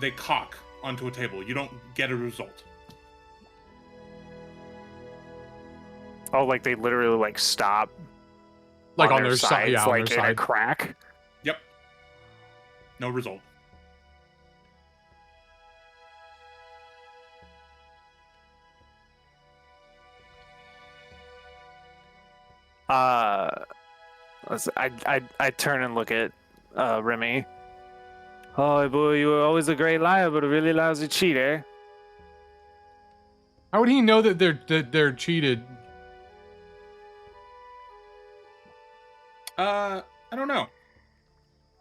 They cock onto a table. You don't get a result. Oh, like they literally like stop Like on their sides, side, yeah, on like their in a side. crack. Yep. No result. I turn and look at Remy. Oh boy, you were always a great liar, but a really lousy cheater. How would he know that they're cheated? I don't know.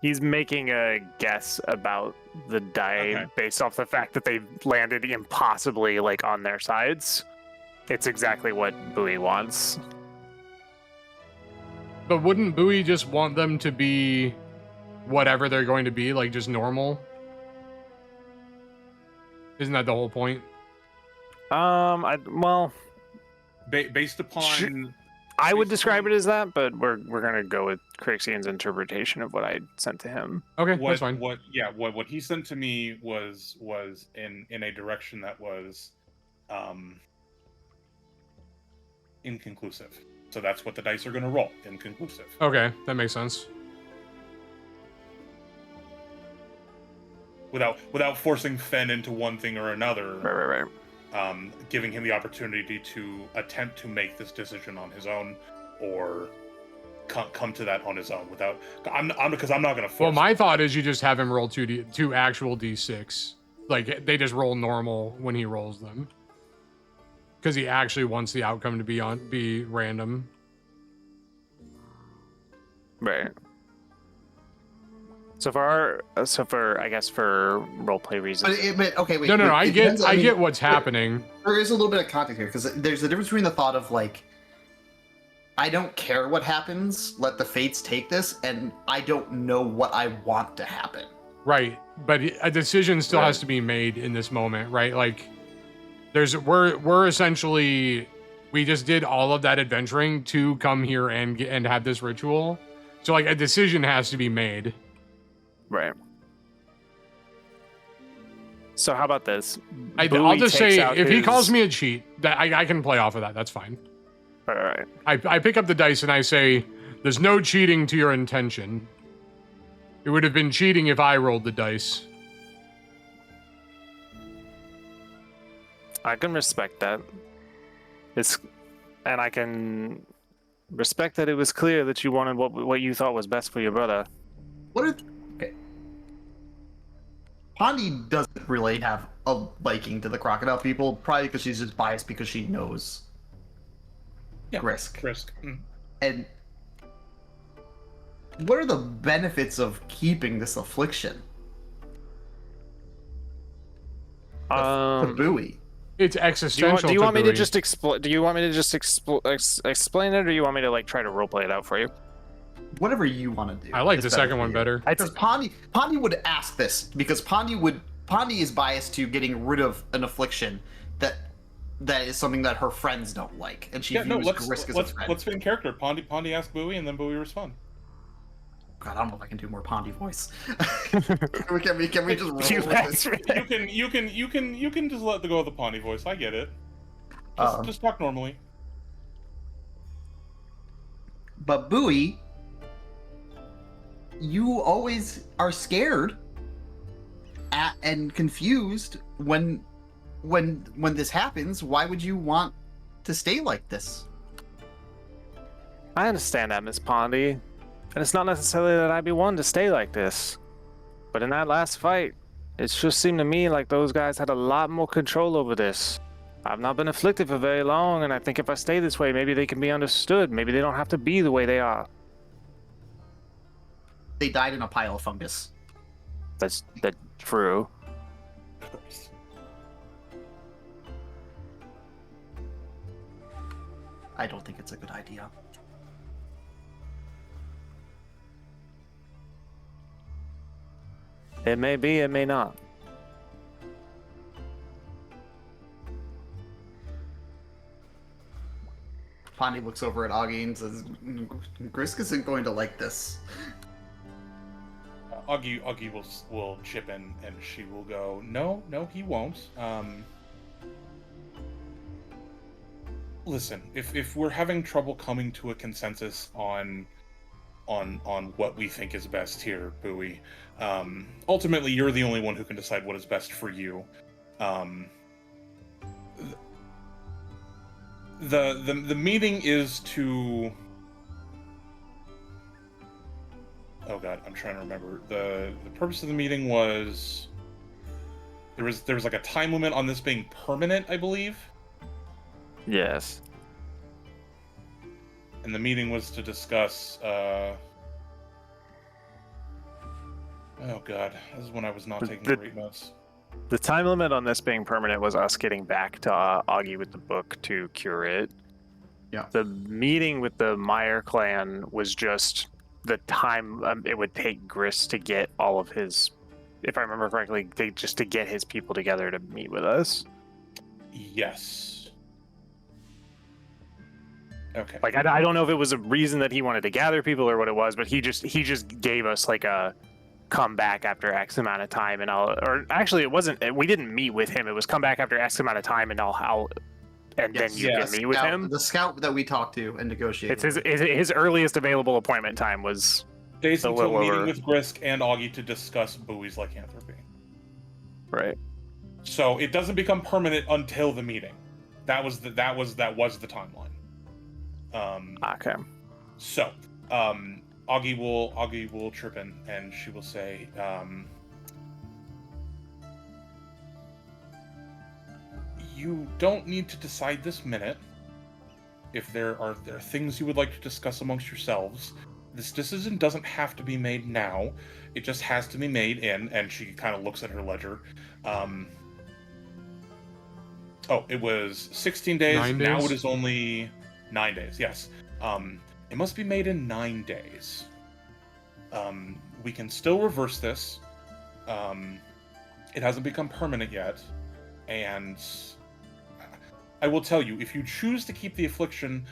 He's making a guess about the die Okay. based off the fact that they landed impossibly like on their sides. It's exactly what Bowie wants. But wouldn't Bowie just want them to be whatever they're going to be, like just normal? Isn't that the whole point? Based upon I would describe it as that, but we're gonna go with Crixian's interpretation of what I sent to him. Okay, what that's fine. what he sent to me was in a direction that was inconclusive. So that's what the dice are going to roll, inconclusive. Okay, that makes sense. Without forcing Fen into one thing or another. Right. Giving him the opportunity to attempt to make this decision on his own, or come to that on his own without. Because I'm not going to force. Well, my thought is you just have him roll two actual d6. Like they just roll normal when he rolls them, because he actually wants the outcome to be random. Right. So for I guess for roleplay reasons. But okay, wait. No. wait, I it get depends- mean, get what's happening. There is a little bit of context here because there's a difference between the thought of like, I don't care what happens, let the fates take this, and I don't know what I want to happen. Right, but a decision still Right. has to be made in this moment, right? Like, we're essentially, we just did all of that adventuring to come here and have this ritual, so like a decision has to be made. Right. So how about this? I'll Bowie just takes say, out if he his- calls me a cheat, that I can play off of that. That's fine. All right. I pick up the dice and I say, "There's no cheating to your intention. It would have been cheating if I rolled the dice." I can respect that. And I can respect that it was clear that you wanted what you thought was best for your brother. Okay. Pondy doesn't really have a liking to the crocodile people, probably because she's just biased because she knows Risk. And what are the benefits of keeping this affliction? The buoy. It's existential. Do you want me to Bowie. just explain? Do you want me to just explain it, or do you want me to like try to roleplay it out for you? Whatever you want to do. I like is the better second for one you. better. Because Pondy would ask this because Pondy is biased to getting rid of an affliction that is something that her friends don't like, and she views Risk as a friend. Let's fit in character. Pondy ask Bowie, and then Bowie respond. God, I don't know if I can do more Pondy voice. can we just roll with this? You can just let go of the Pondy voice. I get it. Just talk normally. But Bowie, you always are scared and confused when this happens. Why would you want to stay like this? I understand that, Miss Pondy. And it's not necessarily that I'd be one to stay like this. But in that last fight, It's just seemed to me like those guys had a lot more control over this. I've not been afflicted for very long, and I think if I stay this way, maybe they can be understood. Maybe they don't have to be the way they are. They died in a pile of fungus. That's true. I don't think it's a good idea. It may be, it may not. Pondy looks over at Augie and says, Grisk isn't going to like this. Augie will chip in, and she will go, no, he won't. Listen, if we're having trouble coming to a consensus on what we think is best here, Bowie, ultimately you're the only one who can decide what is best for you. The meeting is to... Oh god, I'm trying to remember. The purpose of the meeting was... There was like a time limit on this being permanent, I believe. Yes. And the meeting was to discuss, Oh god, this is when I was not taking great notes. The time limit on this being permanent was us getting back to Augie with the book to cure it. Yeah. The meeting with the Meyer clan was just the time it would take Gris to get all of his, if I remember correctly, just to get his people together to meet with us. Yes. Okay. Like I don't know if it was a reason that he wanted to gather people or what it was, but he just gave us like a come back after X amount of time, and or actually it wasn't. We didn't meet with him. It was come back after X amount of time, and then you can meet with him. The scout that we talked to and negotiated. It's his earliest available appointment time was days until meeting with Grisk and Augie to discuss Bowie's lycanthropy. Right. So it doesn't become permanent until the meeting. That was the timeline. Okay. So, Augie will chirp in, and she will say, "You don't need to decide this minute. If there are things you would like to discuss amongst yourselves, this decision doesn't have to be made now. It just has to be made in." And she kind of looks at her ledger. It was 16 days. 9 days? Now it is only 9 days. Yes. It must be made in 9 days. We can still reverse this. It hasn't become permanent yet, and I will tell you, if you choose to keep the affliction,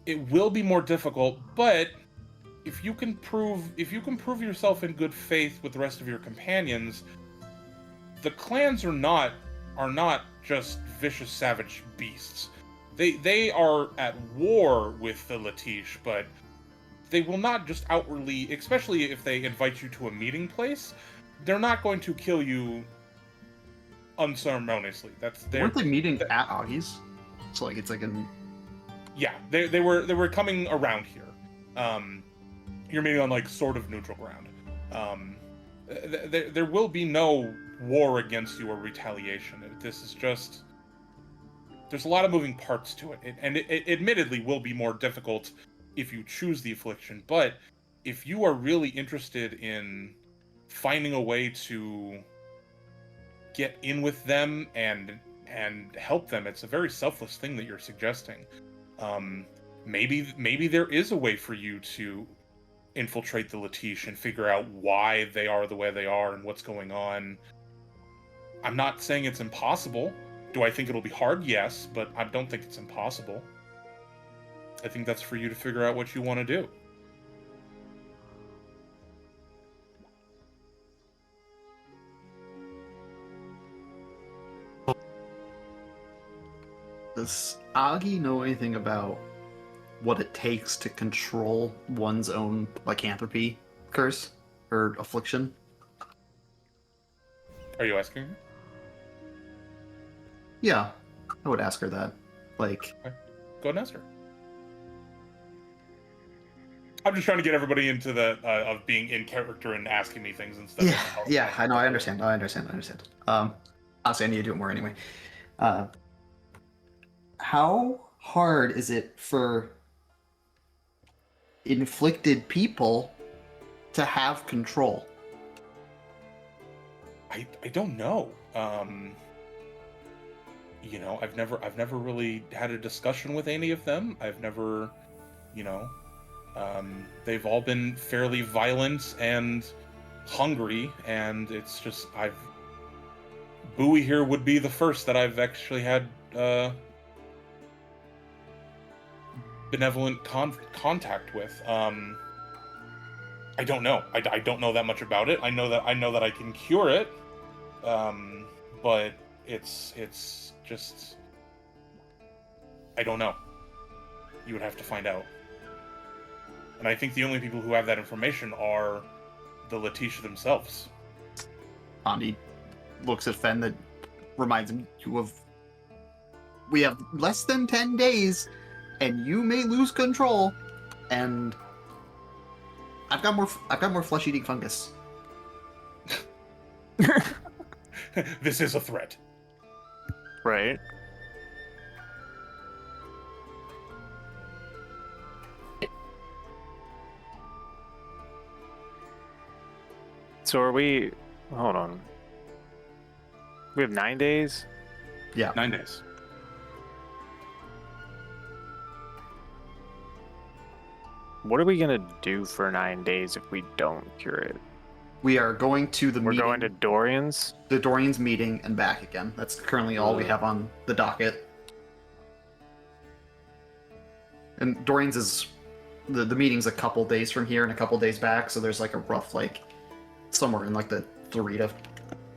it will be more difficult. But if you can prove yourself in good faith with the rest of your companions, the clans are not just vicious, savage beasts. They are at war with the Letiche, but they will not just outwardly, especially if they invite you to a meeting place, they're not going to kill you unceremoniously. Weren't they meeting at Augie's? So it's like an... Yeah, they were coming around here. You're meeting on like sort of neutral ground. There will be no war against you or retaliation. This is just... There's a lot of moving parts to it, and it admittedly will be more difficult if you choose the affliction, but if you are really interested in finding a way to get in with them and help them, it's a very selfless thing that you're suggesting. Maybe there is a way for you to infiltrate the Letiche and figure out why they are the way they are and what's going on. I'm not saying it's impossible. Do I think it'll be hard? Yes, but I don't think it's impossible. I think that's for you to figure out what you want to do. Does Augie know anything about what it takes to control one's own lycanthropy curse or affliction? Are you asking her? Yeah, I would ask her that. Like, Okay. Go ahead and ask her. I'm just trying to get everybody into the of being in character and asking me things instead. Yeah, I know. I understand. Honestly, I need to do it more anyway. How hard is it for inflicted people to have control? I don't know. You know, I've never really had a discussion with any of them. I've never, you know, they've all been fairly violent and hungry, and it's just Bowie here would be the first that I've actually had benevolent contact with. I don't know. I don't know that much about it. I know that I can cure it, but it's just I don't know. You would have to find out. And I think the only people who have that information are the Letiche themselves. Andy looks at Fen, that reminds him we have less than 10 days and you may lose control, and I've got more flesh-eating fungus. This is a threat. Right. So are we... Hold on. We have 9 days? Yeah. 9 days. What are we going to do for 9 days if we don't cure it? We are going to the We're meeting, going to Dorian's? the Dorian's meeting and back again. That's currently all we have on the docket. And Dorian's is... The meeting's a couple days from here and a couple days back, so there's like a rough, like, somewhere in like the 3 to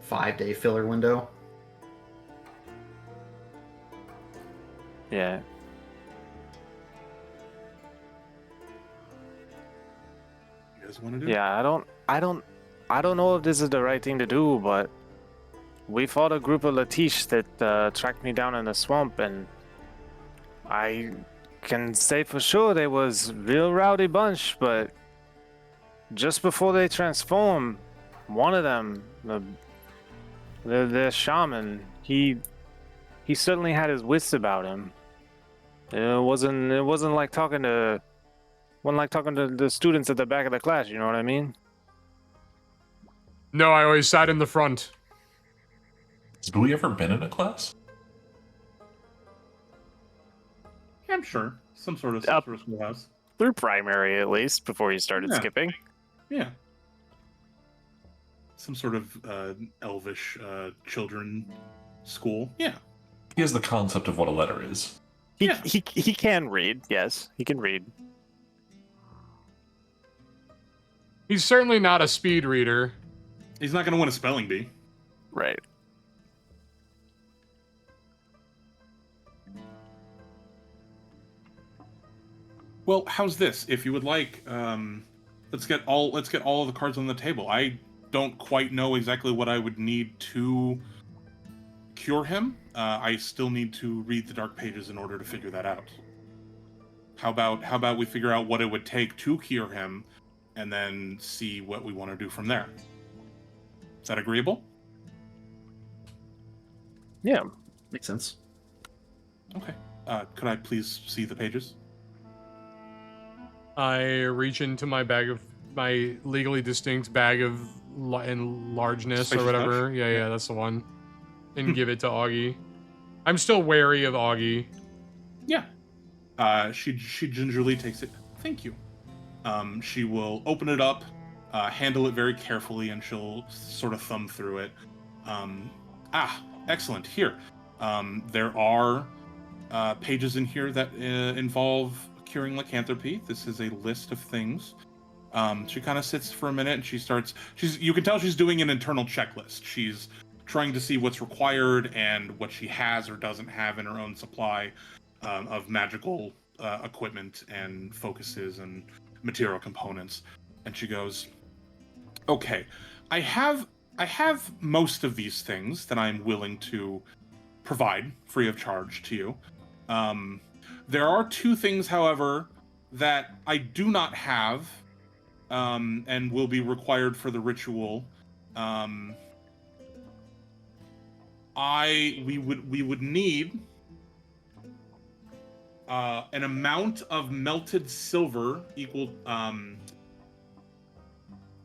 5 day filler window. Yeah. You guys want to do? Yeah, I don't know if this is the right thing to do, but we fought a group of Letiche that tracked me down in the swamp, and I can say for sure they was real rowdy bunch, but just before they transform, one of them, the shaman, he certainly had his wits about him. It wasn't like talking to the students at the back of the class, you know what I mean? No, I always sat in the front. Has Bowie ever been in a class? Yeah, I'm sure. Some sort of schoolhouse. Through primary, at least, before you started Yeah. skipping. Yeah. Some sort of elvish children school. Yeah. He has the concept of what a letter is. He can read, yes. He can read. He's certainly not a speed reader. He's not going to win a spelling bee. Right. Well, how's this? If you would like, let's get all of the cards on the table. I don't quite know exactly what I would need to cure him. I still need to read the dark pages in order to figure that out. How about we figure out what it would take to cure him, and then see what we want to do from there. Is that agreeable? Yeah. Makes sense. Okay. Could I please see the pages? I reach into my legally distinct bag of largeness or Spacious whatever. Yeah, that's the one. And give it to Augie. I'm still wary of Augie. Yeah. She gingerly takes it. Thank you. She will open it up, handle it very carefully, and she'll sort of thumb through it. Excellent. Here. There are pages in here that involve curing lycanthropy. This is a list of things. She kind of sits for a minute and you can tell she's doing an internal checklist. She's trying to see what's required and what she has or doesn't have in her own supply of magical equipment and focuses and material components. And she goes, okay, I have most of these things that I'm willing to provide free of charge to you. There are 2 things, however, that I do not have, and will be required for the ritual. We would need an amount of melted silver equal. I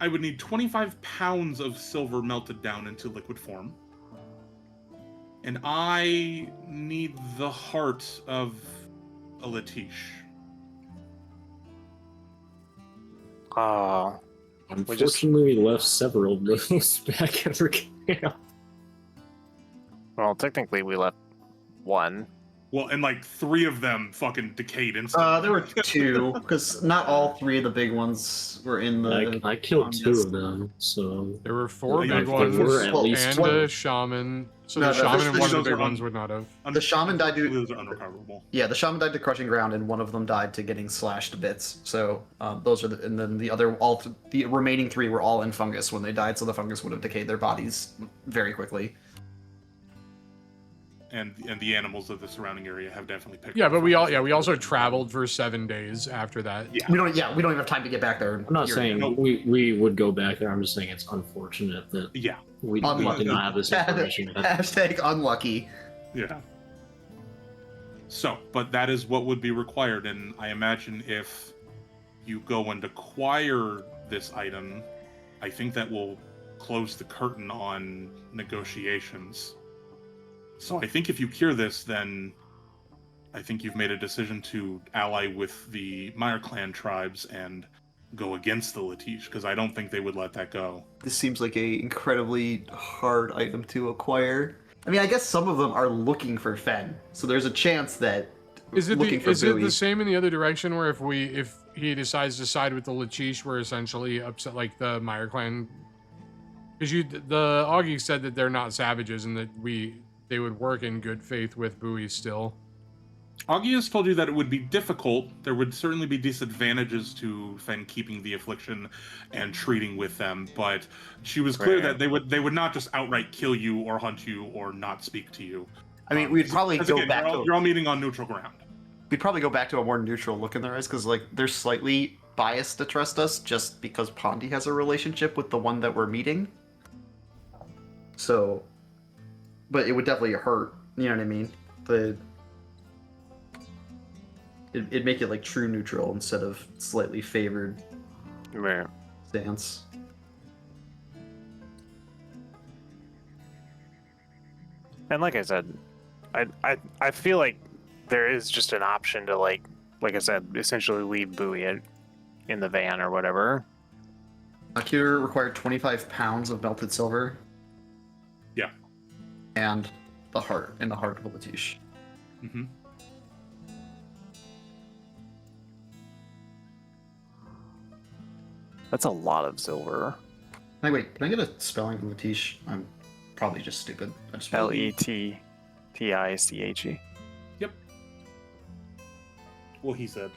would need 25 pounds of silver melted down into liquid form. And I need the heart of a Letiche. Oh, Unfortunately, we left several of those back at our camp. well, technically we left one. Well, and like 3 of them fucking decayed instantly. There were 2, because not all 3 of the big ones were in the. I killed 2 fungus. of them, so There were 4 Yeah, big there ones were at least and 12. a shaman. So No, the shaman and one of the those big are ones would not have. The shaman died to. Those are unrecoverable. Yeah, the shaman died to crushing ground, and one of them died to getting slashed to bits. So those are and then the other, the remaining 3 were all in fungus when they died, so the fungus would have decayed their bodies very quickly. And the animals of the surrounding area have definitely picked. Yeah, up but we fungus. also traveled for 7 days after that. Yeah. We don't even have time to get back there. I'm not saying Nope. we would go back there. I'm just saying it's unfortunate that Yeah. we Unlucky. did not have this information. Hashtag unlucky. Yeah. So, but that is what would be required, and I imagine if you go and acquire this item, I think that will close the curtain on negotiations. So I think if you cure this, then I think you've made a decision to ally with the Meyer clan tribes and go against the Letiche, because I don't think they would let that go. This seems like a incredibly hard item to acquire. I mean, I guess some of them are looking for Fen, so there's a chance that Is it looking for is it Bowie. the same in the other direction where if he decides to side with the Letiche, we're essentially upset like the Meyer clan? Because the Augie said that they're not savages and that they would work in good faith with Bowie still. Augie has told you that it would be difficult. There would certainly be disadvantages to Fen keeping the affliction and treating with them, but she was clear Right. that they would not just outright kill you or hunt you or not speak to you. I mean, we'd probably Because go again, back you're all meeting on neutral ground. we'd probably go back to a more neutral look in their eyes, because like they're slightly biased to trust us just because Pondy has a relationship with the one that we're meeting. So, but it would definitely hurt. You know what I mean? It'd make it like true neutral instead of slightly favored Right. stance. And like I said, I feel like there is just an option to like I said, essentially leave Bowie in the van or whatever. Akira required 25 pounds of melted silver. Yeah. And the heart of a Letiche. Mm-hmm. That's a lot of silver. Wait, can I get a spelling of Letiche? I'm probably just stupid. I just Letiche. Yep. Well, he said.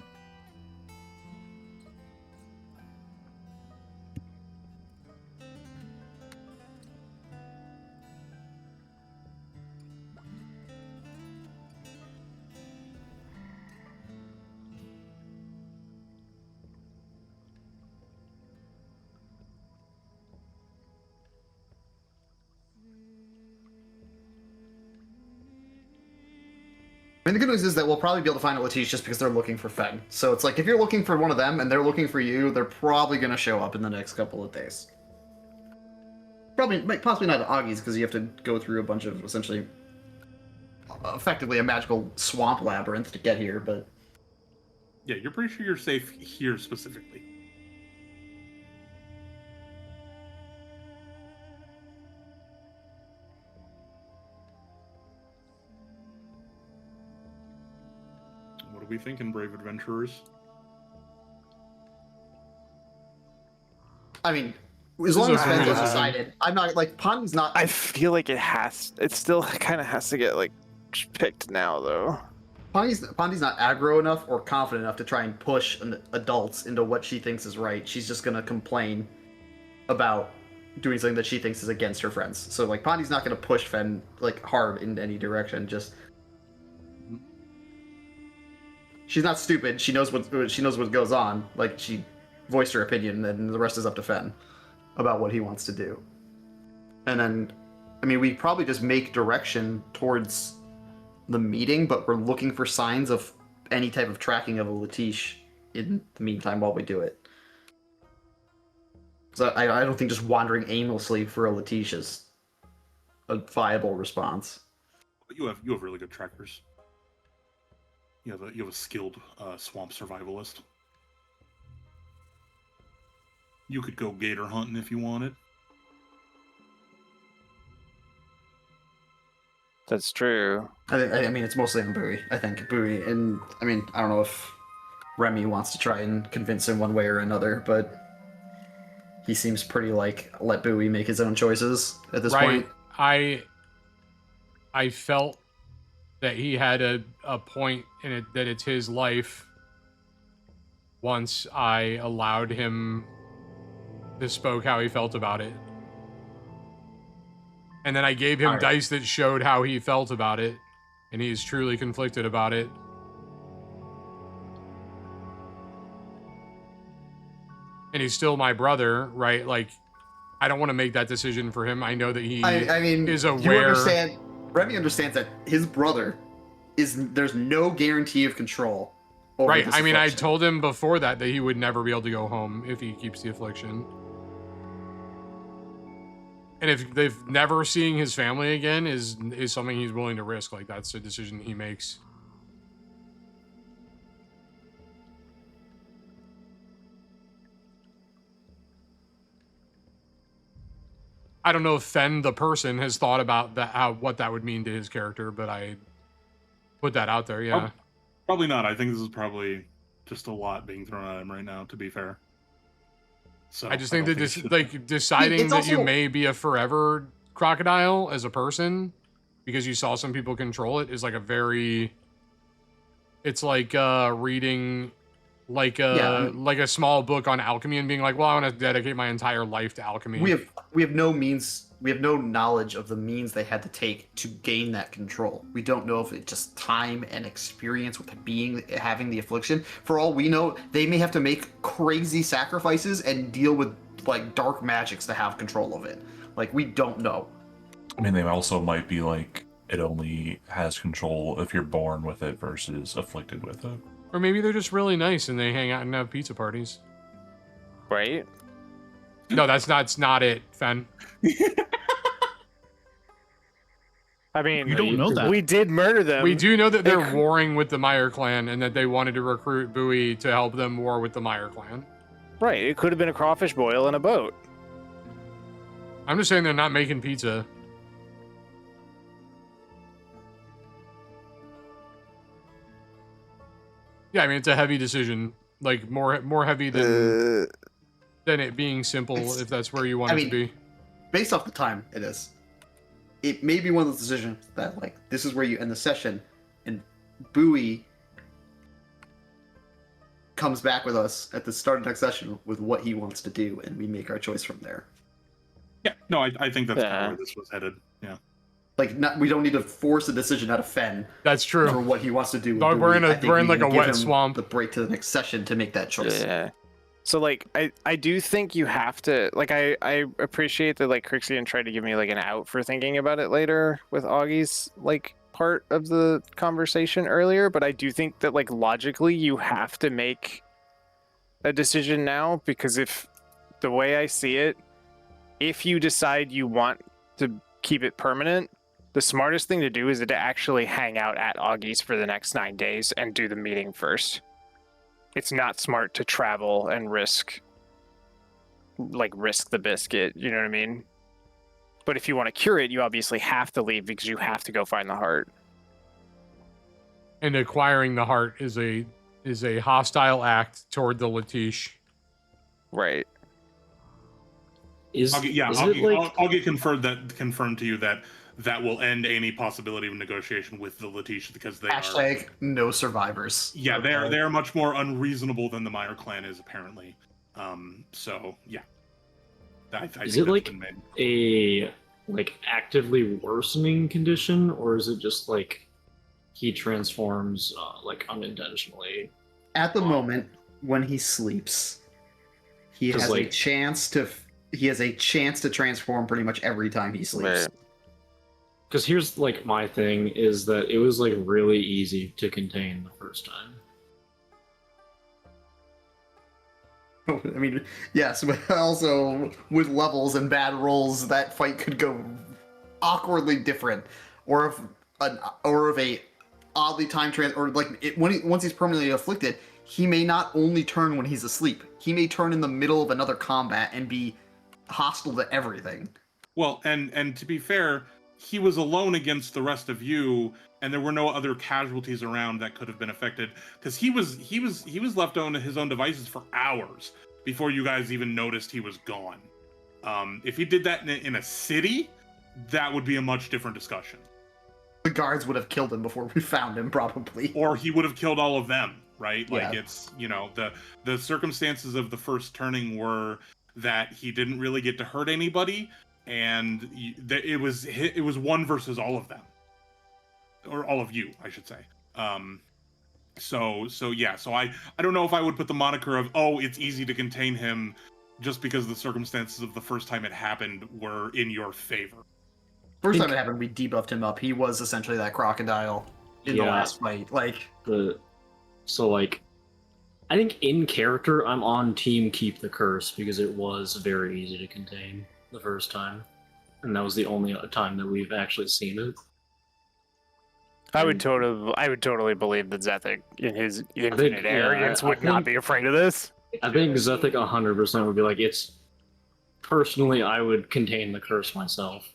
I mean, the good news is that we'll probably be able to find a Letiche just because they're looking for Feng. So it's like, if you're looking for one of them and they're looking for you, they're probably going to show up in the next couple of days. Possibly not Augie's, because you have to go through a bunch of, essentially, effectively a magical swamp labyrinth to get here, but... Yeah, you're pretty sure you're safe here specifically. What are we thinking, brave adventurers? I mean, as long as Fen's pretty undecided, I'm not, like, Pondy's not... I feel like it still kind of has to get like picked now though. Pondy's not aggro enough or confident enough to try and push adults into what she thinks is right. She's just gonna complain about doing something that she thinks is against her friends. So like Pondy's not gonna push Fen like hard in any direction. Just she's not stupid. She knows what goes on. Like, she voiced her opinion, and the rest is up to Fen about what he wants to do. And then, I mean, we probably just make direction towards the meeting, but we're looking for signs of any type of tracking of a Letiche in the meantime while we do it. So I don't think just wandering aimlessly for a Letiche is a viable response. You have really good trackers. You have a skilled swamp survivalist. You could go gator hunting if you wanted. That's true. I mean, it's mostly on Bowie. I think Bowie, and I mean, I don't know if Remy wants to try and convince him one way or another, but he seems pretty like let Bowie make his own choices at this point. I felt that he had a point in it, that it's his life, once I allowed him to spoke how he felt about it. And then I gave him dice that showed how he felt about it, and he's truly conflicted about it. And he's still my brother, right? Like, I don't want to make that decision for him. I know that he I mean, is aware. Remy understands that his brother there's no guarantee of control over Right. this I mean, I affliction. told him before that he would never be able to go home if he keeps the affliction. And if never seeing his family again is something he's willing to risk, like, that's a decision he makes. I don't know if Fen, the person, has thought about that, what that would mean to his character, but I put that out there, yeah. Probably not. I think this is probably just a lot being thrown at him right now, to be fair. So I just think that deciding It's that also- you may be a forever crocodile as a person because you saw some people control it is like a very... It's like reading like a small book on alchemy and being like, well, I want to dedicate my entire life to alchemy. We have no knowledge of the means they had to take to gain that control. We don't know if it's just time and experience with having the affliction. For all we know, they may have to make crazy sacrifices and deal with like dark magics to have control of it. Like, we don't know. I mean, they also might be like, it only has control if you're born with it versus afflicted with it. Or maybe they're just really nice and they hang out and have pizza parties. Right? No, that's not it, Fen. I mean, We don't know that. We did murder them. We do know that they're warring with the Meyer clan and that they wanted to recruit Bowie to help them war with the Meyer clan. Right. It could have been a crawfish boil in a boat. I'm just saying they're not making pizza. Yeah, I mean, it's a heavy decision. Like, more heavy than it being simple, if that's where you want it to be. Based off the time, it is. It may be one of those decisions that, like, this is where you end the session, and Bowie comes back with us at the start of next session with what he wants to do, and we make our choice from there. Yeah, no, I think that's kind of where this was headed. Yeah. Like, we don't need to force a decision out of Fen. That's true. For what he wants to do. With But Bowie. we're in like a wet him swamp. The break to the next session to make that choice. Yeah. So, like, I do think you have to, like, I appreciate that, like, Crixian tried to give me, like, an out for thinking about it later with Augie's, like, part of the conversation earlier, but I do think that, like, logically you have to make a decision now, because if, the way I see it, if you decide you want to keep it permanent, the smartest thing to do is to actually hang out at Augie's for the next 9 days and do the meeting first. It's not smart to travel and risk the biscuit, you know what I mean? But if you want to cure it, you obviously have to leave because you have to go find the heart. And acquiring the heart is a hostile act toward the Letiche. Right. Is I'll it like I'll get confirmed to you that will end any possibility of negotiation with the Letiche because they Hashtag no survivors. Yeah, they are much more unreasonable than the Meyer clan is apparently. So yeah. Is it like a actively worsening condition, or is it just like he transforms like unintentionally. At the moment when he sleeps, he 'Cause, has a like- chance to transform pretty much every time he sleeps. Right. Because here's like my thing is that it was like really easy to contain the first time. I mean, yes, but also with levels and bad rolls, that fight could go awkwardly different, or if a oddly time or like once he's permanently afflicted, he may not only turn when he's asleep. He may turn in the middle of another combat and be hostile to everything. Well, and to be fair, he was alone against the rest of you, and there were no other casualties around that could have been affected, because he was left on his own devices for hours before you guys even noticed he was gone. If he did that in a city, that would be a much different discussion. The guards would have killed him before we found him, probably. Or he would have killed all of them, right? Like, Yeah. it's, the circumstances of the first turning were that he didn't really get to hurt anybody, and it was one versus all of them, or all of you, I should say. So I don't know if I would put the moniker of, oh, it's easy to contain him, just because the circumstances of the first time it happened were in your favor. First time it happened, we debuffed him up. He was essentially that crocodile in the last fight. Like, So like, I think in character, I'm on team keep the curse because it was very easy to contain the first time, and that was the only time that we've actually seen it. I would totally believe that Zethic, in his infinite arrogance, I would not think- be afraid of this. I think Zethic 100% would be like, it's personally, I would contain the curse myself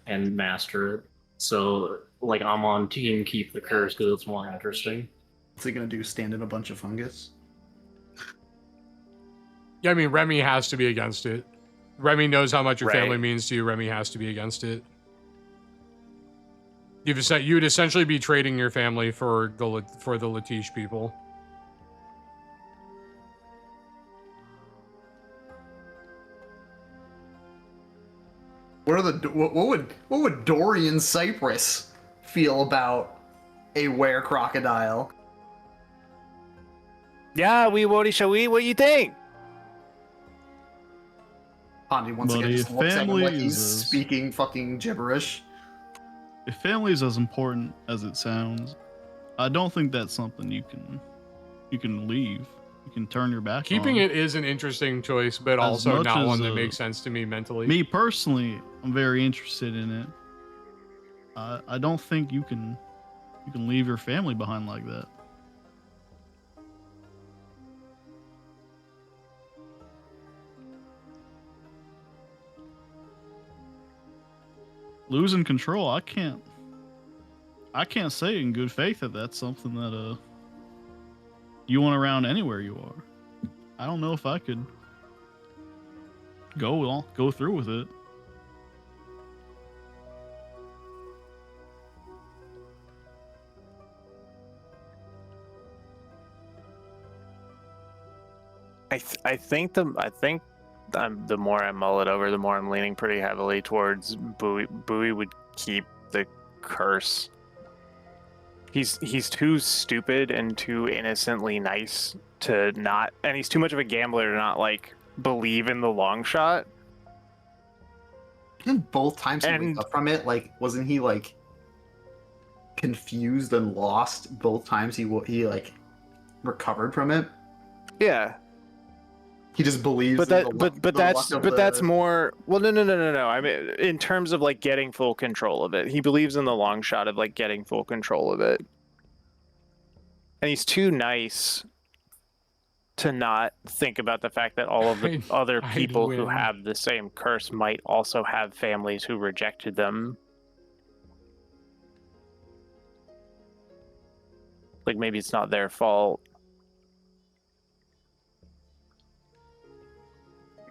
and master it. So like, I'm on team keep the curse because it's more interesting. what's he gonna do? Stand in a bunch of fungus? Yeah, I mean, Remy has to be against it. Remy knows how much your Right. family means to you. Remy has to be against it. You would essentially be trading your family for the Letiche people. What would Dorian Cypress feel about a were crocodile? Yeah, shall we? What do you think? Pondy once Buddy, again just looks at him family like he's is- speaking fucking gibberish. If family is as important as it sounds, I don't think that's something you can leave. You can turn your back Keeping on. it is an interesting choice, but As also much not as, one that makes sense to me mentally. Me personally, I'm very interested in it. I don't think you can leave your family behind like that. Losing control, I can't say in good faith that that's something that you want around anywhere you are. I don't know if I could go through with it. I think the more I mull it over, the more I'm leaning pretty heavily towards Bowie. Bowie would keep the curse. He's too stupid and too innocently nice to not, and he's too much of a gambler to not like believe in the long shot. Didn't both times he wake up from it, like, wasn't he like confused and lost both times he like recovered from it? Yeah, He just believes. but in that's more. Well, no. I mean, in terms of like getting full control of it, he believes in the long shot of like getting full control of it, and he's too nice to not think about the fact that all of the other I'd people who win. have the same curse might also have families who rejected them. Like maybe it's not their fault.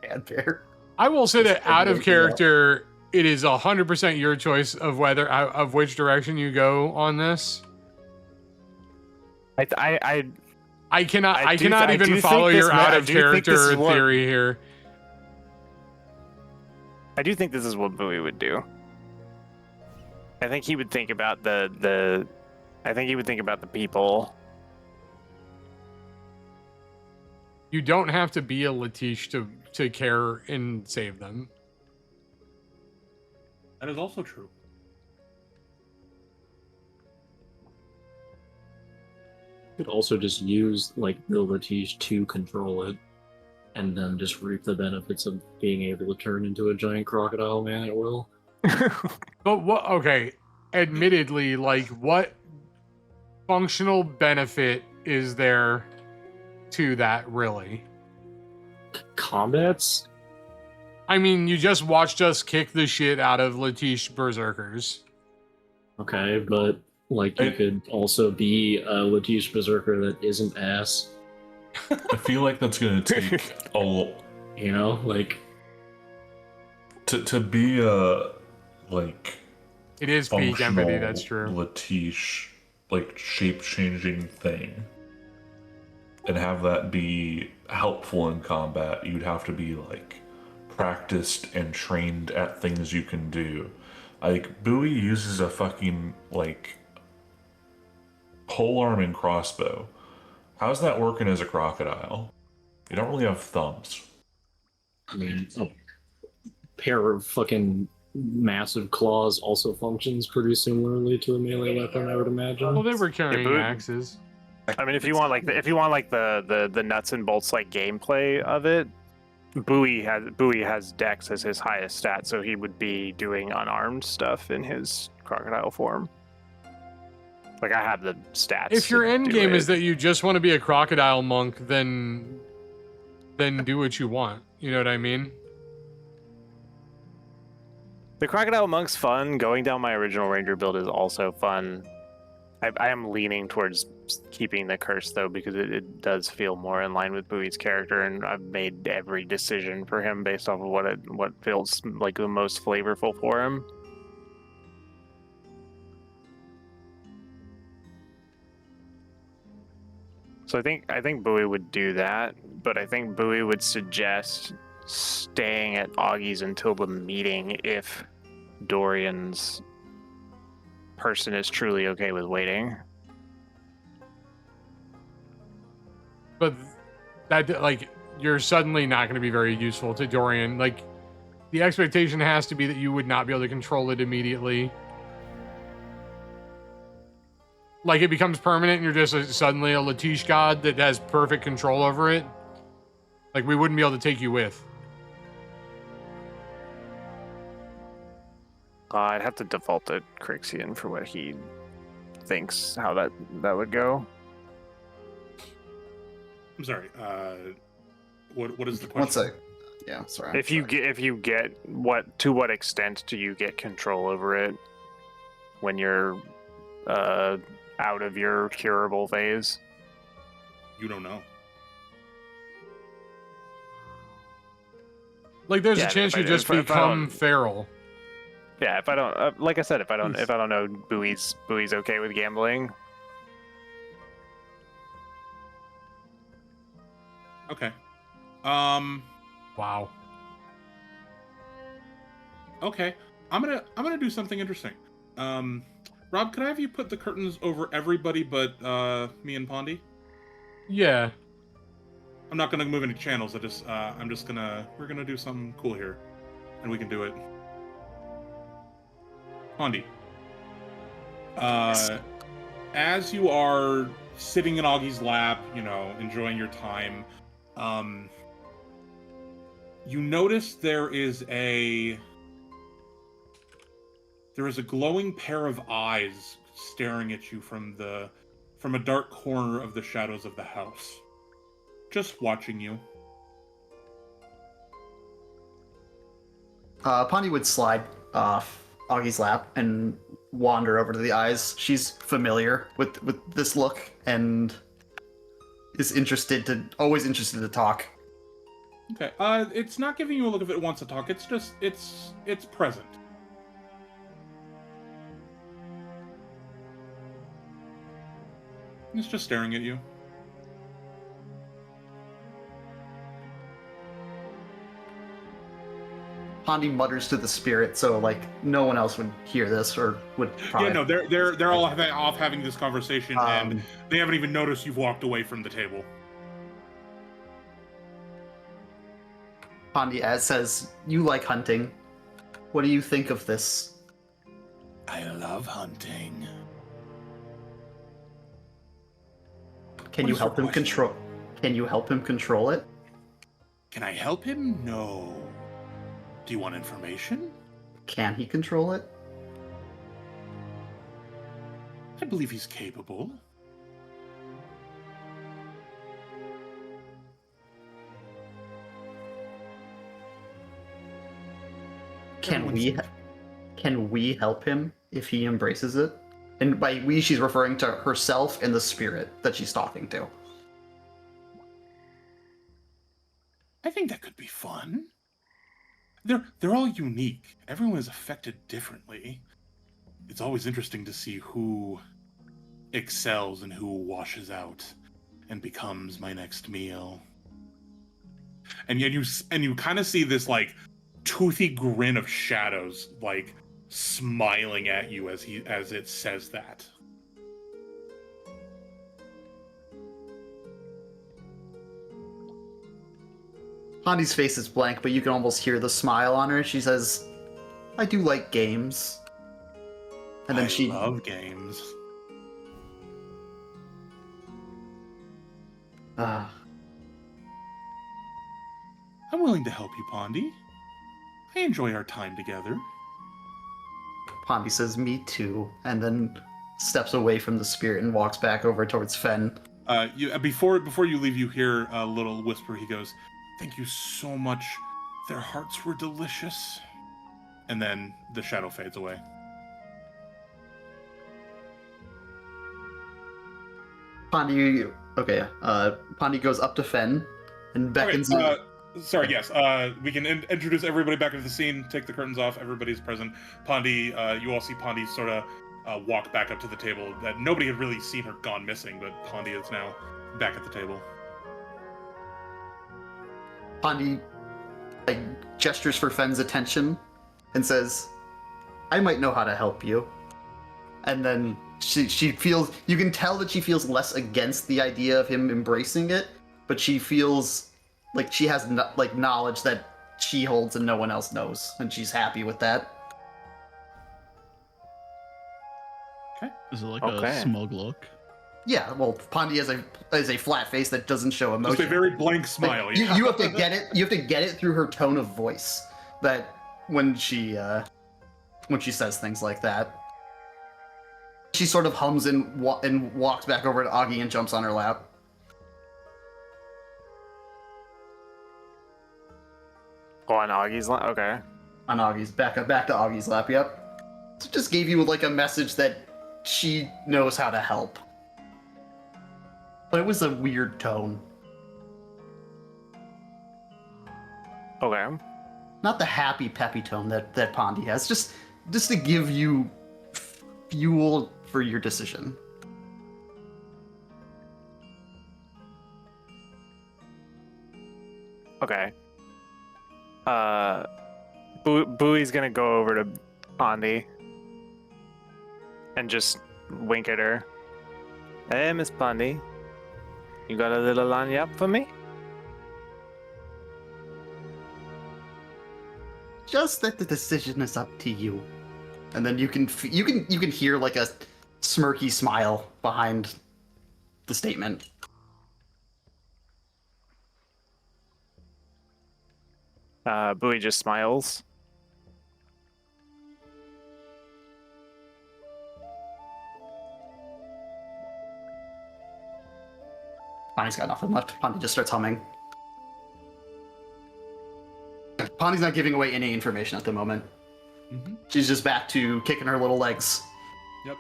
bad bear. I will say that Just out of waking up. character, it is 100% your choice of of which direction you go on this. I cannot I do even think follow this your ma- out I of do think this character is what- theory here. I do think this is what Bowie would do. I think he would think about the I think he would think about the people. You don't have to be a Letiche to care and save them. That is also true. Could also just use like the Letiche to control it, and then just reap the benefits of being able to turn into a giant crocodile man at will. But what? Okay, admittedly, like what functional benefit is there to that, really? Combats? I mean, you just watched us kick the shit out of Letiche berserkers. Okay, but like you could also be a Letiche berserker that isn't ass. I feel like that's gonna take a You know, like to be a like It is peak functional empathy. That's true. Letiche like shape changing thing, and have that be helpful in combat. You'd have to be like practiced and trained at things you can do. Like Bowie uses a fucking like polearm and crossbow. How's that working as a crocodile? You don't really have thumbs. I mean, a pair of fucking massive claws also functions pretty similarly to a melee weapon, I would imagine. Well, they were carrying but- axes. I mean, if you want like the nuts and bolts like gameplay of it, Bowie has Dex as his highest stat, so he would be doing unarmed stuff in his crocodile form. Like I have the stats. If your to end do game it. is that you just want to be a crocodile monk, then do what you want. You know what I mean? The Crocodile Monk's fun. Going down my original Ranger build is also fun. I am leaning towards keeping the curse though, because it does feel more in line with Bowie's character, and I've made every decision for him based off of what feels like the most flavorful for him. So I think Bowie would do that, but I think Bowie would suggest staying at Augie's until the meeting if Dorian's person is truly okay with waiting. But that, like, you're suddenly not going to be very useful to Dorian. Like, the expectation has to be that you would not be able to control it immediately. Like, it becomes permanent and you're just suddenly a Letiche god that has perfect control over it. Like, we wouldn't be able to take you with. I'd have to default to Crixian for what he thinks how that would go. I'm sorry. What is the One question? sec. Yeah, sorry. If you get to what extent do you get control over it when you're out of your curable phase? You don't know. Like, there's Yeah, a I mean, chance if you I- just if I become don't- feral. Yeah, if I don't, like I said, if I don't know Bowie's okay with gambling. Okay. Wow. Okay. I'm gonna do something interesting. Rob, could I have you put the curtains over everybody but me and Pondy? Yeah. I'm not gonna move any channels. We're gonna do something cool here, and we can do it. Pondy. As you are sitting in Augie's lap, enjoying your time, you notice there is a glowing pair of eyes staring at you from a dark corner of the shadows of the house, just watching you. Pondy would slide off Augie's lap and wander over to the eyes. She's familiar with this look and is always interested to talk. Okay. It's not giving you a look if it wants to talk. It's just it's present. It's just staring at you. Pondi mutters to the spirit, so like no one else would hear this or would probably. Yeah, no, they're all off having this conversation, and they haven't even noticed you've walked away from the table. Pondi says, "You like hunting. What do you think of this?" I love hunting. Can What you is help your him question? control? Can you help him control it? Can I help him? No. Do you want information? Can he control it? I believe he's capable. Can we help him if he embraces it? And by we, she's referring to herself and the spirit that she's talking to. I think that could be fun. They're all unique. Everyone is affected differently. It's always interesting to see who excels and who washes out and becomes my next meal. And yet you kind of see this like toothy grin of shadows like smiling at you as it says that. Pondi's face is blank, but you can almost hear the smile on her. She says, "I do like games." And then I love games. Ah, I'm willing to help you, Pondi. I enjoy our time together. Pondi says, "Me too," and then steps away from the spirit and walks back over towards Fen. Before you leave, you hear a little whisper. He goes, "Thank you so much. Their hearts were delicious." And then the shadow fades away. Pondi, okay, Pondi goes up to Fen and beckons him. Sorry, yes. We can introduce everybody back into the scene, take the curtains off, everybody's present. Pondi, you all see Pondi sort of walk back up to the table. That nobody had really seen her gone missing, but Pondi is now back at the table. Pondi like gestures for Fen's attention and says, "I might know how to help you." And then she feels, you can tell that she feels less against the idea of him embracing it, but she feels like she has like knowledge that she holds and no one else knows, and she's happy with that. Is it like Okay. a smug look? Yeah, well, Pondi has a flat face that doesn't show emotion. Just a very blank smile. Like, you have to get it. You have to get it through her tone of voice. That when she says things like that, she sort of hums and walks back over to Augie and jumps on her lap. Oh, on Augie's line? Okay. On Augie's back to Augie's lap. Yep. So just gave you like a message that she knows how to help, but it was a weird tone. Okay. Not the happy, peppy tone that Pondi has. Just to give you fuel for your decision. Okay. Bowie's gonna go over to Pondi and just wink at her. Hey, Miss Pondi. You got a little lagniappe for me? Just that the decision is up to you. And then you can hear like a smirky smile behind the statement. Bowie just smiles. Pondi's got nothing left. Pondi just starts humming. Pondi's not giving away any information at the moment. Mm-hmm. She's just back to kicking her little legs. Yep.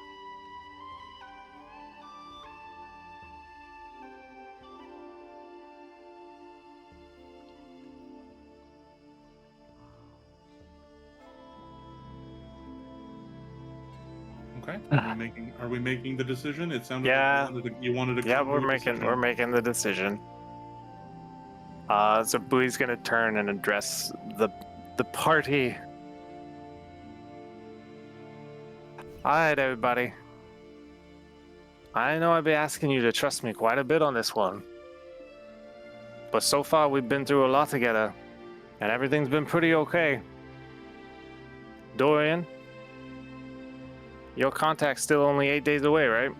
Okay. Are we making the decision? It sounded Yeah. like you wanted to. Yeah, come to we're a decision. making the decision. So Bowie's gonna turn and address The party. Alright, everybody. I know I'd be asking you to trust me quite a bit on this one. But so far, we've been through a lot together, and everything's been pretty okay. Dorian, your contact's still only 8 days away, right?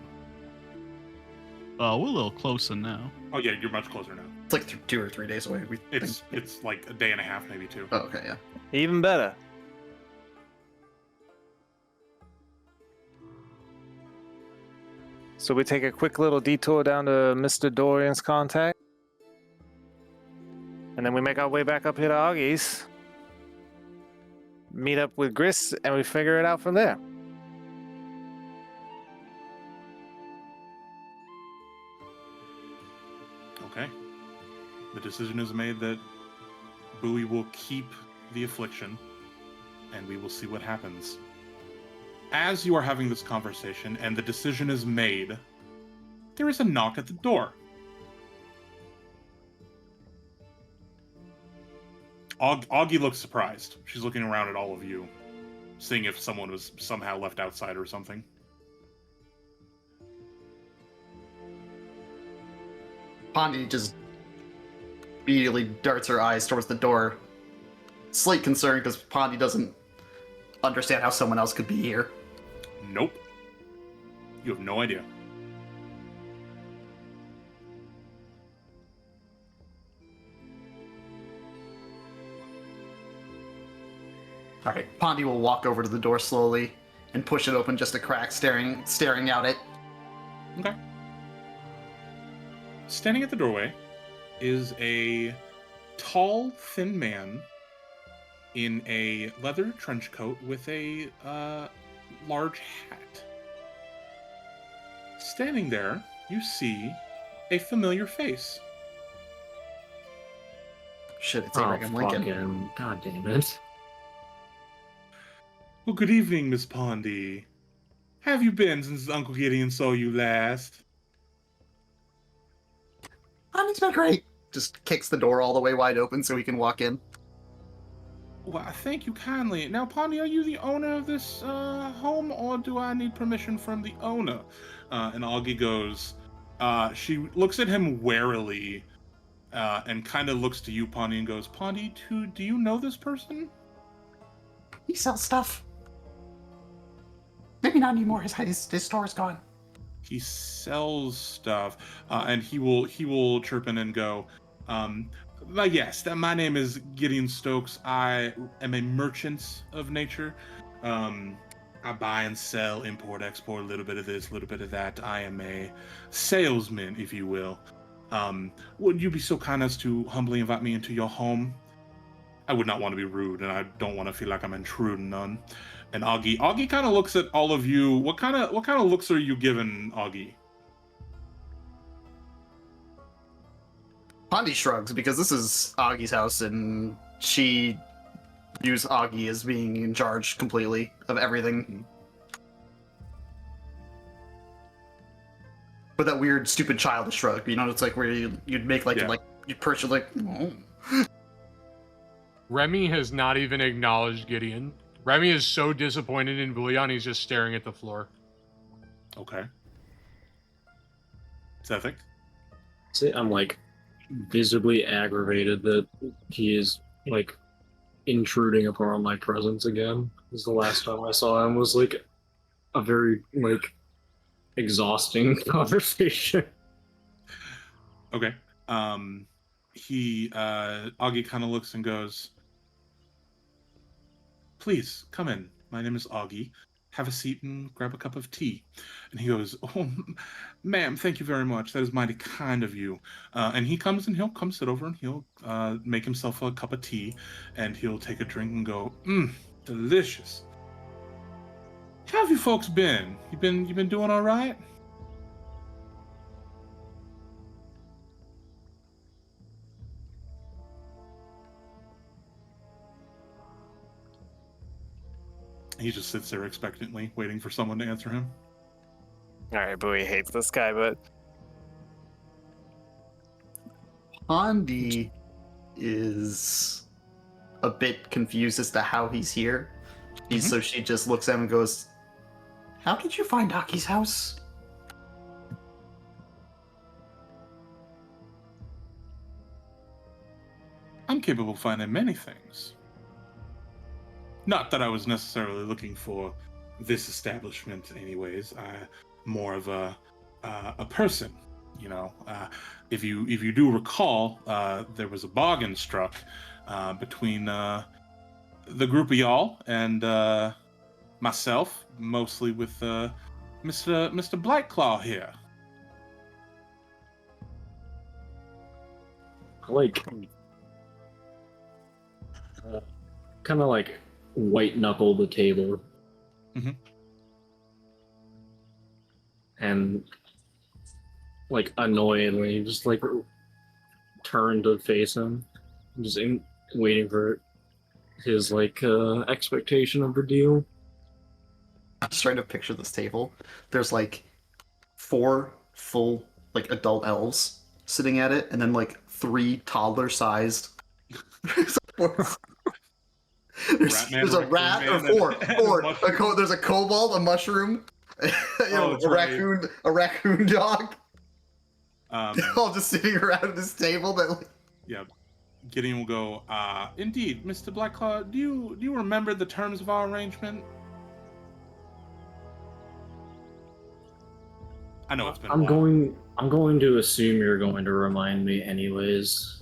We're a little closer now. Oh yeah, you're much closer now. It's like 2 or 3 days away. We It's think. it's like a day and a half, maybe 2. Oh, okay, yeah. Even better. So we take a quick little detour down to Mr. Dorian's contact. And then we make our way back up here to Augie's. Meet up with Gris, and we figure it out from there. Okay. The decision is made that Bowie will keep the affliction, and we will see what happens. As you are having this conversation and the decision is made, there is a knock at the door. Augie looks surprised. She's looking around at all of you, seeing if someone was somehow left outside or something. Pondy just immediately darts her eyes towards the door. Slight concern because Pondy doesn't understand how someone else could be here. Nope. You have no idea. Alright, Pondy will walk over to the door slowly and push it open just a crack, staring out it. Okay. Standing at the doorway is a tall, thin man in a leather trench coat with a large hat. Standing there, you see a familiar face. Shit, it's Oh, Abraham Lincoln. fucking god damn it. Well, good evening, Miss Pondy. How have you been since Uncle Gideon saw you last? Pondy's been great. Just kicks the door all the way wide open so he can walk in. Well, thank you kindly. Now, Pondy, are you the owner of this home, or do I need permission from the owner? And Augie goes, she looks at him warily, and kind of looks to you, Pondy, and goes, Pondy, do you know this person? He sells stuff. Maybe not anymore. His store's gone. He sells stuff, and he will chirp in and go, yes, my name is Gideon Stokes. I am a merchant of nature. I buy and sell, import, export, a little bit of this, a little bit of that. I am a salesman, if you will. Would you be so kind as to humbly invite me into your home? I would not want to be rude, and I don't want to feel like I'm intruding none. And Augie kind of looks at all of you. What kind of looks are you giving Augie? Pondy shrugs because this is Augie's house and she views Augie as being in charge completely of everything. But that weird, stupid, childish shrug, you know, it's like where you'd make like you'd perch like. Oh. Remy has not even acknowledged Gideon. Remy is so disappointed in Bouillon, he's just staring at the floor. Okay. Sethic? See, I'm like visibly aggravated that he is like intruding upon my presence again. Because the last time I saw him was like a very like exhausting conversation. Okay. Augie kind of looks and goes, please, come in. My name is Augie. Have a seat and grab a cup of tea. And he goes, oh, ma'am, thank you very much. That is mighty kind of you. And he comes and he'll come sit over and he'll make himself a cup of tea and he'll take a drink and go, delicious. How have you folks been? You been doing all right? He just sits there expectantly, waiting for someone to answer him. Alright, Bowie hates this guy, but Pondy is a bit confused as to how he's here. Mhm. So she just looks at him and goes, "How did you find Aki's house?" I'm capable of finding many things. Not that I was necessarily looking for this establishment, anyways. More of a person, you know. If you do recall, there was a bargain struck between the group of y'all and myself, mostly with Mr. Blightclaw here. Like, kind of like white knuckle the table. Mhm. And like annoyingly, just like turn to face him, just waiting for his like expectation of the deal. I'm just trying to picture this table. There's like 4 full like adult elves sitting at it, and then like 3 toddler-sized. There's a rat or four. There's a kobold, a mushroom, a raccoon dog. All just sitting around this table. That like... Yeah, Gideon will go. Indeed, Mr. Blackclaw. Do you remember the terms of our arrangement? I know it's been. I'm going to assume you're going to remind me, anyways.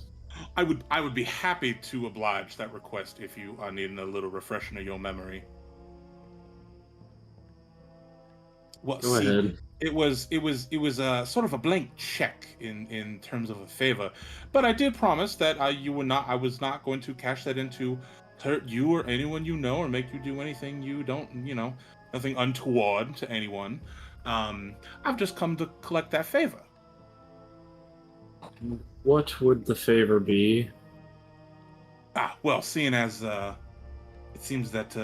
I would be happy to oblige that request if you are needing a little refreshing of your memory. Well, Go ahead. It was a sort of a blank check in terms of a favor, but I did promise that I was not going to cash that in to hurt you or anyone you know or make you do anything you don't, nothing untoward to anyone. I've just come to collect that favor. What would the favor be? Well, seeing as it seems that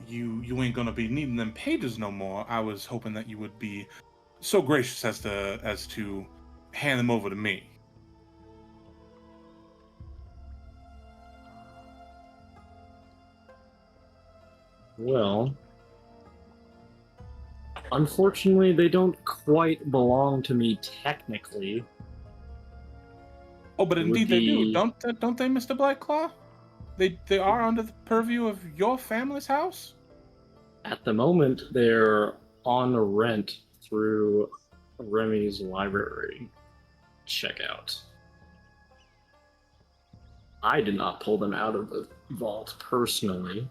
you ain't gonna be needing them pages no more, I was hoping that you would be so gracious as to hand them over to me. Well, unfortunately, they don't quite belong to me technically. Oh, but indeed they do, don't they, Mr. Blackclaw? They are under the purview of your family's house? At the moment, they're on rent through Remy's library checkout. I did not pull them out of the vault personally,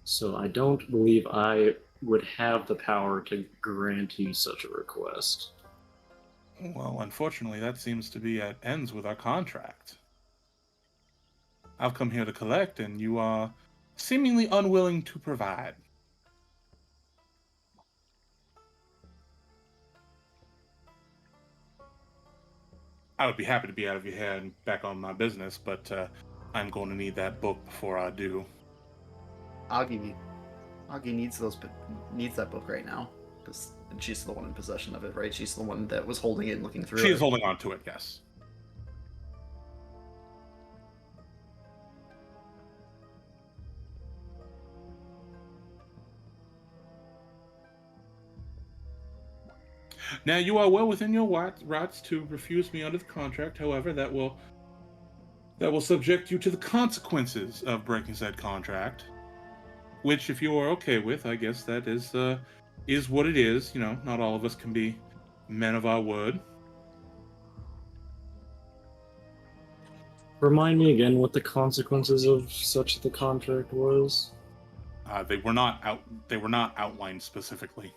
so I don't believe I would have the power to grant you such a request. Well, unfortunately, that seems to be at ends with our contract. I've come here to collect, and you are seemingly unwilling to provide. I would be happy to be out of your hair and back on my business, but I'm going to need that book before I do. Augie needs that book right now, because she's the one in possession of it, right? She's the one that was holding it and looking through it. She is holding on to it, yes. Now, you are well within your rights to refuse me under the contract. However, that will subject you to the consequences of breaking said contract. Which, if you are okay with, I guess that is what it is. Not all of us can be men of our word. Remind me again what the consequences of such the contract was. They were not outlined specifically.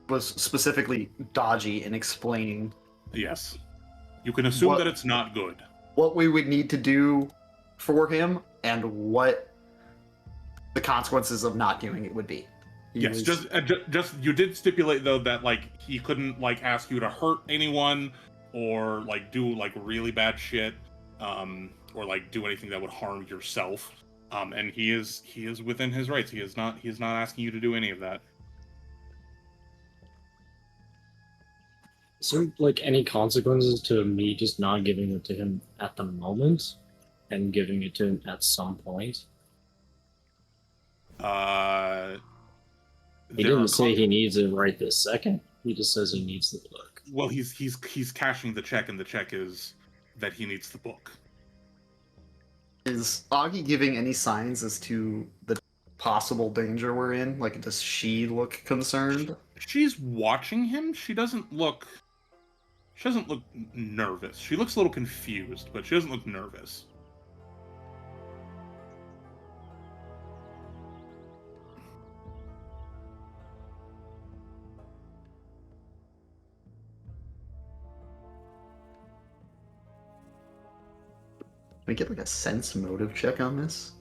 Was specifically dodgy in explaining. Yes, you can assume that it's not good. What we would need to do for him and what the consequences of not doing it would be. Yes, just you did stipulate though that he couldn't ask you to hurt anyone or do really bad shit or do anything that would harm yourself. And he is within his rights. He is not asking you to do any of that. Is there like any consequences to me just not giving it to him at the moment and giving it to him at some point? He There are didn't say he needs it right this second. He just says he needs the book. well, he's cashing the check, and the check is that he needs the book. Is Augie giving any signs as to the possible danger we're in? Like, does she look concerned? She's watching him. She doesn't look nervous. She looks a little confused, but she doesn't look nervous. Can we get like a sense motive check on this?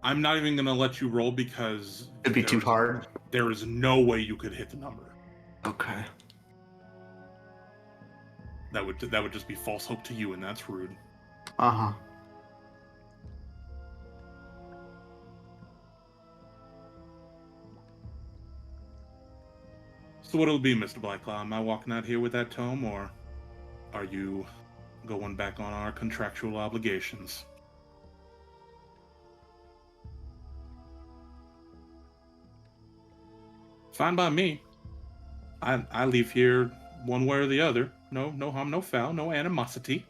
I'm not even gonna let you roll because It'd be too hard. There is no way you could hit the number. Okay. That would just be false hope to you, and that's rude. Uh-huh. So what'll it be, Mr. Blackclaw? Am I walking out here with that tome, or are you going back on our contractual obligations? Fine by me. I leave here one way or the other. No harm, no foul, no animosity.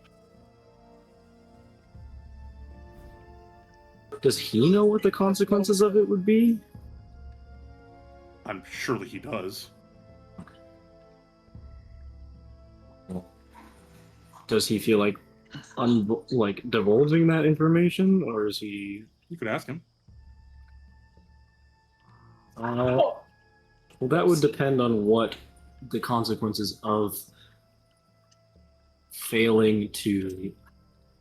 Does he know what the consequences of it would be? I'm surely he does. Does he feel like divulging that information, or is he? You could ask him. Well, that would depend on what the consequences of failing to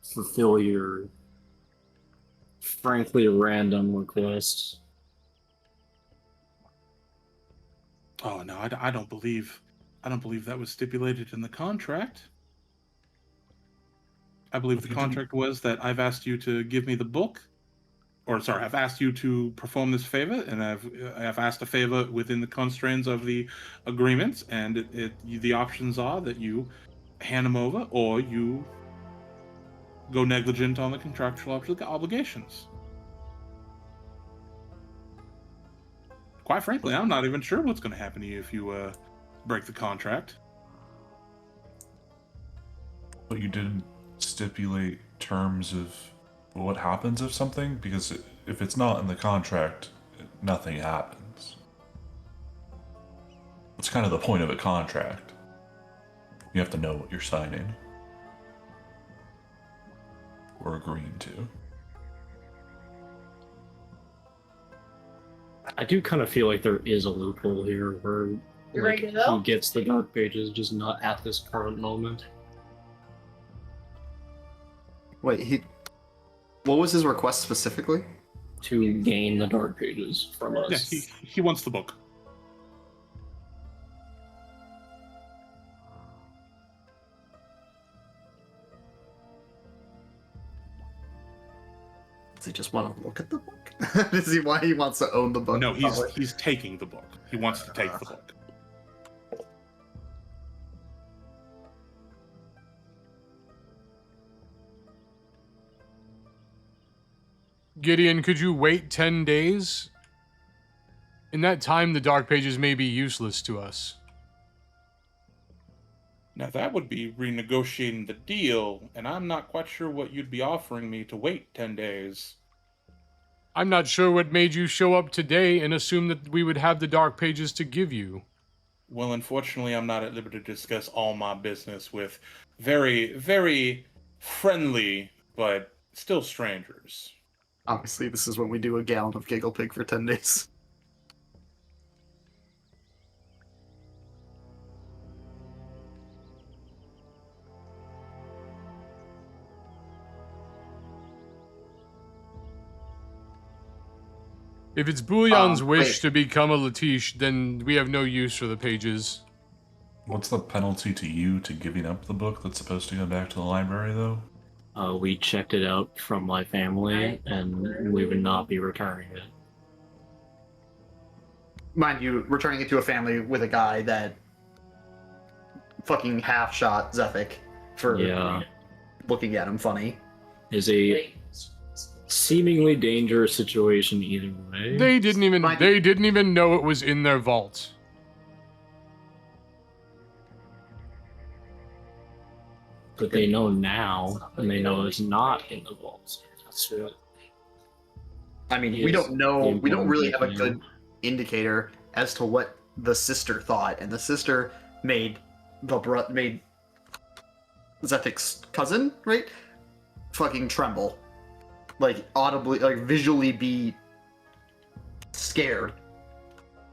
fulfill your frankly random request. Oh no, I don't believe that was stipulated in the contract. I believe the contract was that I've asked you to give me the book, or sorry, I've asked you to perform this favor, and I've asked a favor within the constraints of the agreements, and the options are that you hand them over, or you go negligent on the contractual obligations. Quite frankly, I'm not even sure what's going to happen to you if you break the contract. But you didn't stipulate terms of what happens if something, because if it's not in the contract, nothing happens. It's kind of the point of a contract. You have to know what you're signing or agreeing to. I do kind of feel like there is a loophole here where like, he gets the dark pages, just not at this current moment. Wait, what was his request specifically? To gain the dark pages from us. Yeah, he wants the book. Does he just want to look at the book? Does he why he wants to own the book? No, he's taking the book. He wants to take the book. Gideon, could you wait 10 days? In that time, the dark pages may be useless to us. Now that would be renegotiating the deal, and I'm not quite sure what you'd be offering me to wait 10 days. I'm not sure what made you show up today and assume that we would have the dark pages to give you. Well, unfortunately, I'm not at liberty to discuss all my business with very, very friendly, but still strangers. Obviously, this is when we do a gallon of Giggle Pig for 10 days. If it's Bouillon's wish wait. to become a Letiche, then we have no use for the pages. What's the penalty to you to giving up the book that's supposed to go back to the library, though? We checked it out from my family, and we would not be returning it. mind you, returning it to a family with a guy that fucking half shot Zephic for Yeah, looking at him funny. is a seemingly dangerous situation either way. They didn't even know it was in their vault. But they know now, and they know it's not in the vault. That's what. I mean, Is we don't know. the We don't really have a important good indicator as to what the sister thought, and the sister made made Zethic's cousin, right? Fucking tremble, like audibly, like visually be scared.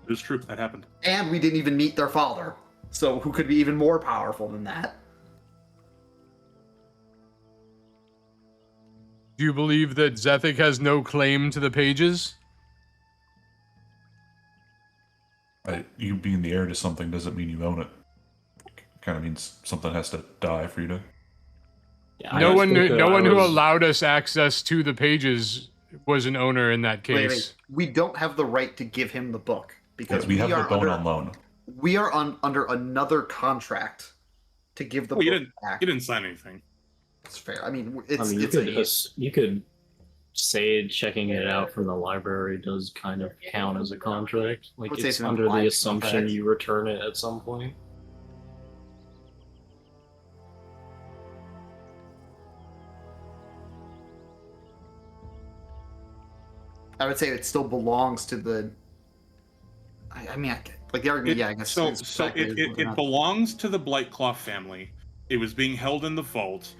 It was true. That happened. And we didn't even meet their father, so who could be even more powerful than that? Do you believe that Zephic has no claim to the pages? You being the heir to something doesn't mean you own it. Kind of means something has to die for you to. Yeah, No one who was- allowed us access to the pages was an owner in that Wait, case. we don't have the right to give him the book because We have the are bone on loan. we are under another contract to give the Well, you book didn't. back. You didn't sign anything. It's fair. I mean, I it's mean, it's you could say checking it out from the library does kind of count as a contract. Like would say it's it's an under the implied assumption contract. you return it at some point. I would say it still belongs to the. I mean, like the argument. Yeah, I guess. So exactly is whether or it not- belongs to the Blightclaw family. It was being held in the vault.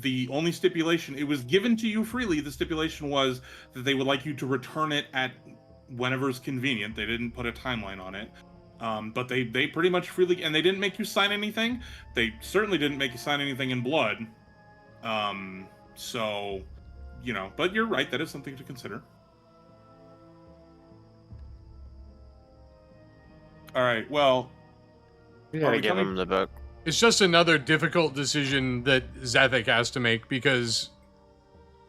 The only stipulation, it was given to you freely. The stipulation was that they would like you to return it at whenever's convenient. They didn't put a timeline on it. But they pretty much freely, and they didn't make you sign anything. They certainly didn't make you sign anything in blood. So, but you're right. That is something to consider. All right. Well, We Are gotta we give coming- him the book. It's just another difficult decision that Zephic has to make because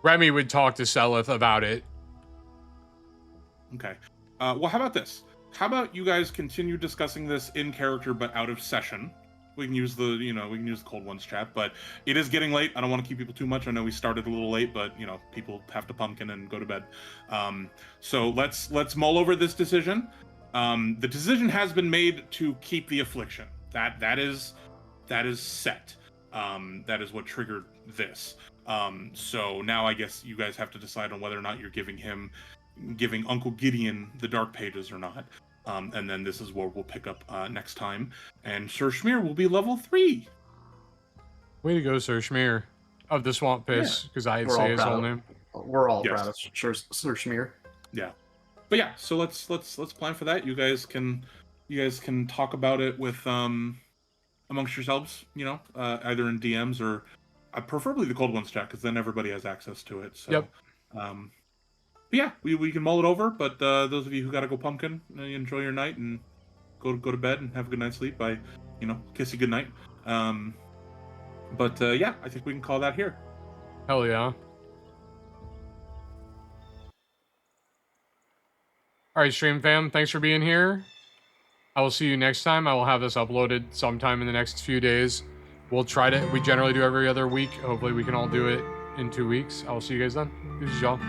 Remy would talk to Selith about it. okay. Well, how about this? How about you guys continue discussing this in character, but out of session? We can use the, we can use the Cold Ones chat, but it is getting late. I don't want to keep people too much. I know we started a little late, but people have to pumpkin and go to bed. So let's mull over this decision. The decision has been made to keep the affliction. That is set. That is what triggered this. So now I guess you guys have to decide on whether or not you're giving Uncle Gideon the Dark Pages or not. And then this is where we'll pick up next time. And Sir Schmear will be level 3. Way to go, Sir Schmear of the Swamp Piss, because I'd We're say all his proud whole of- name. We're all Yes. proud of Sir Schmear. Yeah. But yeah, so let's plan for that. You guys can talk about it with amongst yourselves, either in DMs or preferably the Cold Ones chat, because then everybody has access to it. So Yep. But yeah, we can mull it over. But those of you who gotta go pumpkin, enjoy your night and go to bed and have a good night's sleep. I kiss you good night. But yeah, I think we can call that here. Hell yeah. All right, stream fam, thanks for being here. I will see you next time. I will have this uploaded sometime in the next few days. We generally do every other week. Hopefully we can all do it in 2 weeks. I will see you guys then. This is y'all.